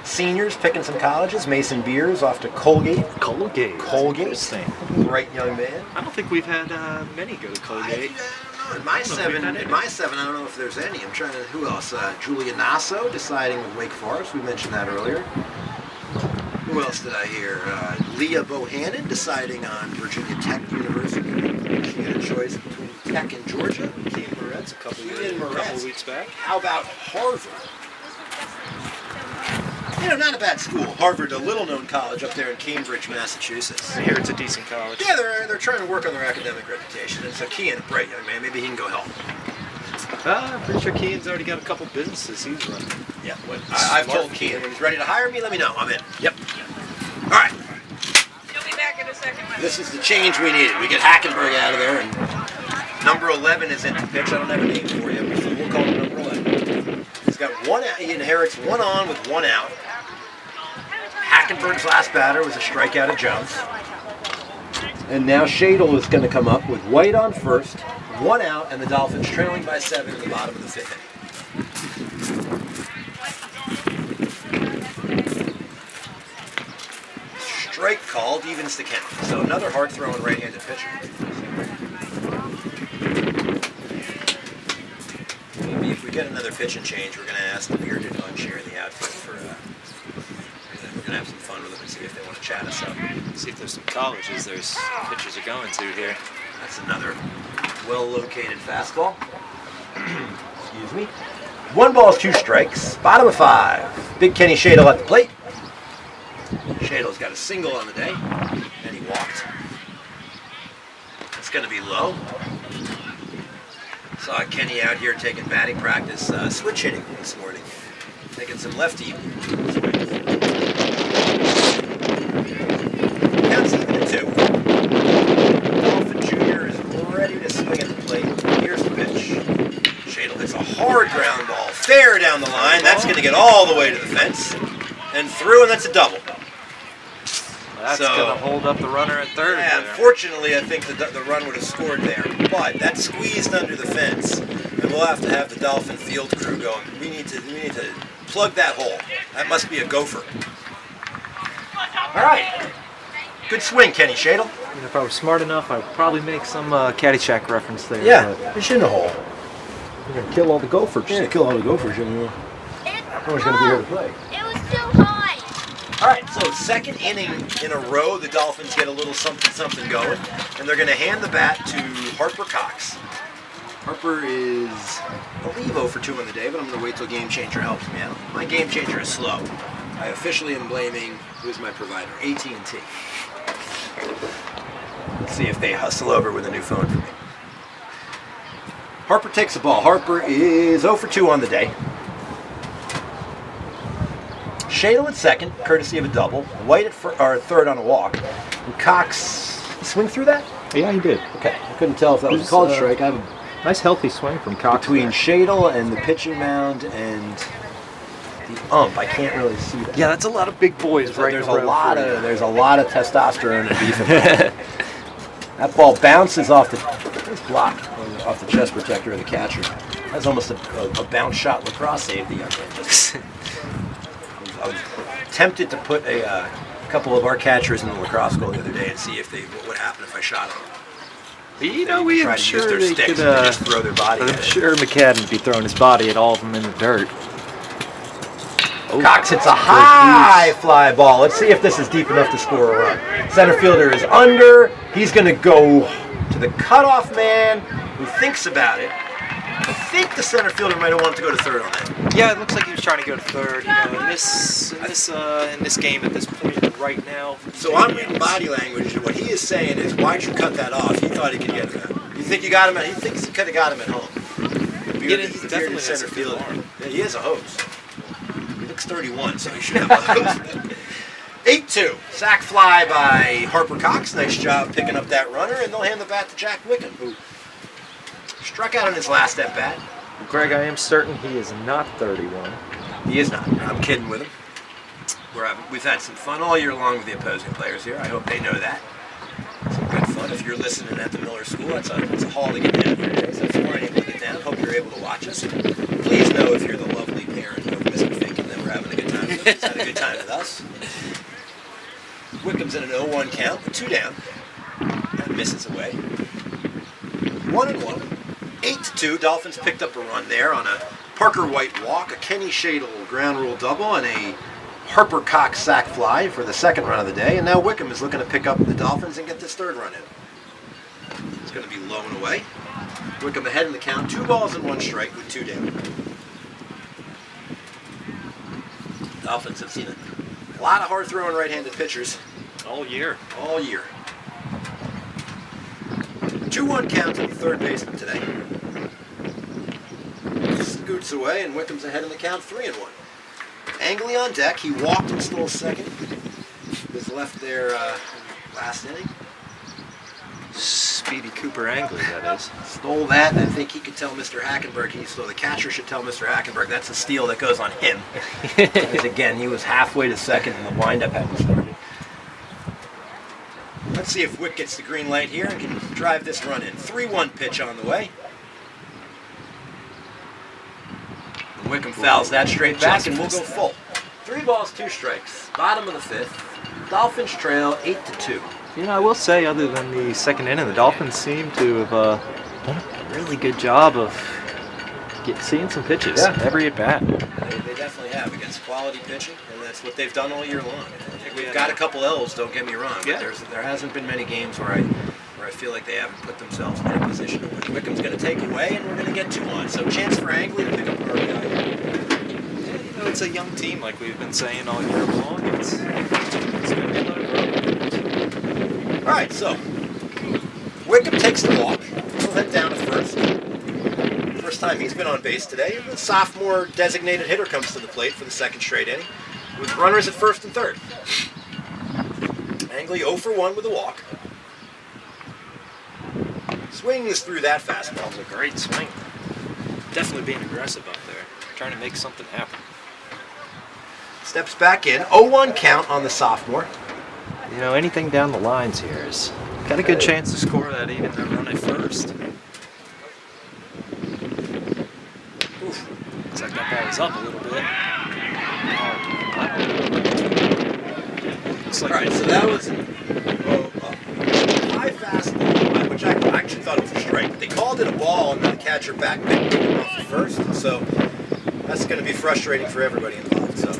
seniors picking some colleges. Mason Beers off to Colgate. Colgate. Interesting. Bright young man. I don't think we've had many go to Colgate. I don't know. In my seven, I don't know if there's any. I'm trying to. Who else? Julia Nasso deciding with Wake Forest. We mentioned that earlier. Who else did I hear? Leah Bohannon deciding on Virginia Tech University. She had a choice between Tech and Georgia. Kean Moretz a couple weeks back. How about Harvard? Not a bad school. Harvard, a little-known college up there in Cambridge, Massachusetts. I hear it's a decent college. Yeah, they're trying to work on their academic reputation. And so Kean, a bright young man, maybe he can go help. I'm pretty sure Kean's already got a couple businesses he's running. Yeah, I've told Kean when he's ready to hire me, let me know. I'm in. Yep. All right. You'll be back in a second. This is the change we needed. We get Hackenberg out of there, and number 11 is in to pitch. I don't have a name for you, but we'll call him number 11. He's got one out. He inherits one on with one out. Hackenberg's last batter was a strikeout of Jones. And now Shadle is going to come up with White on first, one out, and the Dolphins trailing by 7 in the bottom of the 5th inning. Strike called, evens the count. So another hard-throwing right-handed pitcher. Maybe if we get another pitch and change, we're going to ask the bearded unchair in the outfield for. We're going to have some fun with them and see if they want to chat us up. See if there's some colleges there's pitchers are going to here. That's another well-located fastball. Excuse me. 1 ball, 2 strikes. Bottom of 5. Big Kenny Shadle at the plate. Shadle's got a single on the day, and he walked. It's going to be low. Saw Kenny out here taking batting practice, switch hitting this morning, taking some lefty swings. Counts even at 2. Dolphin Jr. is ready to swing at the plate. Here's the pitch. Shadle hits a hard ground ball, fair down the line. That's going to get all the way to the fence and through, and that's a double. That's going to hold up the runner at third. Yeah, unfortunately, I think the run would have scored there. But that's squeezed under the fence, and we'll have to have the Dolphin field crew going. We need to plug that hole. That must be a gopher. All right. Good swing, Kenny Shadle. If I was smart enough, I'd probably make some Caddyshack reference there. Yeah, but it's in the hole. you're going to kill all the gophers. Yeah, kill all the gophers. No one's going to be here to play. It was too high. All right, so second inning in a row, the Dolphins get a little something going, and they're going to hand the bat to Harper Cox. Harper is, I believe, 0 for 2 on the day, but I'm going to wait till Game Changer helps me out. My Game Changer is slow. I officially am blaming, who's my provider? AT&T. Let's see if they hustle over with a new phone for me. Harper takes the ball. Harper is 0 for 2 on the day. Shadle at second, courtesy of a double. White at third on a walk. And Cox swing through that? Yeah, he did. Okay, I couldn't tell if that was a called strike. I have a Nice healthy swing from Cox. between Shadle and the pitching mound and the ump. I can't really see that. Yeah, that's a lot of big boys right There's in the a row lot for you. of testosterone and beef in that. That ball bounces off the off the chest protector of the catcher. That's almost a bounce shot lacrosse save the young man just. I was tempted to put a couple of our catchers in the lacrosse goal the other day and see if what would happen if I shot them. You know, we try am to sure use their they sticks could. and just throw their body at I'm it. sure McCadden would be throwing his body at all of them in the dirt. Cox hits a high fly ball. Let's see if this is deep enough to score a run. Center fielder is under. He's going to go to the cutoff man who thinks about it. I think the center fielder might have wanted to go to third on that. Yeah, it looks like he was trying to go to third. You know, in this game at this point right now. So I'm reading body language, and what he is saying is, why'd you cut that off? He thought he could get him out. You think you got him out? He thinks he could have got him at home. He definitely center has a fielder. good arm. Yeah, he is a hose. He looks 31, so he should have a hose. 8-2. Sac fly by Harper Cox. Nice job picking up that runner, and they'll hand the bat to Jack Wickham, who struck out on his last at bat. Greg, I am certain he is not 31. He is not. I'm kidding with him. We've had some fun all year long with the opposing players here. I hope they know that. Some good fun. If you're listening at the Miller School, that's a haul to get down here today. So if you weren't able to get down, hope you're able to watch us. Please know if you're the lovely parent of Mr. Finken that we're having a good time with. He's had a good time with us. Wickham's in an 0-1 count with 2 down. That misses away. 1-1. 8-2. Dolphins picked up a run there on a Parker White walk, a Kenny Shadle ground rule double, and a Harper Cox sac fly for the second run of the day. And now Wickham is looking to pick up the Dolphins and get this third run in. It's going to be low and away. Wickham ahead in the count. 2 balls and 1 strike with 2 down. Dolphins have seen a lot of hard-throwing right-handed pitchers All year. all year. 2-1 count to the third baseman today. Scoots away, and Wickham's ahead in the count, 3-1. Angley on deck. He walked and stole second. Was left there last inning. Speedy Cooper Angley, that is. Stole that, and I think he could tell Mr. Hackenberg. So the catcher should tell Mr. Hackenberg that's a steal that goes on him. Because again, he was halfway to second, and the windup hadn't started. Let's see if Wick gets the green light here and can drive this run in. 3-1 pitch on the way. And Wickham fouls that straight back, and we'll go full. 3 balls, 2 strikes. Bottom of the 5th. Dolphins trail 8-2. You know, I will say, other than the second inning, the Dolphins seem to have done a really good job of seeing some pitches every at bat. They definitely have against quality pitching, and that's what they've done all year long. We've got a couple L's, don't get me wrong, but there hasn't been many games where I feel like they haven't put themselves in a position to win. Wickham's going to take away, and we're going to get 2 on. So chance for Angley to pick up our guy. Yeah, you know, it's a young team, like we've been saying all year long. It's going to be another grow. All right, so Wickham takes the walk. He'll head down to first. First time he's been on base today. The sophomore designated hitter comes to the plate for the second straight inning, with runners at first and third. Angley 0 for 1 with a walk. Swings through that fastball. That was a great swing. Definitely being aggressive up there, trying to make something happen. Steps back in. 0-1 count on the sophomore. You know, anything down the lines here is got a good chance to score that even that run at first. Oof. Looks like that ball is up a little bit. Looks like All right, so that was a high fastball, which I actually thought it was a strike. But they called it a ball, and then the catcher backpicked it off the first. So that's going to be frustrating for everybody involved. So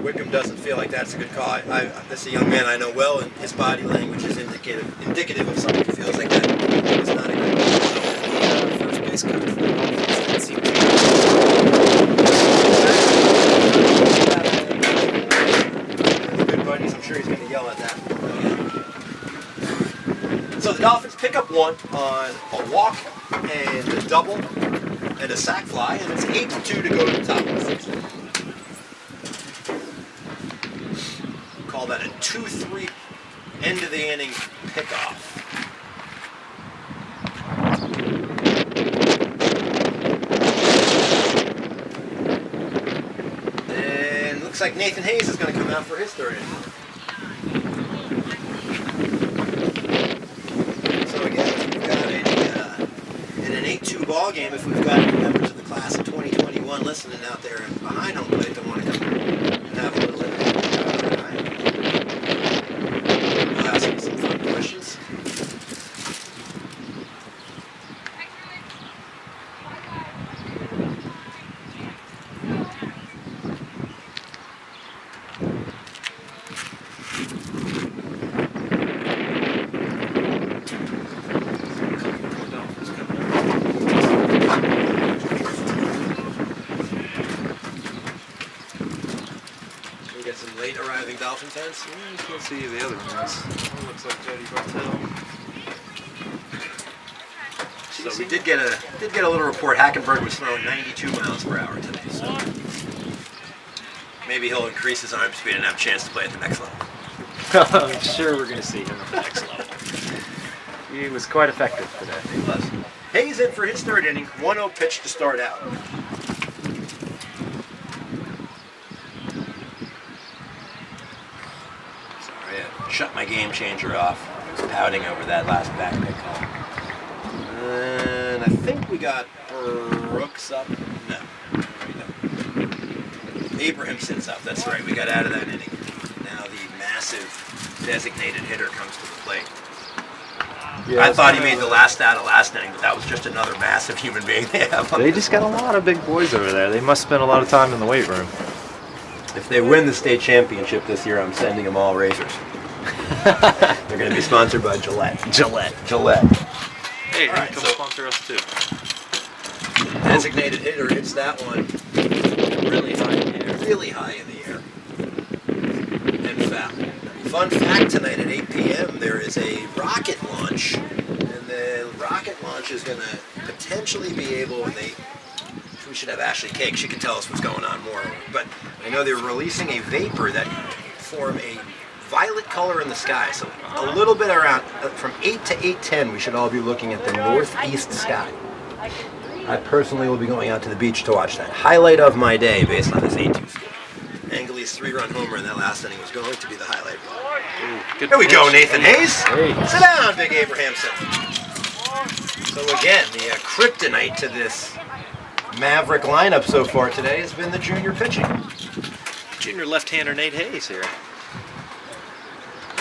Wickham doesn't feel like that's a good call. That's a young man I know well, and his body language is indicative of something who feels like that. It's not a good call. the first base coach for the Dolphins didn't seem to. Good buddies, I'm sure he's going to yell at that. So the Dolphins pick up 1 on a walk and a double and a sac fly, and it's 8-2 to go to the top of the 6th. Call that a 2-3 end of the inning pickoff. And looks like Nathan Hayes is going to come out for his third inning. So again, if we've got in an 8-2 ball game, if we've got any members of the class of 2021 listening out there behind home plate that want to come and have a little input, I'll ask you some fun questions. fence? You can't see the other ones. One looks like Jody Bartel. So we did get a little report. Hackenberg was throwing 92 miles per hour today. So maybe he'll increase his arm speed and have a chance to play at the next level. I'm sure we're going to see him at the next level. He was quite effective today. He was. Hayes in for his third inning. 1-0 pitch to start out. Sorry, I shut my game changer off. I was pouting over that last back pick call. And I think we got Brooks up. No, we don't. Abrahamson's up. That's right. We got out of that inning. Now the massive designated hitter comes to the plate. Yeah, I thought he made the last out of last inning, but that was just another massive human being they have. They just got a lot of big boys over there. They must spend a lot of time in the weight room. If they win the state championship this year, I'm sending them all razors. They're going to be sponsored by Gillette. Gillette. Hey, All right, come so- sponsor us too. Designated hitter hits that one Really high in the air. really high in the air. And foul. Fun fact tonight at 8 p.m. there is a rocket launch. And the rocket launch is going to potentially be able, and we should have Ashley Cake. She can tell us what's going on more. But I know they're releasing a vapor that form a violet color in the sky. So a little bit around, from 8 to 8:10, we should all be looking at the northeast sky. I personally will be going out to the beach to watch that. Highlight of my day based on this 8-2 score. Angley's 3-run homer in that last inning was going to be the highlight. Good Here we go, pitch. Nathan Hayes. Hey. Sit down, Big Abrahamson. So again, the kryptonite to this Maverick lineup so far today has been the junior pitching. Junior left-hander Nate Hayes here.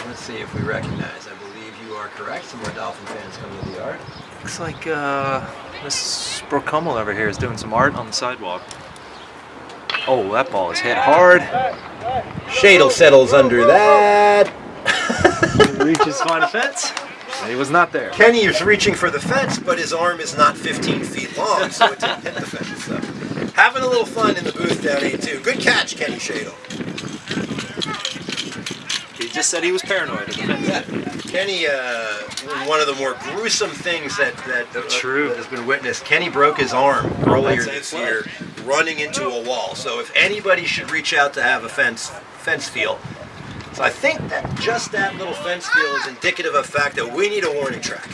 Let's see if we recognize. I believe you are correct. Some more Dolphin fans coming to the yard. Looks like Miss Brooke Hummel over here is doing some art on the sidewalk. Oh, that ball is hit hard. Shadle settles under that. Reaches find a fence. He was not there. Kenny is reaching for the fence, but his arm is not 15 feet long, so it didn't hit the fence. So, having a little fun in the booth down 8-2. Good catch, Kenny Shadle. He just said he was paranoid of the fence. Yeah. Kenny, one of the more gruesome things that True. that has been witnessed. Kenny broke his arm earlier that this same year, running into a wall. So if anybody should reach out to have a fence feel, so I think that just that little fence feel is indicative of the fact that we need a warning track.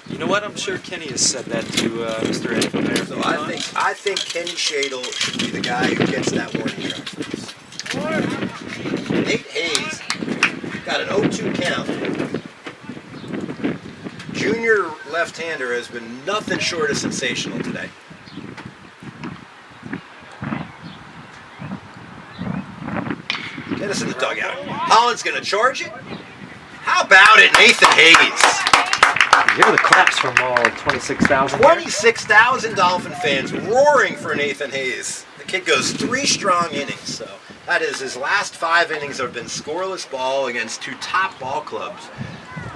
You know what? I'm sure Kenny has said that to Mr. Edford there. So I think Kenny Shadle should be the guy who gets that warning track for us. Nate Hayes got an 0-2 count. Junior left-hander has been nothing short of sensational today. Get us in the dugout. Holland's going to charge it. How about it, Nathan Hayes? You hear the claps from all 26,000 here? 26,000 Dolphin fans roaring for Nathan Hayes. The kid goes 3 strong innings, so that is his last 5 innings have been scoreless ball against 2 top ball clubs.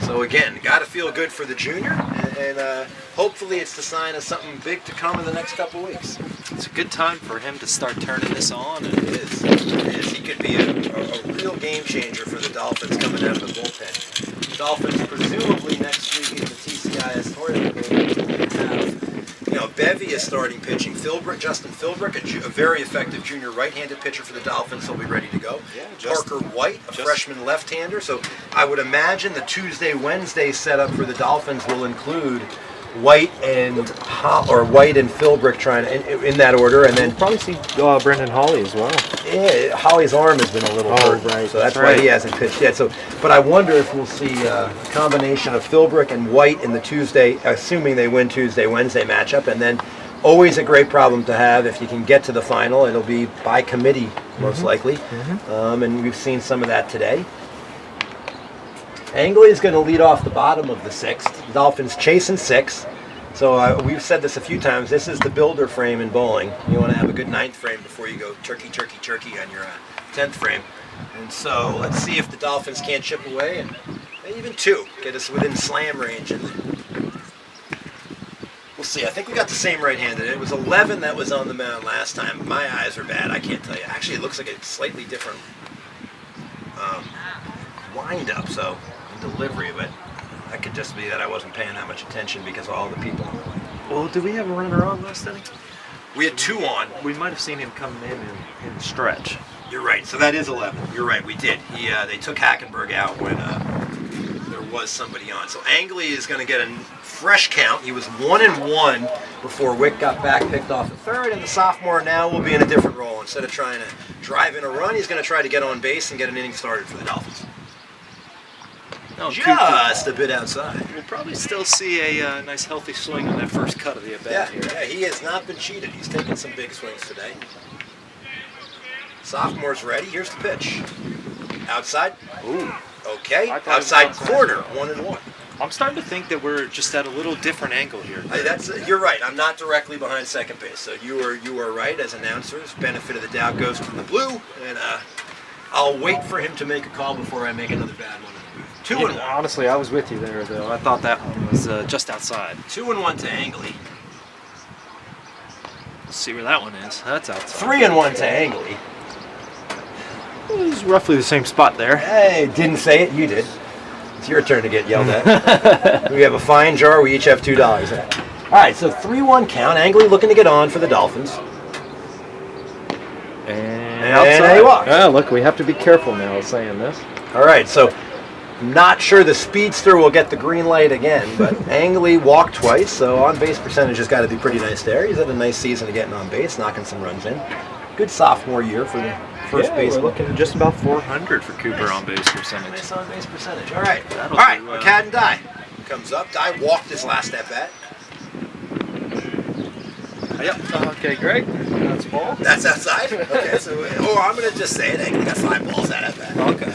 So again, got to feel good for the junior, and hopefully it's the sign of something big to come in the next couple weeks. It's a good time for him to start turning this on. And It is. It is. He could be a real game changer for the Dolphins coming out of the bullpen. The Dolphins presumably next week in the TCIS tournament will have, Bevy is starting pitching. Justin Philbrick, a very effective junior right-handed pitcher for the Dolphins, he'll be ready to go. Yeah, Parker White, a freshman left-hander. So I would imagine the Tuesday-Wednesday setup for the Dolphins will include White and Philbrick trying in that order, and then we'll probably see Brendan Hawley as well. yeah, Holly's arm has been a little hurt, right. so that's why he hasn't pitched yet. So, but I wonder if we'll see a combination of Philbrick and White in the Tuesday, assuming they win Tuesday-Wednesday matchup, and then always a great problem to have if you can get to the final. It'll be by committee most likely, and we've seen some of that today. Angley is going to lead off the bottom of the 6th. The Dolphins chasing 6. So we've said this a few times. This is the builder frame in bowling. You want to have a good 9th frame before you go turkey on your 10th frame. And so let's see if the Dolphins can't chip away, and maybe even 2, get us within slam range. And we'll see. I think we got the same right-handed. It was 11 that was on the mound last time. My eyes are bad. I can't tell you. Actually, it looks like a slightly different windup, so in delivery, but that could just be that I wasn't paying that much attention because of all the people. Well, did we have a runner on last inning? We had 2 on. We might have seen him coming in the stretch. You're right. So that is 11. You're right. We did. They took Hackenberg out when there was somebody on. So Angley is going to get a fresh count. He was 1-1 before Wick got back, picked off at third, and the sophomore now will be in a different role. Instead of trying to drive in a run, he's going to try to get on base and get an inning started for the Dolphins. No, Just a bit outside. We'll probably still see a nice healthy swing on that first cut of the at-bat here. Yeah, he has not been cheated. He's taken some big swings today. Sophomore's ready. Here's the pitch. Outside. Ooh. Okay. I thought it was Outside outside. corner. 1-1. I'm starting to think that we're just at a little different angle here. You're right. I'm not directly behind second base, so you are right. As announcers, benefit of the doubt goes to the blue, and I'll wait for him to make a call before I make another bad one. 2-1. Honestly, I was with you there, though. I thought that one was just outside. 2-1 to Angley. Let's see where that one is. That's outside. 3-1 to Angley. It was roughly the same spot there. Hey, didn't say it. You did. It's your turn to get yelled at. We have a fine jar. We each have $2. All right, so 3-1 count. Angley looking to get on for the Dolphins. And outside. He walks. Oh, look, we have to be careful now saying this. All right, so not sure the speedster will get the green light again, but Angley walked twice, so on-base percentage has got to be pretty nice there. He's had a nice season of getting on base, knocking some runs in. Good sophomore year for the first baseman. We're looking at just about 400 for Cooper on base percentage. Nice on-base percentage. All right. That'll All right, do, McCad and Dye comes up. Dye walked his last at-bat. Yep. Okay, great. That's ball. That's outside? Okay, so, I'm going to just say it. Angley got 5 balls at bat. Okay.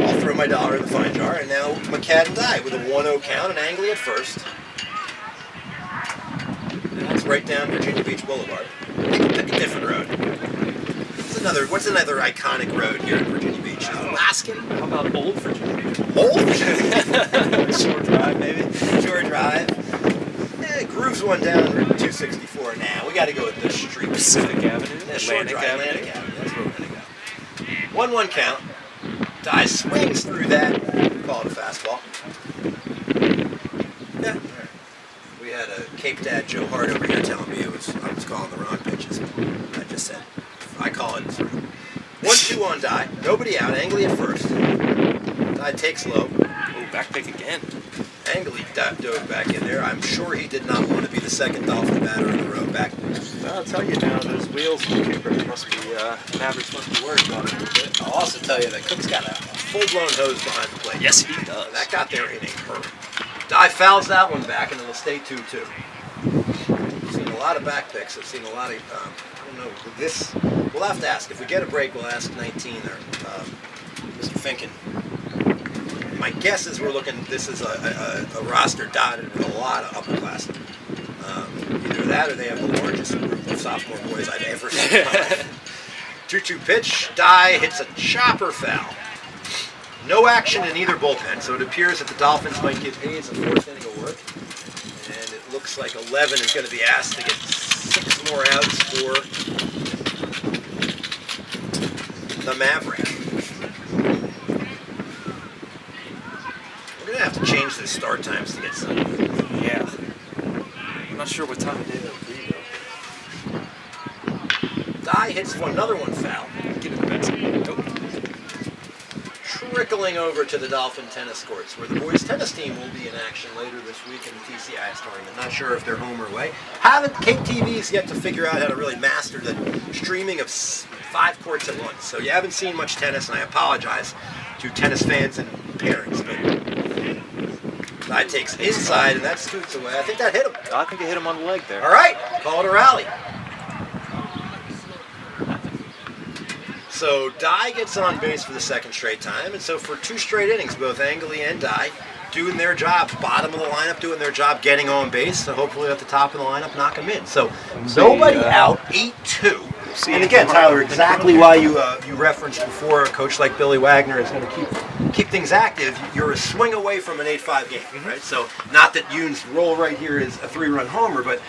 I'll throw my $1 in the fine jar, and now McCad and Dye with a 1-0 count, and Angley at first. And that's right down Virginia Beach Boulevard. Pick a different road. What's another iconic road here in Virginia Beach? Alaskan? How about Old Virginia Beach? Old Virginia? Short drive, maybe. Short drive. Grooves one down Route 264 now. We got to go with this street. Pacific Avenue. Yeah, short drive, Atlantic Avenue. That's where we're going to go. 1-1 count. Dye swings through that. Call it a fastball. Yeah. We had a Cape Dad Joe Hart over here telling me I was calling the wrong pitches. I just said, I call it through. 1-2 on Dye. Nobody out. Angley at first. Dye takes low. Oh, back pick again. Angley dove back in there. I'm sure he did not want to be the second Dolphin batter in a row back. I'll tell you now, those wheels from Cooper must be, Mavericks must be worried about it a little bit. I'll also tell you that Cook's got a full-blown hose behind the plate. Yes, he does. That got their inning hurt. Dye fouls that one back, and it'll stay 2-2. I've seen a lot of back picks. I've seen a lot of, I don't know, with this, we'll have to ask. If we get a break, we'll ask 19 or Mr. Finken. My guess is we're looking, this is a roster dotted with a lot of upperclassmen. Either that or they have the largest group of sophomore boys I've ever seen. 2-2 pitch. Dye hits a chopper foul. No action in either bullpen, so it appears that the Dolphins might give Hayes a fourth inning of work. And it looks like 11 is going to be asked to get 6 more outs for the Maverick. We're going to have to change the start times to get some. Yeah. I'm not sure what time of day that would be, though. Dye hits another one foul. Get it back. Nope. Trickling over to the Dolphin tennis courts, where the boys tennis team will be in action later this week in the TCIS tournament. Not sure if they're home or away. Cape TV's yet to figure out how to really master the streaming of 5 courts at once. So you haven't seen much tennis, and I apologize to tennis fans and parents. But Dye takes inside, and that scoots away. I think that hit him. I think it hit him on the leg there. All right, call it a rally. So Dye gets on base for the second straight time, and so for 2 straight innings, both Angley and Dye doing their job, bottom of the lineup doing their job, getting on base, so hopefully at the top of the lineup, knock them in. So nobody out, 8-2. And again, Tyler, exactly why you referenced before a coach like Billy Wagner is going to keep things active. You're a swing away from an 8-5 game, right? So not that Yoon's role right here is a 3-run homer, but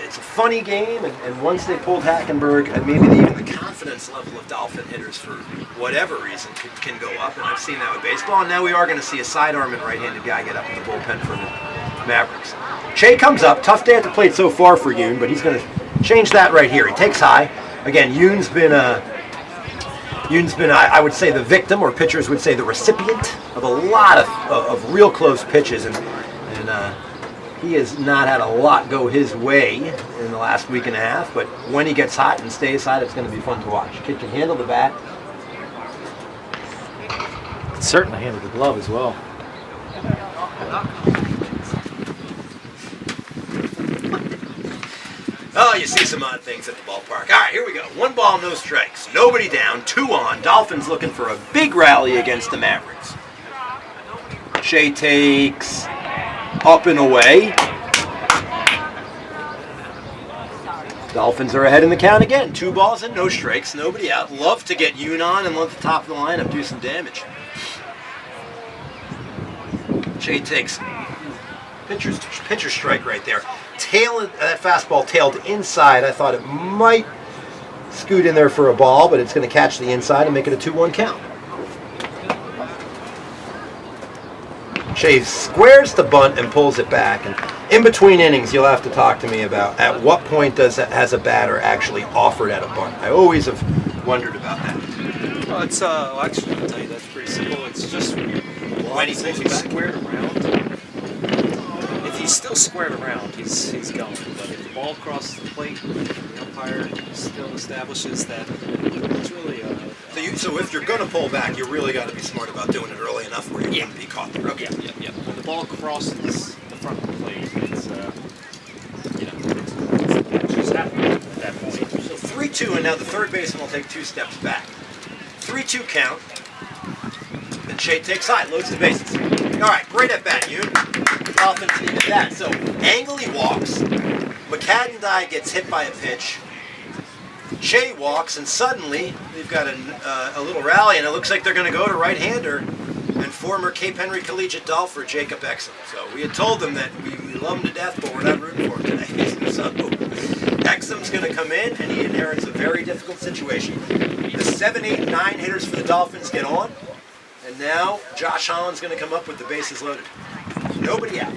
it's a funny game, and once they pulled Hackenberg, and maybe even the confidence level of Dolphin hitters for whatever reason can go up, and I've seen that with baseball, and now we are going to see a sidearm and right-handed guy get up in the bullpen for the Mavericks. Shea comes up, tough day at the plate so far for Yoon, but he's going to change that right here. He takes high. Again, Yoon's been, I would say, the victim, or pitchers would say the recipient of a lot of real close pitches, and he has not had a lot go his way in the last week and a half, but when he gets hot and stays hot, it's going to be fun to watch. Kid can handle the bat. Can certainly handle the glove as well. Oh, you see some odd things at the ballpark. All right, here we go. 1 ball, no strikes. Nobody down, 2 on. Dolphins looking for a big rally against the Mavericks. Shea takes up and away. Dolphins are ahead in the count again. 2 balls and no strikes, nobody out. Love to get Yoon on and let the top of the lineup do some damage. Shea takes pitcher strike right there. That fastball tailed inside. I thought it might scoot in there for a ball, but it's going to catch the inside and make it a 2-1 count. Shea squares the bunt and pulls it back. And in between innings, you'll have to talk to me about at what point has a batter actually offered at a bunt. I always have wondered about that. Well, it's actually, I'll tell you, that's pretty simple. It's just When he pulls it back. squared around. If he's still squared around, he's going. But if the ball crosses the plate, the umpire still establishes that it's really So if you're going to pull back, you really got to be smart about doing it early enough where you wouldn't be caught there. Okay. Yeah. When the ball crosses the front of the plate, it's just happening at that point. So 3-2, and now the third baseman will take 2 steps back. 3-2 count. Then Shea takes high, loads the bases. All right, great at bat, Yoon. Dolphins needed that. So angle he walks. McCadden gets hit by a pitch. Shea walks, and suddenly they've got a little rally, and it looks like they're going to go to right-hander and former Cape Henry Collegiate Dolpher Jacob Exum. So we had told them that we love him to death, but we're not rooting for him today. So Exum's going to come in, and he inherits a very difficult situation. The 7, 8, 9 hitters for the Dolphins get on, and now Josh Holland's going to come up with the bases loaded. Nobody out.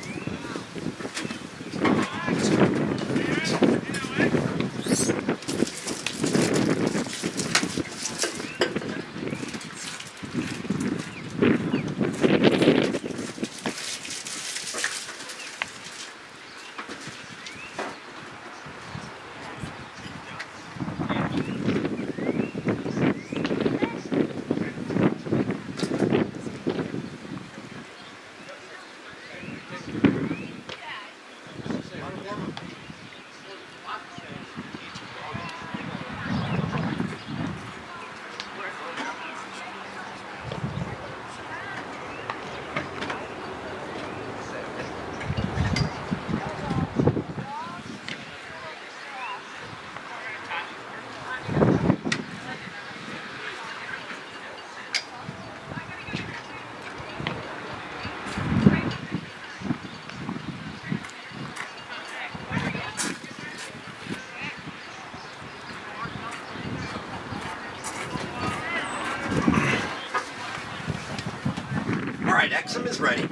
Exum is ready.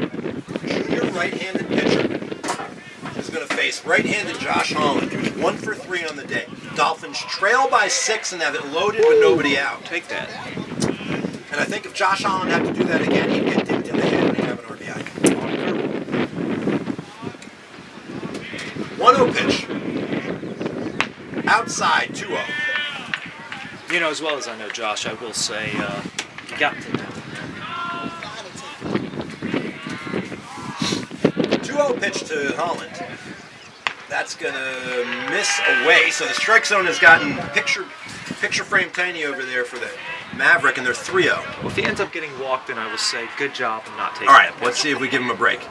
Junior right-handed pitcher is going to face right-handed Josh Holland, who's 1 for 3 on the day. Dolphins trail by 6 and have it loaded with nobody out. take that. And I think if Josh Holland had to do that again, he'd get dinked in the head and he'd have an RBI. 1-0 pitch. Outside, 2-0. You know, as well as I know Josh, I will say you got to. 2-0 pitch to Holland. That's going to miss away. So the strike zone has gotten picture frame tiny over there for the Maverick, and they're 3-0. Well, if he ends up getting walked, then I will say good job in not taking All right, that pitch. let's see if we give him a break.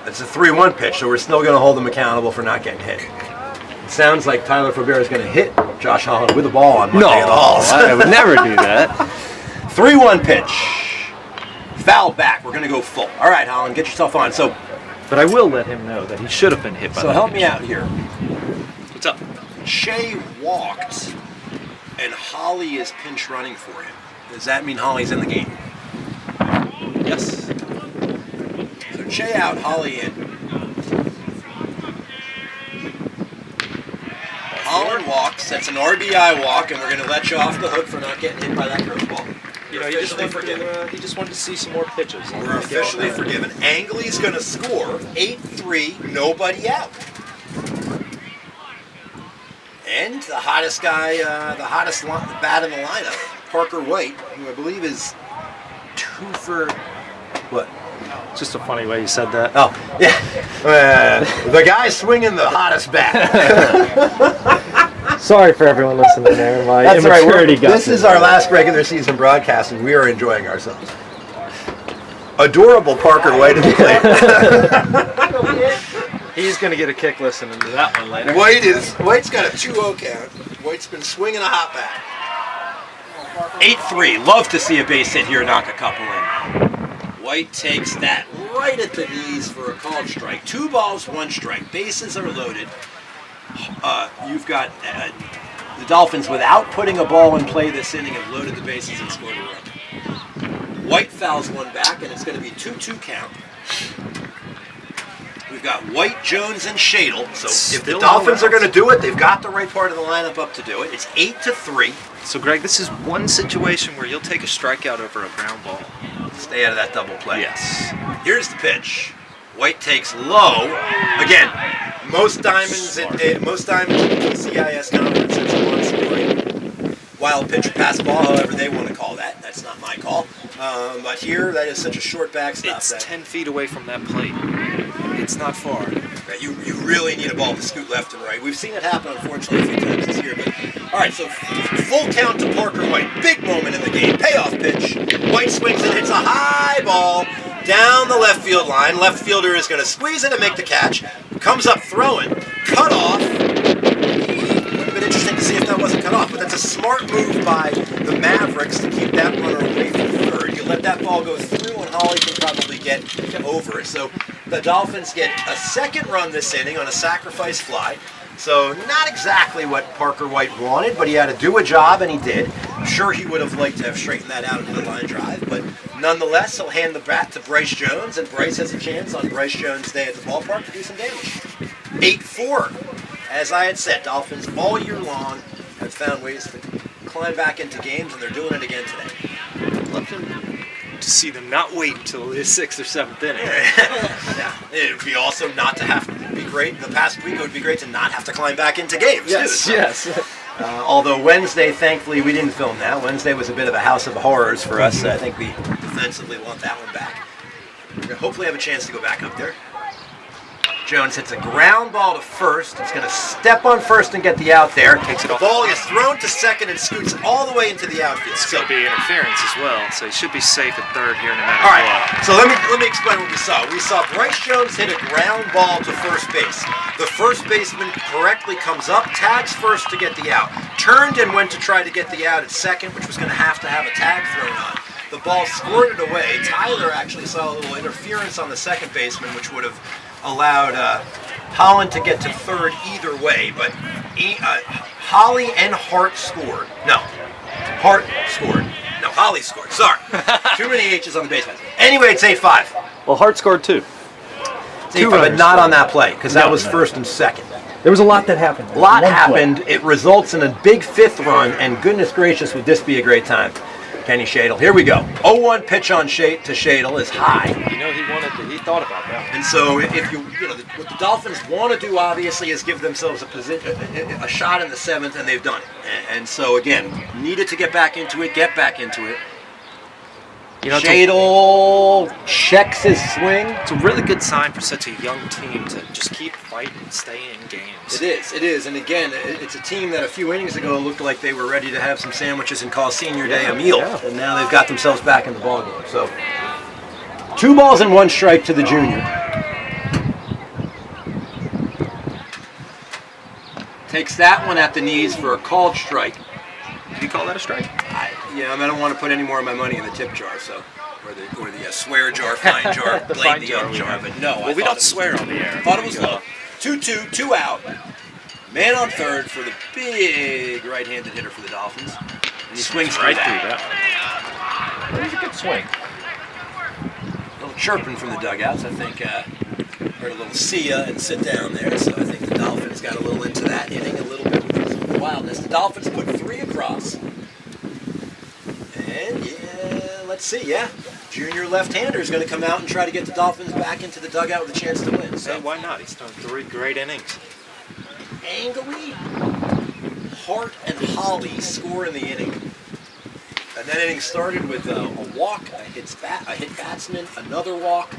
It's a 3-1 pitch, so we're still going to hold him accountable for not getting hit. It sounds like Tyler Faber is going to hit Josh Holland with a ball on Monday at all. I would never do that. 3-1 pitch. Foul back. We're going to go full. All right, Holland, get yourself on. But I will let him know that he should have been hit by So that help pitch. me out here. What's up? Shea walked, and Holly is pinch running for him. Does that mean Holly's in the game? Yes. So Shea out, Holly in. Holland walks. That's an RBI walk, and we're going to let you off the hook for not getting hit by that curveball. You know, he just wanted to see some more pitches. We're officially forgiven. Angley's going to score 8-3, nobody out. And the hottest guy, the hottest bat in the lineup, Parker White, who I believe is 2 for what? Just a funny way you said that. Oh, yeah. The guy swinging the hottest bat. Sorry for everyone listening there. My That's all right. immaturity got This to is me. our last regular season broadcast, and we are enjoying ourselves. Adorable Parker White at the plate. He's going to get a kick listening to that one later. White's got a 2-0 count. White's been swinging a hot bat. 8-3. Love to see a base hit here knock a couple in. White takes that right at the knees for a called strike. 2 balls, 1 strike. Bases are loaded. You've got the Dolphins, without putting a ball in play this inning, have loaded the bases and scored a run. White fouls one back, and it's going to be 2-2 count. We've got White, Jones, and Shadle. So if the Dolphins are going to do it, they've got the right part of the lineup up to do it. It's 8-3. So, Greg, this is one situation where you'll take a strikeout over a ground ball. Stay out of that double play. Yes. Here's the pitch. White takes low. Again, most diamonds in the CIS conference, it's a one-scoring wild pitch or pass ball, however they want to call that. That's not my call. But here, that is such a short backstop. It's 10 feet away from that plate. It's not far. Right, you really need a ball to scoot left and right. We've seen it happen, unfortunately, a few times this year. But all right, so full count to Parker White. Big moment in the game. Payoff pitch. White swings and hits a high ball down the left field line. Left fielder is going to squeeze it and make the catch. Comes up throwing. Cut off. Would have been interesting to see if that wasn't cut off, but that's a smart move by the Mavericks to keep that runner away from third. You let that ball go through, and Holly can probably get over it. So the Dolphins get a second run this inning on a sacrifice fly. So not exactly what Parker White wanted, but he had to do a job, and he did. I'm sure he would have liked to have straightened that out into the line drive, but nonetheless, he'll hand the bat to Bryce Jones, and Bryce has a chance on Bryce Jones' day at the ballpark to do some damage. 8-4. As I had said, Dolphins all year long have found ways to climb back into games, and they're doing it again today. Love to see them not wait until the 6th or 7th inning. Yeah. It would be also not to have to be great. The past week it would be great to not have to climb back into games. Yes, too. yes. Although Wednesday, thankfully, we didn't film that. Wednesday was a bit of a house of horrors for us. I think we defensively want that one back. We're going to hopefully have a chance to go back up there. Jones hits a ground ball to first. He's going to step on first and get the out there. Takes it the off. ball is thrown to second and scoots all the way into the outfield. It's going to be interference as well, so he should be safe at third here no matter all right, what. so let me explain what we saw. We saw Bryce Jones hit a ground ball to first base. The first baseman correctly comes up, tags first to get the out. Turned and went to try to get the out at second, which was going to have a tag thrown on. The ball squirted away. Tyler actually saw a little interference on the second baseman, which would have allowed Holland to get to third either way, but Holly and Hart scored. No, Hart scored. No, Holly scored. Sorry. Too many H's on the baseman. Anyway, it's 8-5. Well, Hart scored 2. It's 8-5, but not on that play, because that was first and second. There was a lot that happened. A lot happened. It results in a big 5th run, and goodness gracious, would this be a great time. Kenny Shadle. Here we go. 0-1 pitch on to Shadle is high. You know, he thought about that. And so if what the Dolphins want to do, obviously, is give themselves a shot in the 7th, and they've done it. And so, again, needed to get back into it, You know, Shadle checks his swing. It's a really good sign for such a young team to just keep fighting and stay in games. It is. And again, it's a team that a few innings ago looked like they were ready to have some sandwiches and call senior day a meal. Yeah. And now they've got themselves back in the ballgame. So 2 balls and 1 strike to the junior. Takes that one at the knees for a called strike. Did you call that a strike? I don't want to put any more of my money in the tip jar, or the swear jar, fine jar, The blame fine the jar end we jar. have. But no, Well, we don't swear on the air. I thought it was low. 2-2, 2 out. Man on third for the big right-handed hitter for the Dolphins. And he swings right through through that. that. That was a good swing. A little chirping from the dugouts. I think heard a little see ya and sit down there. So I think the Dolphins got a little into that inning, a little bit with the wildness. The Dolphins put 3 across. And yeah, let's see. Yeah, junior left-hander is going to come out and try to get the Dolphins back into the dugout with a chance to win. So Hey, why not? He's thrown 3 great innings. Angly, Hart, and Holly score in the inning. And that inning started with a walk, a hit batsman, another walk,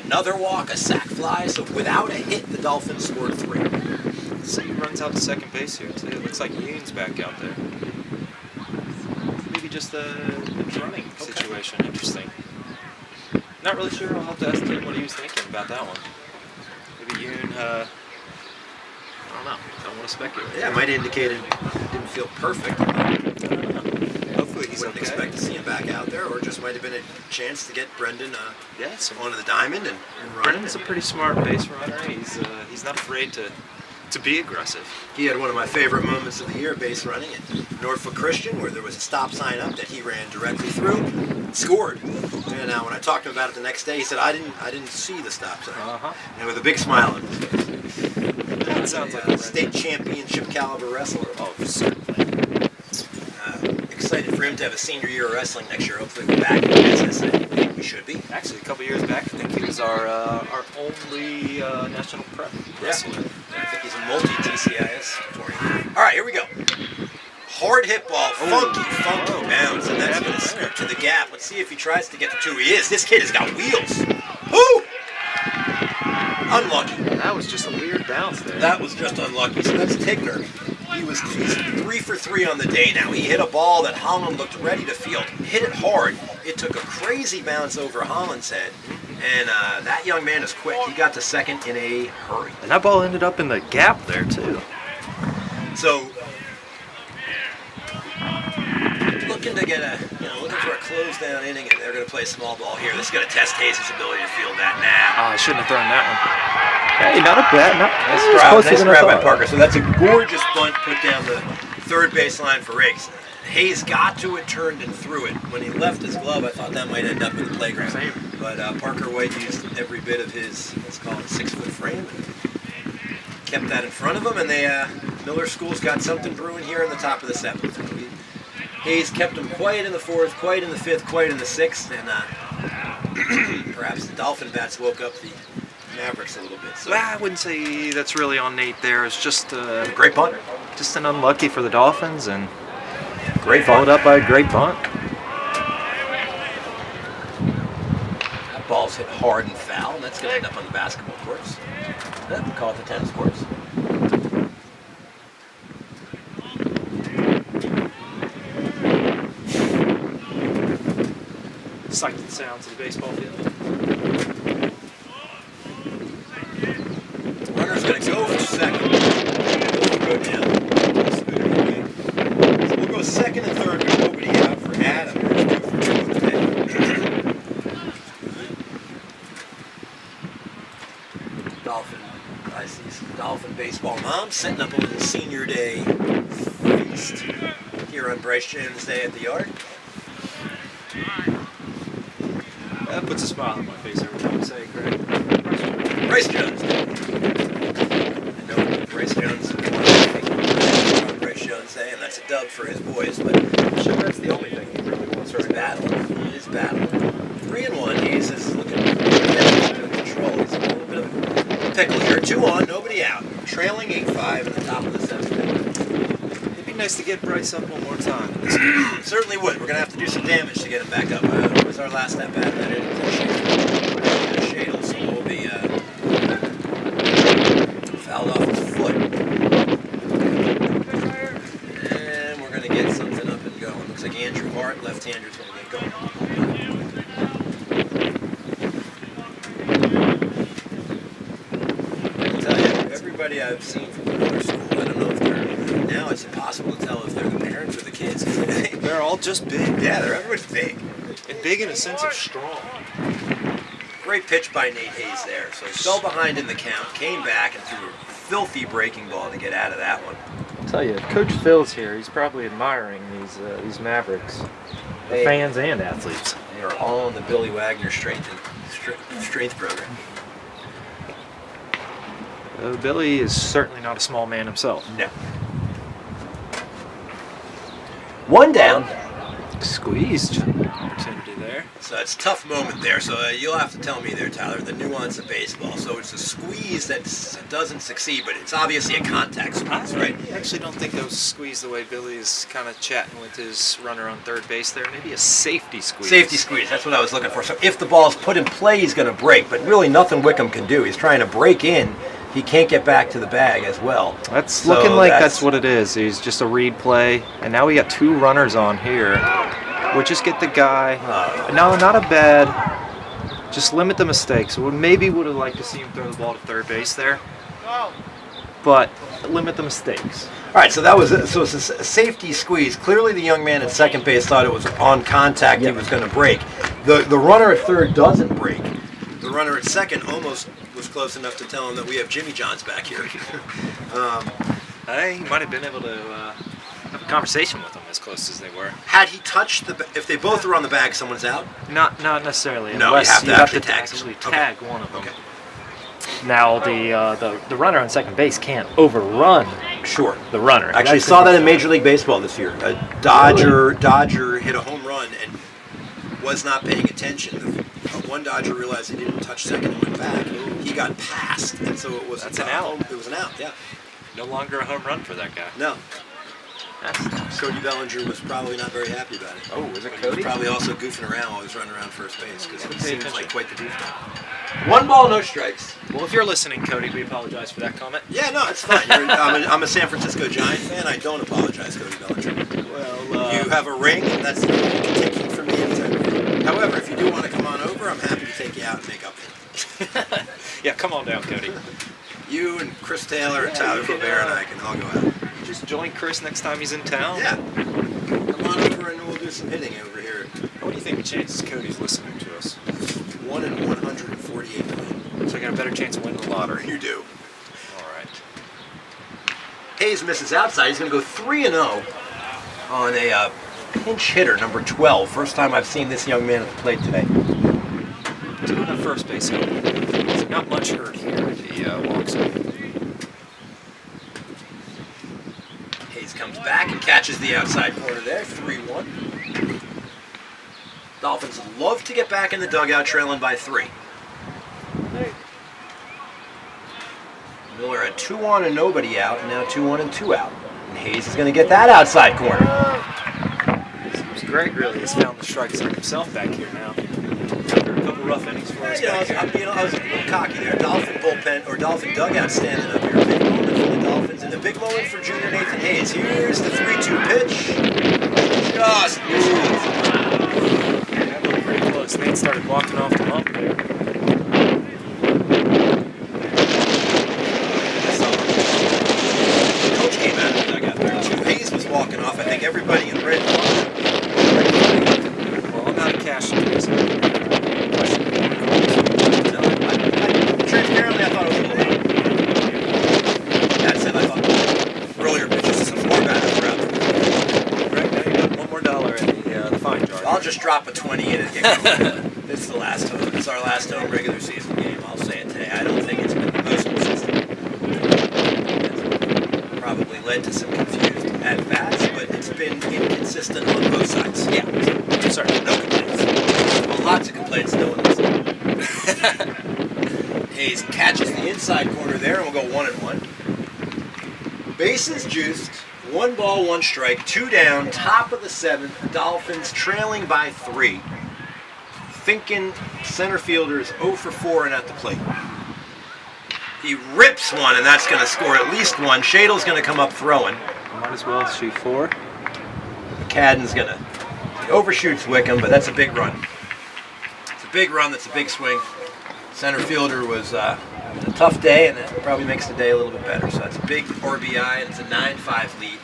another walk, a sac fly. So without a hit, the Dolphins scored 3. So he runs out to second base here too. It looks like Yoon's back out there. Maybe just a running situation. Interesting. Not really sure. I'll have to ask him what he was thinking about that one. Maybe Yoon. I don't know. Don't want to speculate. Yeah, it might indicate it didn't feel perfect. Hopefully he's Wouldn't okay. expect to see him back out there, or just might have been a chance to get Brendan onto the diamond and run. Brendan's a pretty smart base runner. He's not afraid to be aggressive. He had one of my favorite moments of the year base running at Norfolk Christian, where there was a stop sign up that he ran directly through, scored. And when I talked to him about it the next day, he said, I didn't see the stop sign. And with a big smile on his face. That sounds like a state championship caliber wrestler. Oh, certainly. Excited for him to have a senior year of wrestling next year. Hopefully we're back in business. I think we should be. Actually, a couple years back, I think he was our only national prep wrestler. I think he's a multi-TCIS tournament. All right, here we go. Hard hit ball, funky bounce, and that's going to scoot to the gap. Let's see if he tries to get the 2. He is. This kid has got wheels. Woo! Unlucky. That was just a weird bounce there. That was just unlucky. So that's Tigner. He's 3 for 3 on the day now. He hit a ball that Holland looked ready to field. Hit it hard. It took a crazy bounce over Holland's head. And that young man is quick. He got to second in a hurry. And that ball ended up in the gap there, too. So, looking to get looking for a closed down inning, and they're going to play small ball here. This is going to test Hayes' ability to field that now. I shouldn't have thrown that one. Hey, not a bad. Nice grab by Parker. So that's a gorgeous bunt put down the third baseline for Riggs. Hayes got to it, turned, and threw it. When he left his glove, I thought that might end up in the playground. Same. But Parker White used every bit of his, let's call it 6-foot frame, and kept that in front of him. And Miller School's got something brewing here in the top of the 7th. Hayes kept him quiet in the 4th, quiet in the 5th, quiet in the 6th, and perhaps the Dolphin bats woke up the Mavericks a little bit. So. Well, I wouldn't say that's really on Nate there. It's just great bunt. Just an unlucky for the Dolphins, and great followed up by a great bunt. That ball's hit hard and foul, and that's going to end up on the basketball courts. We'll call it the tennis courts. Sight and sounds of the baseball field. Runner's going to go for second. Go down. So we'll go second and third with nobody out for Adam. I see some Dolphin baseball moms setting up a little senior day feast here on Bryce Jones Day at the yard. That puts a smile on my face every time I say it, Craig. Bryce Jones. I know Bryce Jones on Bryce Jones Day, and that's a dub for his boys, but I'm sure that's the only thing he really wants right now. He's battling. 3-1. Hayes is looking in control. He's a little bit of a pickle here. 2 on, nobody out. Trailing 8-5 in the top of the 7th. It'd be nice to get Bryce up one more time. Certainly would. We're going to have to do some damage to get him back up. What was our last at bat? That is Shadle, so we'll be fouled off his foot. And we're going to get something up and going. Looks like Andrew Hart, left-hander, is going to get going. I can tell you, everybody I've seen from Miller School, I don't know if they're, now it's impossible to tell if they're the parents or the kids. They're all just big. Yeah, everyone's big. And big in a sense of strong. Great pitch by Nate Hayes there. So he fell behind in the count, came back and threw a filthy breaking ball to get out of that one. I'll tell you, if Coach Phil's here, he's probably admiring these Mavericks, the fans and athletes. They are all on the Billy Wagner strength program. Billy is certainly not a small man himself. No. One down. Squeezed opportunity there. So it's a tough moment there. So you'll have to tell me there, Tyler, the nuance of baseball. So it's a squeeze that doesn't succeed, but it's obviously a contact squeeze, right? I actually don't think that was squeezed the way Billy's kind of chatting with his runner on third base there. Maybe a safety squeeze. Safety squeeze, that's what I was looking for. So if the ball's put in play, he's going to break, but really nothing Wickham can do. He's trying to break in. He can't get back to the bag as well. That's looking like that's what it is. He's just a read play, and now we got 2 runners on here. We'll just get the guy. No, not a bad. Just limit the mistakes. We maybe would have liked to see him throw the ball to third base there, but limit the mistakes. All right, so that was it's a safety squeeze. Clearly, the young man at second base thought it was on contact. He was going to break. The runner at third doesn't break. The runner at second almost was close enough to tell him that we have Jimmy John's back here. He might have been able to have a conversation with them as close as they were. Had he touched if they both are on the bag, someone's out? Not necessarily. No, unless you have to actually tag one of them. Okay. Now the runner on second base can't overrun the runner. Actually, saw that in Major League Baseball this year. A Dodger hit a home run and was not paying attention. One Dodger realized he didn't touch second and went back. He got passed, and so it was an out. It was an out, yeah. No longer a home run for that guy. No. Cody Bellinger was probably not very happy about it. Oh, was it He Cody? was probably also goofing around while he was running around first base because he seems like quite the goofball. 1 ball, no strikes. Well, if you're listening, Cody, we apologize for that comment. Yeah, no, it's fine. I'm a San Francisco Giant fan. I don't apologize, Cody Bellinger. Well, you have a ring, and that's you can take it from me anytime. However, if you do want to come on over, I'm happy to take you out and make up for it. Yeah, come on down, Cody. You and Chris Taylor and Tyler Faber and I can all go out. Just join Chris next time he's in town. Yeah. Come on over and we'll do some hitting over here. What do you think the chances Cody's listening to us? 1 in 148 million. So I got a better chance of winning the lottery. You do. All right. Hayes misses outside. He's going to go 3-0 on a pinch hitter, number 12. First time I've seen this young man at the plate today. Doing a first base help. So not much hurt here if he walks in. Hayes comes back and catches the outside corner there, 3-1. Dolphins love to get back in the dugout trailing by 3. Miller had 2 on and nobody out, and now 2 on and 2 out. And Hayes is going to get that outside corner. Seems Greg really has found the strike zone himself back here now. After a couple rough innings for us back here. I was a little cocky there. Dolphin bullpen, or Dolphin dugout standing up here. Big moment for the Dolphins, and a big moment for junior Nathan Hayes. Here's the 3-2 pitch. Just misses. That looked pretty close. Nate started walking off the bump there. Coach came out of the dugout there too. Hayes was walking off. I think everybody in red. Well, I'm not a cash in this. Transparently, I thought it was a little late. That said, I thought earlier pitches some more batters were out there. Right now you got $1 more in the fine jar. I'll just drop a 20 in and get going. It's the last home. It's our last home regular season game. I'll say it today. I don't think it's been the most consistent. It's probably led to some confused at-bats, but it's been inconsistent on both sides. Yeah, sorry. No complaints. Well, lots of complaints. No one listening. Hayes catches the inside corner there, and we'll go 1-1. Bases juiced. 1 ball, 1 strike, 2 down, top of the 7th. Dolphins trailing by 3. Finken, center fielder, is 0 for 4 and at the plate. He rips one, and that's going to score at least 1. Shadle's going to come up throwing. Might as well shoot 4. McCadden's going to overshoots Wickham, but that's a big run. It's a big run. That's a big swing. Center fielder was having a tough day, and that probably makes the day a little bit better. So that's a big RBI, and it's a 9-5 lead,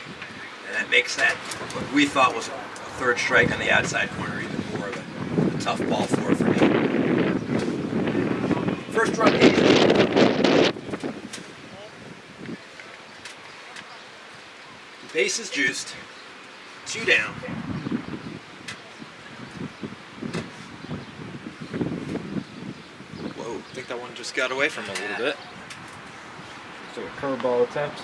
and that makes that what we thought was a 3rd strike on the outside corner even more of a tough ball for me. First run, Base is juiced. 2 down. Whoa, I think that one just got away from him a little bit. So a curveball attempt.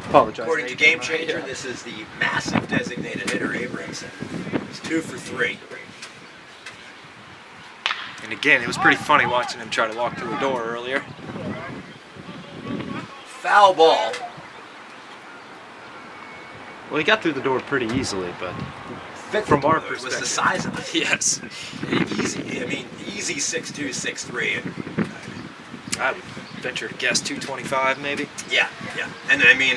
Apologize. According to Game Changer, this is the massive designated hitter Abramson. He's 2 for 3. And again, it was pretty funny watching him try to walk through a door earlier. Foul ball. Well, he got through the door pretty easily, but Fit from our it was the perspective. size of it. Yes. Easy. I mean, easy 6'2", 6'3". I would venture to guess 225 maybe. Yeah. And I mean,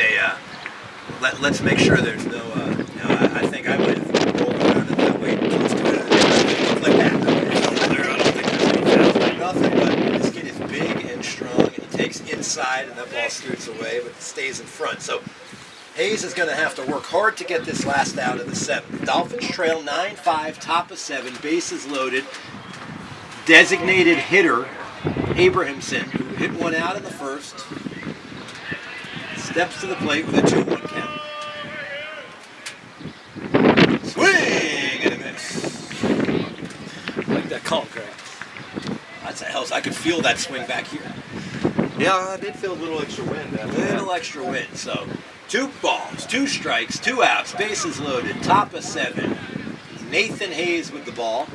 let's make sure there's no. I think I might have rolled around it that way, close to it, like that. I don't think there's any foul. Nothing, but this kid is big and strong, and he takes inside, and that ball scoots away, but it stays in front. So Hayes is going to have to work hard to get this last out of the 7th. Dolphins trail 9-5, top of 7, bases loaded. Designated hitter Abrahamson, who hit one out in the first, steps to the plate with a 2-1 count. Swing and a miss. Like that call, Craig. That's a hell. I could feel that swing back here. Yeah, I did feel a little extra wind. Little extra wind. So 2 balls, 2 strikes, 2 outs, bases loaded, top of 7. Nathan Hayes with the ball.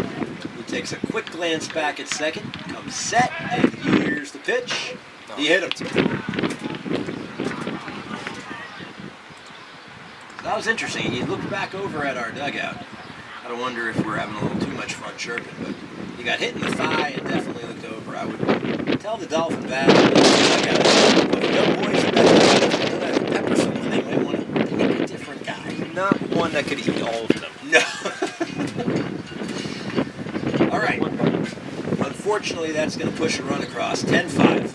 He takes a quick glance back at second, comes set, and here's the pitch. He hit him. That was interesting. He looked back over at our dugout. I don't wonder if we're having a little too much fun chirping, but he got hit in the thigh and definitely looked over. I would tell the Dolphin bat, but the young boys are better than pepper someone. They might want to pick a different guy. Not one that could eat all of them. No. All right. Unfortunately, that's going to push a run across. 10-5.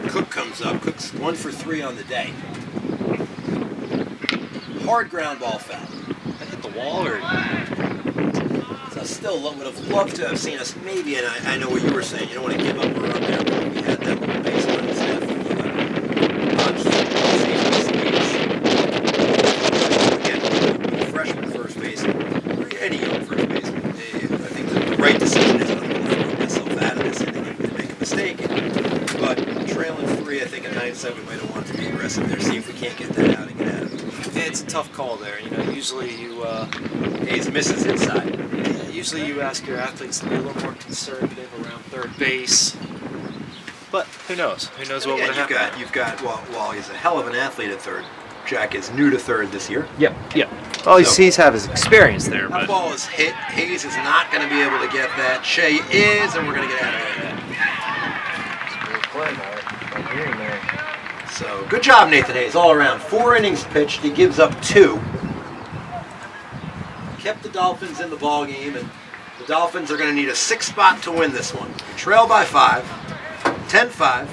Cook comes up. Cook's 1 for 3 on the day. Hard ground ball foul. That hit the wall, or So I still would have loved to have seen us maybe, and I know what you were saying. You don't want to give up a run there, but we had that little base on his head. Again, freshman first baseman, any young first baseman, I think the right decision is to throw myself out of this and make a mistake. But trailing 3, I think at 9-7, we might have wanted to be aggressive there, see if we can't get that out and get out of it. yeah, it's a tough call there. You know, usually you Hayes misses inside. usually you ask your athletes to be a little more conservative around third base. But who knows? Who knows what would have happened? You've got while he's a hell of an athlete at third, Jack is new to third this year. Yep. Well, he's have his experience there, That but ball is hit. Hayes is not going to be able to get that. Shea is, and we're going to get out of it. So good job, Nathan Hayes, all around. 4 innings pitched. He gives up 2. Kept the Dolphins in the ball game, and the Dolphins are going to need a 6th spot to win this one. They trail by 5, 10-5.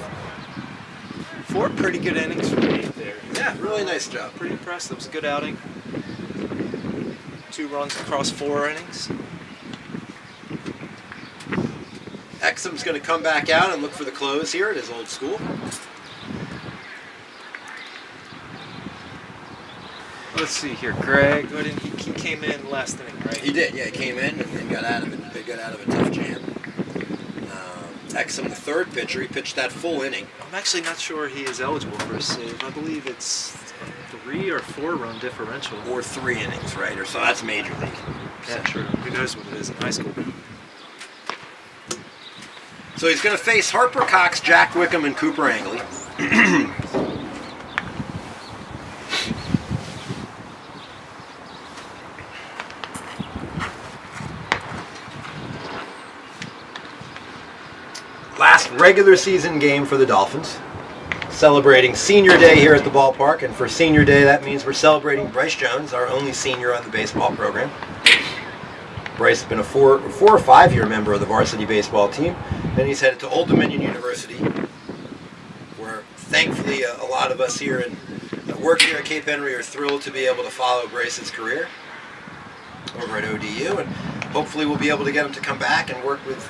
4 pretty good innings for me there. Yeah, really nice job. Pretty impressed. That was a good outing. 2 runs across 4 innings. Exum's going to come back out and look for the close here at his old school. Let's see here, Greg. He came in last inning, right? He did, yeah. He came in and got out of it. They got out of a tough jam. Exum, the 3rd pitcher, he pitched that full inning. I'm actually not sure he is eligible for a save. I believe it's 3 or 4 run differential. Or 3 innings, right? Or so that's major league. Yeah, true. Who knows what it is in high school? So he's going to face Harper Cox, Jack Wickham, and Cooper Angley. Last regular season game for the Dolphins. Celebrating Senior Day here at the ballpark, and for Senior Day that means we're celebrating Bryce Jones, our only senior on the baseball program. Bryce has been a 4 or 5 year member of the varsity baseball team, and he's headed to Old Dominion University, where thankfully a lot of us here that work here at Cape Henry are thrilled to be able to follow Bryce's career over at ODU, and hopefully we'll be able to get him to come back and work with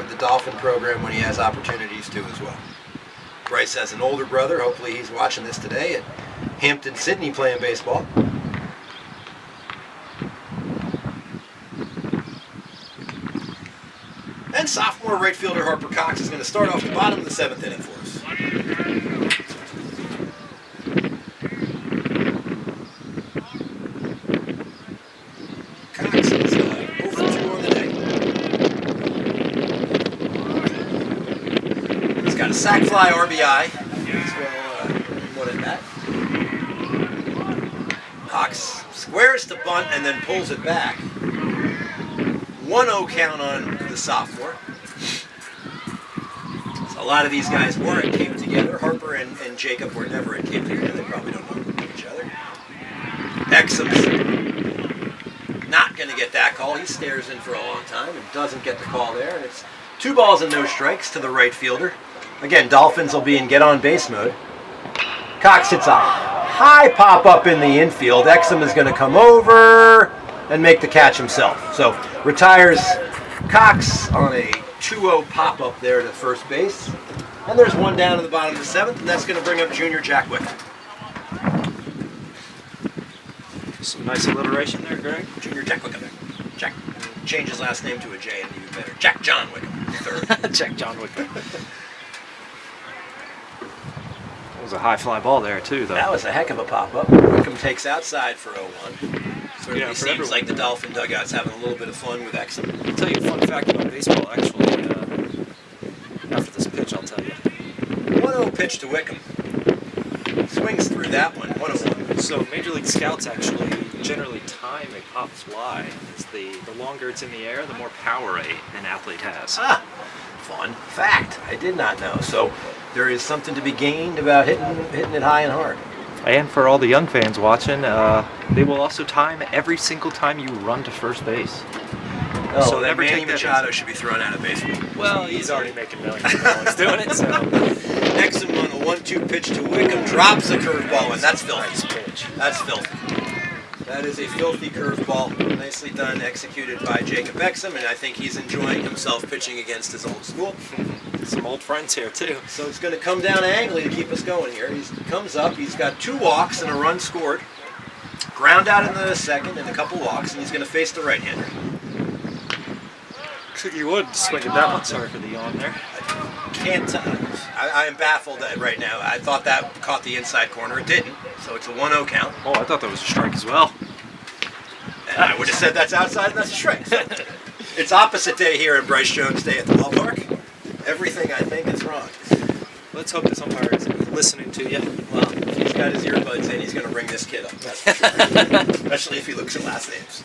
the Dolphin program when he has opportunities to as well. Bryce has an older brother. Hopefully he's watching this today at Hampton, Sydney, playing baseball. And sophomore right fielder Harper Cox is going to start off the bottom of the 7th inning for us. Cox is 0 for 2 on the day. He's got a sac fly RBI. What at that? Cox squares to bunt and then pulls it back. 1-0 count on the sophomore. So a lot of these guys were at Cape together. Harper and Jacob were never at Cape together. They probably don't know each other. Exum's not going to get that call. He stares in for a long time and doesn't get the call there. And it's 2 balls and no strikes to the right fielder. Again, Dolphins will be in get-on base mode. Cox hits a high pop-up in the infield. Exum is going to come over and make the catch himself. So retires Cox on a 2-0 pop-up there to first base. And there's one down in the bottom of the 7th, and that's going to bring up junior Jack Wickham. Some nice alliteration there, Greg. Junior Jack Wickham. Jack, change his last name to a J and even better. Jack John Wickham, third. Jack John Wickham. That was a high fly ball there, too, though. That was a heck of a pop-up. Wickham takes outside for 0-1. Certainly seems everyone. like the Dolphin dugout's having a little bit of fun with Exum. I'll tell you a fun fact about baseball, actually. After this pitch, I'll tell you. 1-0 pitch to Wickham. Swings through that one. 1-1. So Major League Scouts actually generally time a pop fly. As the longer it's in the air, the more power an athlete has. Ah, fun fact. I did not know. So there is something to be gained about hitting it high and hard. And for all the young fans watching, they will also time every single time you run to first base. Oh, So so that never Manny take that Machado should be thrown out of baseball. Well, he's already making millions of dollars doing it, so. Exum on a 1-2 pitch to Wickham drops a curveball, and that's filthy. Nice pitch. That's filthy. That is a filthy curveball. Nicely done, executed by Jacob Exum, and I think he's enjoying himself pitching against his old school. Some old friends here, too. So it's going to come down to Angley to keep us going here. He comes up, he's got 2 walks and a run scored. Ground out in the 2nd and a couple walks, and he's going to face the right-hander. You would swing it that one. Sorry for the yawn there. I am baffled right now. I thought that caught the inside corner. It didn't, so it's a 1-0 count. Oh, I thought that was a strike as well. And I would have said that's outside and that's a strike. So it's opposite day here in Bryce Jones Day at the ballpark. Everything I think is wrong. Let's hope this umpire is listening to you. Well, if he's got his earbuds in, he's going to ring this kid up. That's for sure. Especially if he looks at last names.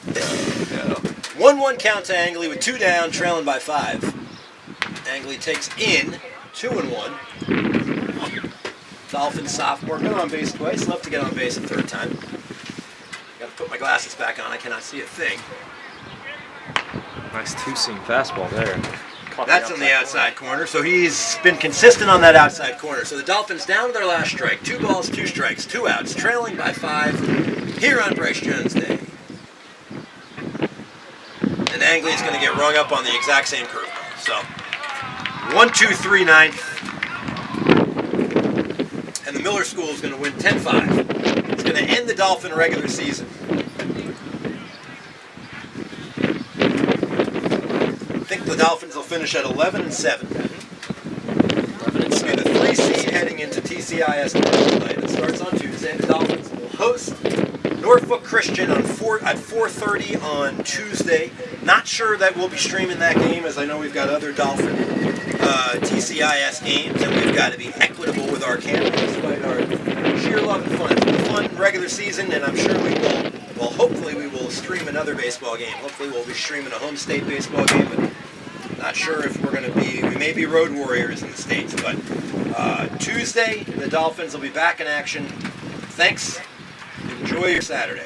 1-1 count to Angley with 2 down, trailing by 5. Angley takes in 2-1. Dolphins sophomore, been on base twice. Love to get on base a 3rd time. Got to put my glasses back on. I cannot see a thing. Nice 2-seam fastball there. That's on the outside corner, so he's been consistent on that outside corner. So the Dolphins down to their last strike. 2 balls, 2 strikes, 2 outs, trailing by 5 here on Bryce Jones Day. And Angley's going to get rung up on the exact same curveball. So 1-2-3 9th. And the Miller School is going to win 10-5. It's going to end the Dolphin regular season. I think the Dolphins will finish at 11-7. It's going to be the 3 seed heading into TCIS tonight. It starts on Tuesday. The Dolphins will host Norfolk Christian at 4:30 on Tuesday. Not sure that we'll be streaming that game, as I know we've got other Dolphin TCIS games, and we've got to be equitable with our cameras, despite our sheer love and fun. It's been a fun regular season, and I'm sure we will. Well, hopefully we will stream another baseball game. Hopefully we'll be streaming a home state baseball game, but not sure if we're going to be. We may be road warriors in the States, but Tuesday the Dolphins will be back in action. Thanks. Enjoy your Saturday.